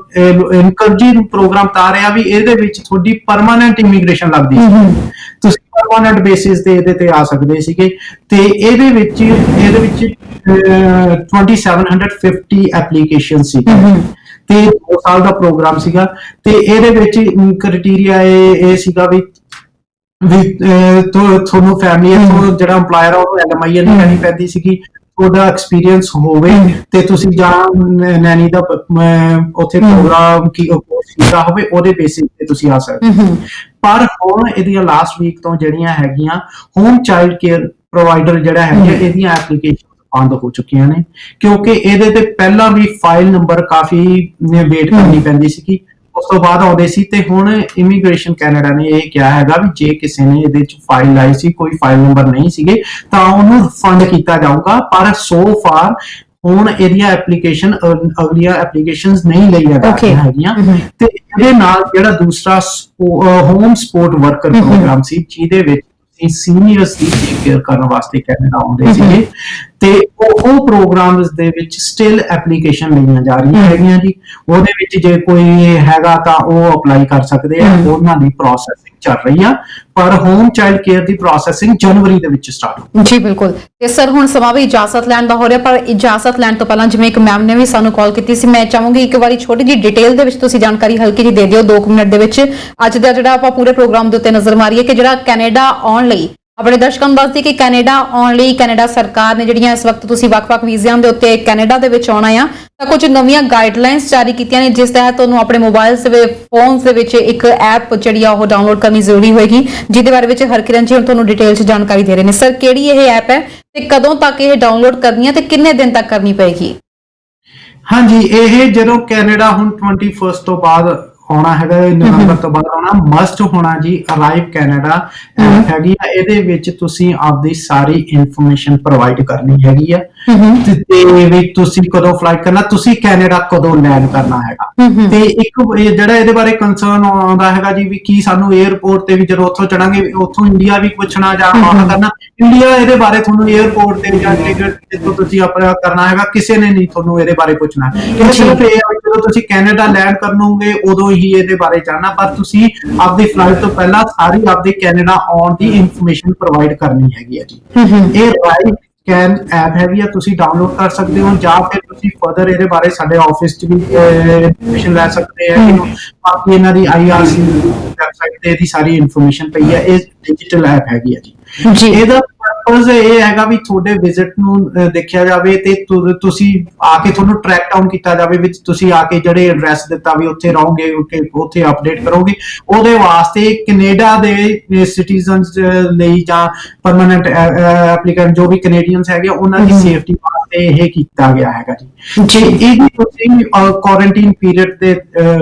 [SPEAKER 2] ਇਨਕਰੇਜਿੰਗ ਪ੍ਰੋਗਰਾਮ ਤਾਂ ਰਿਹਾ ਵੀ ਇਹਦੇ ਵਿੱਚ ਤੁਹਾਡੀ ਪਰਮਾਨੈਂਟ ਇਮੀਗ੍ਰੇਸ਼ਨ ਲੱਗਦੀ ਸੀ, ਤੁਸੀਂ ਪਰਮਾਨੈਂਟ ਬੇਸਿਸ ਤੇ ਇਹਦੇ ਤੇ ਆ ਸਕਦੇ ਸੀਗੇ, ਤੇ ਇਹਦੇ ਵਿੱਚ 2750 ਐਪਲੀਕੇਸ਼ਨ ਸੀ ਤੇ 2 ਸਾਲ ਦਾ ਪ੍ਰੋਗਰਾਮ ਸੀਗਾ, ਤੇ ਇਹਦੇ ਵਿੱਚ ਕ੍ਰਾਈਟੇਰੀਆ ਇਹ ਸੀਗਾ ਵੀ ਵੀ ਤੁਹਾਨੂੰ ਫੈਮਿਲੀ ਤੋਂ ਜਿਹੜਾ EMPLOYER ਆ ਉਹ LMI ਨਹੀਂ ਲੈਣੀ ਪੈਂਦੀ ਸੀਗੀ, ਉਹਦਾ ਐਕਸਪੀਰੀਅੰਸ ਹੋਵੇ ਤੇ ਤੁਸੀਂ ਜਾਂ ਨੈਨੀ ਦਾ ਉੱਥੇ ਪ੍ਰੋਗਰਾਮ ਕੀ ਕੀਤਾ ਹੋਵੇ ਉਹਦੇ ਬੇਸਿਸ ਤੇ ਤੁਸੀਂ ਆ ਸਕਦੇ ਹੋ। ਪਰ ਹੁਣ ਇਹਦੀਆਂ ਲਾਸਟ ਵੀਕ ਤੋਂ ਜਿਹੜੀਆਂ ਹੈਗੀਆਂ ਹੋਮ ਚਾਈਲਡ ਕੇਅਰ ਪ੍ਰੋਵਾਈਡਰ ਜਿਹੜਾ ਹੈਗਾ ਇਹਦੀਆਂ ਐਪਲੀਕੇਸ਼ਨ ਬੰਦ ਹੋ ਚੁੱਕੀਆਂ ਨੇ, ਕਿਉਂਕਿ ਇਹਦੇ ਤੇ ਪਹਿਲਾਂ ਵੀ ਫਾਈਲ ਨੰਬਰ ਕਾਫੀ ਵੇਟ ਕਰਨੀ ਪੈਂਦੀ ਸੀਗੀ, ਉਸ ਤੋਂ ਬਾਅਦ ਆਉਂਦੇ ਸੀ। ਤੇ ਹੁਣ ਇਮੀਗ੍ਰੇਸ਼ਨ ਕੈਨੇਡਾ ਨੇ ਇਹ ਕਿਹਾ ਹੈਗਾ ਵੀ ਜੇ ਕਿਸੇ ਨੇ ਇਹਦੇ ਚ ਫਾਈਲ ਲਾਈ ਸੀ, ਕੋਈ ਫਾਈਲ ਨੰਬਰ ਨਹੀਂ ਸੀਗੇ, ਤਾਂ ਉਹਨੂੰ ਰਿਫੰਡ ਕੀਤਾ ਜਾਊਗਾ। ਪਰ ਸੋ ਫਾਰ ਹੁਣ ਇਹਦੀਆਂ ਐਪਲੀਕੇਸ਼ਨ ਅਗਲੀਆਂ ਐਪਲੀਕੇਸ਼ਨਸ ਨਹੀਂ ਲਈਆਂ ਜਾ ਰਹੀਆਂ ਹੈਗੀਆਂ। ਤੇ ਇਹਦੇ ਨਾਲ ਜਿਹੜਾ ਦੂਸਰਾ ਹੋਮ ਸਪੋਰਟ ਵਰਕਰ ਪ੍ਰੋਗਰਾਮ ਸੀ, ਜਿਹਦੇ ਵਿੱਚ ਸੀਨੀਅਰਸ ਦੀ ਟੇਕ ਕੇਅਰ ਕਰਨ ਵਾਸਤੇ ਕੈਨੇਡਾ ਆਉਂਦੇ ਸੀਗੇ, ਤੇ ਉਹ ਪ੍ਰੋਗਰਾਮਸ ਦੇ ਵਿੱਚ ਸਟਿਲ ਐਪਲੀਕੇਸ਼ਨ ਲਈਆਂ ਜਾ ਰਹੀਆਂ ਹੈਗੀਆਂ ਜੀ। ਉਹਦੇ ਵਿੱਚ ਜੇ ਕੋਈ ਹੈਗਾ ਤਾਂ ਉਹ ਅਪਲਾਈ ਕਰ ਸਕਦੇ ਆ, ਉਹਨਾਂ ਦੀ ਪ੍ਰੋਸੈਸਿੰਗ ਚੱਲ ਰਹੀ ਆ। ਪਰ ਹੋਮ ਚਾਈਲਡ ਕੇਅਰ ਦੀ ਪ੍ਰੋਸੈਸਿੰਗ ਜਨਵਰੀ ਦੇ ਵਿੱਚ ਸਟਾਰਟ ਹੋ
[SPEAKER 1] ਜੀ। ਬਿਲਕੁਲ। ਤੇ ਸਰ ਹੁਣ ਸਮਾਂ ਵੀ ਇਜਾਜ਼ਤ ਲੈਣ ਦਾ ਹੋ ਰਿਹਾ, ਪਰ ਇਜਾਜ਼ਤ ਲੈਣ ਤੋਂ ਪਹਿਲਾਂ ਜਿਵੇਂ ਇੱਕ ਮੈਮ ਨੇ ਵੀ ਸਾਨੂੰ ਕਾਲ ਕੀਤੀ ਸੀ, ਮੈਂ ਚਾਹੂੰਗੀ ਇੱਕ ਵਾਰੀ ਛੋਟੀ ਜਿਹੀ ਡਿਟੇਲ ਦੇ ਵਿੱਚ ਤੁਸੀਂ ਜਾਣਕਾਰੀ ਹਲਕੀ ਜਿਹੀ ਦੇ ਦਿਓ 2 ਮਿੰਟ ਦੇ ਵਿੱਚ। ਅੱਜ ਦਾ ਜਿਹੜਾ ਆਪਾਂ ਪੂਰੇ ਪ੍ਰੋਗਰਾਮ ਦੇ ਉੱਤੇ ਨਜ਼ਰ ਮਾਰੀਏ ਕਿ ਜਿਹੜਾ ਕੈਨੇਡਾ ਆਉਣ ਲਈ ਆਪਣੇ ਦਰਸ਼ਕਾਂ ਨੂੰ ਦੱਸਦੀ ਕਿ ਕੈਨੇਡਾ ਆਉਣ ਲਈ ਕੈਨੇਡਾ ਸਰਕਾਰ ਨੇ ਜਿਹੜੀਆਂ ਇਸ ਵਕਤ ਤੁਸੀਂ ਵੱਖ-ਵੱਖ ਵੀਜ਼ਿਆਂ ਦੇ ਉੱਤੇ ਕੈਨੇਡਾ ਦੇ ਵਿੱਚ ਆਉਣਾ ਆ, ਤਾਂ ਕੁਝ ਨਵੀਆਂ ਗਾਈਡਲਾਈਨਸ ਜਾਰੀ ਕੀਤੀਆਂ ਨੇ, ਜਿਸ ਤਹਿਤ ਤੁਹਾਨੂੰ ਆਪਣੇ ਮੋਬਾਈਲਸ ਦੇ ਫੋਨਸ ਦੇ ਵਿੱਚ ਇੱਕ ਐਪ ਜਿਹੜੀ ਆ ਉਹ ਡਾਊਨਲੋਡ ਕਰਨੀ ਜ਼ਰੂਰੀ ਹੋਏਗੀ, ਜਿਹਦੇ ਬਾਰੇ ਵਿੱਚ ਹਰਕਿਰਨ ਜੀ ਹੁਣ ਤੁਹਾਨੂੰ ਡਿਟੇਲ 'ਚ ਜਾਣਕਾਰੀ ਦੇ ਰਹੇ ਨੇ। ਸਰ, ਕਿਹੜੀ ਇਹ ਐਪ ਹੈ ਤੇ ਕਦੋਂ ਤੱਕ ਇਹ ਡਾਊਨਲੋਡ ਕਰਨੀ ਹੈ ਤੇ ਕਿੰਨੇ ਦਿਨ ਤੱਕ ਕਰਨੀ ਪਏਗੀ?
[SPEAKER 2] ਹਾਂਜੀ, ਇਹ ਜਦੋਂ ਕੈਨੇਡਾ ਹੁਣ 21 ਤੋਂ ਬਾਅਦ ਆਉਣਾ ਹੈਗਾ, ਨਵੰਬਰ ਤੋਂ ਬਾਅਦ ਆਉਣਾ, ਮਸਟ ਹੋਣਾ ਜੀ ਅਰਾਈਵ ਕੈਨੇਡਾ ਐਪ ਹੈਗੀ ਆ। ਇਹਦੇ ਵਿੱਚ ਤੁਸੀਂ ਆਪਦੀ ਸਾਰੀ ਇਨਫੋਰਮੇਸ਼ਨ ਪ੍ਰੋਵਾਈਡ ਕਰਨੀ ਹੈਗੀ ਆ, ਤੇ ਵੀ ਤੁਸੀਂ ਕਦੋਂ ਫਲਾਈਟ ਕਰਨਾ, ਤੁਸੀਂ ਕੈਨੇਡਾ ਕਦੋਂ ਲੈਂਡ ਕਰਨਾ ਹੈਗਾ। ਤੇ ਇੱਕ ਜਿਹੜਾ ਇਹਦੇ ਬਾਰੇ ਕੰਸਰਨ ਆਉਂਦਾ ਹੈਗਾ ਜੀ ਵੀ ਕੀ ਸਾਨੂੰ 에ਅਰਪੋਰਟ ਤੇ ਵੀ ਜਦੋਂ ਉੱਥੋਂ ਚੜਾਂਗੇ ਉੱਥੋਂ ਇੰਡੀਆ ਵੀ ਪੁੱਛਣਾ ਜਾਂ ਆਉਣਾ ਕਰਨਾ, ਇੰਡੀਆ ਇਹਦੇ ਬਾਰੇ ਤੁਹਾਨੂੰ 에ਅਰਪੋਰਟ ਤੇ ਜਾਂ ਟਿਕਟ ਜਿੱਥੋਂ ਤੁਸੀਂ ਆਪਣਾ ਕਰਨਾ ਹੈਗਾ ਕਿਸੇ ਨੇ ਨਹੀਂ ਤੁਹਾਨੂੰ ਇਹਦੇ ਬਾਰੇ ਪੁੱਛਣਾ। ਇਹ ਸਿਰਫ ਇਹ ਜਦੋਂ ਤੁਸੀਂ ਕੈਨੇਡਾ ਲੈਂਡ ਕਰਨੋਗੇ ਉਦੋਂ ਹੀ ਇਹਦੇ ਬਾਰੇ ਜਾਣਨਾ, ਪਰ ਤੁਸੀਂ ਆਪਦੀ ਫਲਾਈਟ ਤੋਂ ਪਹਿਲਾਂ ਸਾਰੀ ਆਪਦੇ ਕੈਨੇਡਾ ਆਉਣ ਦੀ ਇਨਫੋਰਮੇਸ਼ਨ ਪ੍ਰੋਵਾਈਡ ਕਰਨੀ ਹੈਗੀ ਆ ਜੀ। ਇਹ ਰਾਈਟ ਸਕੈਨ ਐਪ ਹੈਗੀ ਆ, ਤੁਸੀਂ ਡਾਊਨਲੋਡ ਕਰ ਸਕਦੇ ਹੋ, ਜਾਂ ਫਿਰ ਤੁਸੀਂ ਫਰਦਰ ਇਹਦੇ ਬਾਰੇ ਸਾਡੇ ਆਫਿਸ 'ਚ ਵੀ ਇਨਫੋਰਮੇਸ਼ਨ ਲੈ ਸਕਦੇ ਆ। ਬਾਕੀ ਇਹਨਾਂ ਦੀ IRC ਵੈਬਸਾਈਟ ਤੇ ਇਹਦੀ ਸਾਰੀ ਇਨਫੋਰਮੇਸ਼ਨ ਪਈ ਆ। ਇਹ ਡਿਜੀਟਲ ਐਪ ਹੈਗੀ ਆ ਜੀ। ਇਹਦਾ ਪਰਪਸ ਇਹ ਹੈਗਾ ਵੀ ਤੁਹਾਡੇ ਵਿਜ਼ਿਟ ਨੂੰ ਦੇਖਿਆ ਜਾਵੇ ਤੇ ਤੁਸੀਂ ਆ ਕੇ ਤੁਹਾਨੂੰ ਟਰੈਕ ਡਾਊਨ ਕੀਤਾ ਜਾਵੇ, ਵਿੱਚ ਤੁਸੀਂ ਆ ਕੇ ਜਿਹੜੇ ਐਡਰੈਸ ਦਿੱਤਾ ਵੀ ਉੱਥੇ ਰਹੋਗੇ, ਉੱਥੇ ਅਪਡੇਟ ਕਰੋਗੇ। ਉਹਦੇ ਵਾਸਤੇ ਕੈਨੇਡਾ ਦੇ ਸਿਟੀਜ਼ਨਸ ਲਈ ਜਾਂ ਪਰਮਾਨੈਂਟ ਐਪਲੀਕੈਂਟ ਜੋ ਵੀ ਕੈਨੇਡੀਅਨਸ ਹੈਗੇ ਉਹਨਾਂ ਦੀ ਸੇਫਟੀ ਵਾਸਤੇ ਇਹ ਕੀਤਾ ਗਿਆ ਹੈਗਾ ਜੀ। ਇਹਦੀ ਤੁਸੀਂ ਕੁਆਰੰਟਾਈਨ ਪੀਰੀਅਡ ਦੇ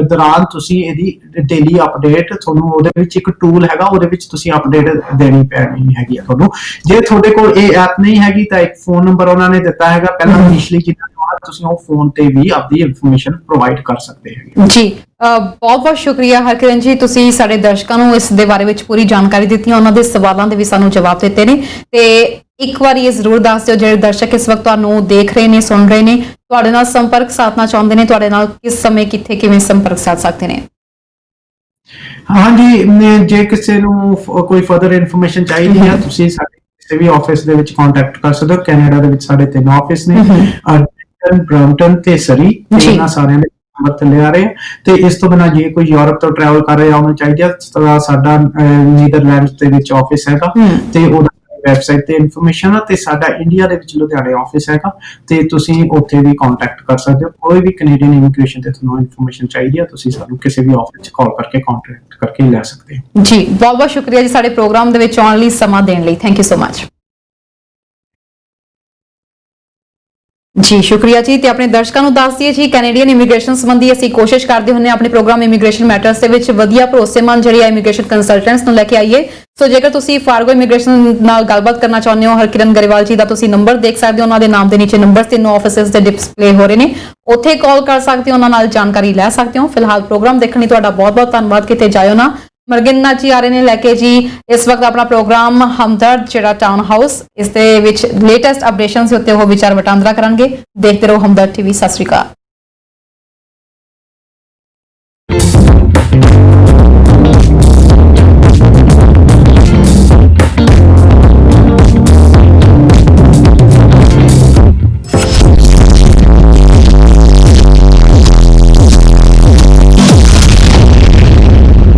[SPEAKER 2] ਦੌਰਾਨ ਤੁਸੀਂ ਇਹਦੀ ਡੇਲੀ ਅਪਡੇਟ ਤੁਹਾਨੂੰ ਉਹਦੇ ਵਿੱਚ ਇੱਕ ਟੂਲ ਹੈਗਾ, ਉਹਦੇ ਵਿੱਚ ਤੁਸੀਂ ਅਪਡੇਟ ਦੇਣੀ ਪੈਣੀ ਹੈਗੀ ਆ ਤੁਹਾਨੂੰ। ਜੇ ਤੁਹਾਡੇ ਕੋਲ ਇਹ ਐਪ ਨਹੀਂ ਹੈਗੀ ਤਾਂ ਇੱਕ ਫੋਨ ਨੰਬਰ ਉਹਨਾਂ ਨੇ ਦਿੱਤਾ ਹੈਗਾ ਪਹਿਲਾਂ ਇਨੀਸ਼ੀਅਲੀ, ਜਿੱਦਾਂ ਤੁਸੀਂ ਉਹ ਫੋਨ ਤੇ ਵੀ ਆਪਦੀ ਇਨਫੋਰਮੇਸ਼ਨ ਪ੍ਰੋਵਾਈਡ ਕਰ ਸਕਦੇ ਹੈਗੇ
[SPEAKER 1] ਜੀ। ਬਹੁਤ-ਬਹੁਤ ਸ਼ੁਕਰੀਆ ਹਰਕਿਰਨ ਜੀ, ਤੁਸੀਂ ਸਾਡੇ ਦਰਸ਼ਕਾਂ ਨੂੰ ਇਸ ਦੇ ਬਾਰੇ ਵਿੱਚ ਪੂਰੀ ਜਾਣਕਾਰੀ ਦਿੱਤੀ, ਉਹਨਾਂ ਦੇ ਸਵਾਲਾਂ ਦੇ ਵੀ ਸਾਨੂੰ ਜਵਾਬ ਦਿੱਤੇ ਨੇ। ਤੇ ਇੱਕ ਵਾਰੀ ਇਹ ਜ਼ਰੂਰ ਦੱਸ ਦਿਓ ਜਿਹੜੇ ਦਰਸ਼ਕ ਇਸ ਵਕਤ ਤੁਹਾਨੂੰ ਦੇਖ ਰਹੇ ਨੇ, ਸੁਣ ਰਹੇ ਨੇ, ਤੁਹਾਡੇ ਨਾਲ ਸੰਪਰਕ ਸਾਧਣਾ ਚਾਹੁੰਦੇ ਨੇ, ਤੁਹਾਡੇ ਨਾਲ ਕਿਸ ਸਮੇਂ ਕਿੱਥੇ ਕਿਵੇਂ ਸੰਪਰਕ ਸਾਧ ਸਕਦੇ ਨੇ?
[SPEAKER 2] ਹਾਂਜੀ, ਜੇ ਕਿਸੇ ਨੂੰ ਕੋਈ ਫਰਦਰ ਇਨਫੋਰਮੇਸ਼ਨ ਚਾਹੀਦੀ ਹੈ ਤੁਸੀਂ ਸਾਡੇ ਕਿਸੇ ਵੀ ਆਫਿਸ ਦੇ ਵਿੱਚ ਕੰਟੈਕਟ ਕਰ ਸਕਦੇ ਹੋ। ਕੈਨੇਡਾ ਦੇ ਵਿੱਚ ਸਾਡੇ 3 ਆਫਿਸ ਨੇ, ਬ੍ਰੈਂਪਟਨ ਤੇ ਸਰੀ, ਇਹਨਾਂ ਸਾਰਿਆਂ ਦੇ ਨੰਬਰ ਥੱਲੇ ਆ ਰਹੇ। ਤੇ ਇਸ ਤੋਂ ਬਿਨਾਂ ਜੇ ਕੋਈ ਯੂਰਪ ਤੋਂ ਟਰੈਵਲ ਕਰ ਰਿਹਾ ਉਹਨੂੰ ਚਾਹੀਦਾ ਤਾਂ ਸਾਡਾ ਨੀਦਰਲੈਂਡਸ ਦੇ ਵਿੱਚ ਆਫਿਸ ਹੈਗਾ ਤੇ ਉਹਦਾ ਵੈਬਸਾਈਟ ਤੇ ਇਨਫੋਰਮੇਸ਼ਨ ਆ, ਤੇ ਸਾਡਾ ਇੰਡੀਆ ਦੇ ਵਿੱਚ ਲੁਧਿਆਣੇ ਆਫਿਸ ਹੈਗਾ ਤੇ ਤੁਸੀਂ ਉੱਥੇ ਵੀ ਕੰਟੈਕਟ ਕਰ ਸਕਦੇ ਹੋ। ਕੋਈ ਵੀ ਕੈਨੇਡੀਅਨ ਇਮੀਗ੍ਰੇਸ਼ਨ ਤੇ ਤੁਹਾਨੂੰ ਇਨਫੋਰਮੇਸ਼ਨ ਚਾਹੀਦੀ ਹੈ ਤੁਸੀਂ ਸਾਨੂੰ ਕਿਸੇ ਵੀ ਆਫਿਸ 'ਚ ਕਾਲ ਕਰਕੇ ਕੰਟੈਕਟ ਕਰਕੇ ਲੈ ਸਕਦੇ ਹੋ
[SPEAKER 1] ਜੀ। ਬਹੁਤ ਬਹੁਤ ਸ਼ੁਕਰੀਆ ਜੀ ਸਾਡੇ ਪ੍ਰੋਗਰਾਮ ਦੇ ਵਿੱਚ ਆਉਣ ਲਈ, ਸਮਾਂ ਦੇਣ ਲਈ। ਥੈਂਕ ਯੂ ਸੋ ਮਚ ਜੀ। ਸ਼ੁਕਰੀਆ ਜੀ। ਤੇ ਆਪਣੇ ਦਰਸ਼ਕਾਂ ਨੂੰ ਦੱਸ ਦਈਏ ਜੀ, ਕੈਨੇਡੀਅਨ ਇਮੀਗ੍ਰੇਸ਼ਨ ਸੰਬੰਧੀ ਅਸੀਂ ਕੋਸ਼ਿਸ਼ ਕਰਦੇ ਹੁੰਨੇ ਆਪਣੇ ਪ੍ਰੋਗਰਾਮ ਇਮੀਗ੍ਰੇਸ਼ਨ ਮੈਟਰਸ ਦੇ ਵਿੱਚ ਵਧੀਆ ਭਰੋਸੇਮੰਦ ਜਿਹੜੀ ਇਮੀਗ੍ਰੇਸ਼ਨ ਕੰਸਲਟੈਂਟਸ ਨੂੰ ਲੈ ਕੇ ਆਈਏ। ਸੋ ਜੇਕਰ ਤੁਸੀਂ ਫਾਰਗੋ ਇਮੀਗ੍ਰੇਸ਼ਨ ਨਾਲ ਗੱਲਬਾਤ ਕਰਨਾ ਚਾਹੁੰਦੇ ਹੋ, ਹਰਕਿਰਨ ਗਰੇਵਾਲ ਜੀ ਦਾ ਤੁਸੀਂ ਨੰਬਰ ਦੇਖ ਸਕਦੇ ਹੋ, ਉਹਨਾਂ ਦੇ ਨਾਮ ਦੇ ਨੀਚੇ ਨੰਬਰ 3 ਆਫਿਸਿਸ ਦੇ ਡਿਸਪਲੇ ਹੋ ਰਹੇ ਨੇ, ਉੱਥੇ ਕਾਲ ਕਰ ਸਕਦੇ ਹੋ, ਉਹਨਾਂ ਨਾਲ ਜਾਣਕਾਰੀ ਲੈ ਸਕਦੇ ਹੋ। ਫਿਲਹਾਲ ਪ੍ਰੋਗਰਾਮ ਦੇਖਣ ਲਈ ਤੁਹਾਡਾ ਬਹੁਤ ਬਹੁਤ ਧੰਨਵਾਦ। ਕਿਤੇ ਜਾਇਓ ਨਾ। ਮਰਗਿੰਨਾ ਜੀ ਆ ਰਹੇ ਨੇ ਲੈ ਕੇ ਜੀ ਇਸ ਵਕਤ ਆਪਣਾ ਪ੍ਰੋਗਰਾਮ ਹਮਦਰਦ ਜਿਹੜਾ ਟਾਊਨ ਹਾਊਸ, ਇਸ ਦੇ ਵਿੱਚ ਲੇਟੈਸਟ ਅਪਡੇਸ਼ਨਸ ਦੇ ਉੱਤੇ ਉਹ ਵਿਚਾਰ ਵਟਾਂਦਰਾ ਕਰਨਗੇ। ਦੇਖਦੇ ਰਹੋ ਹਮਦਰਦ TV। ਸਤਿ ਸ਼੍ਰੀ ਅਕਾਲ।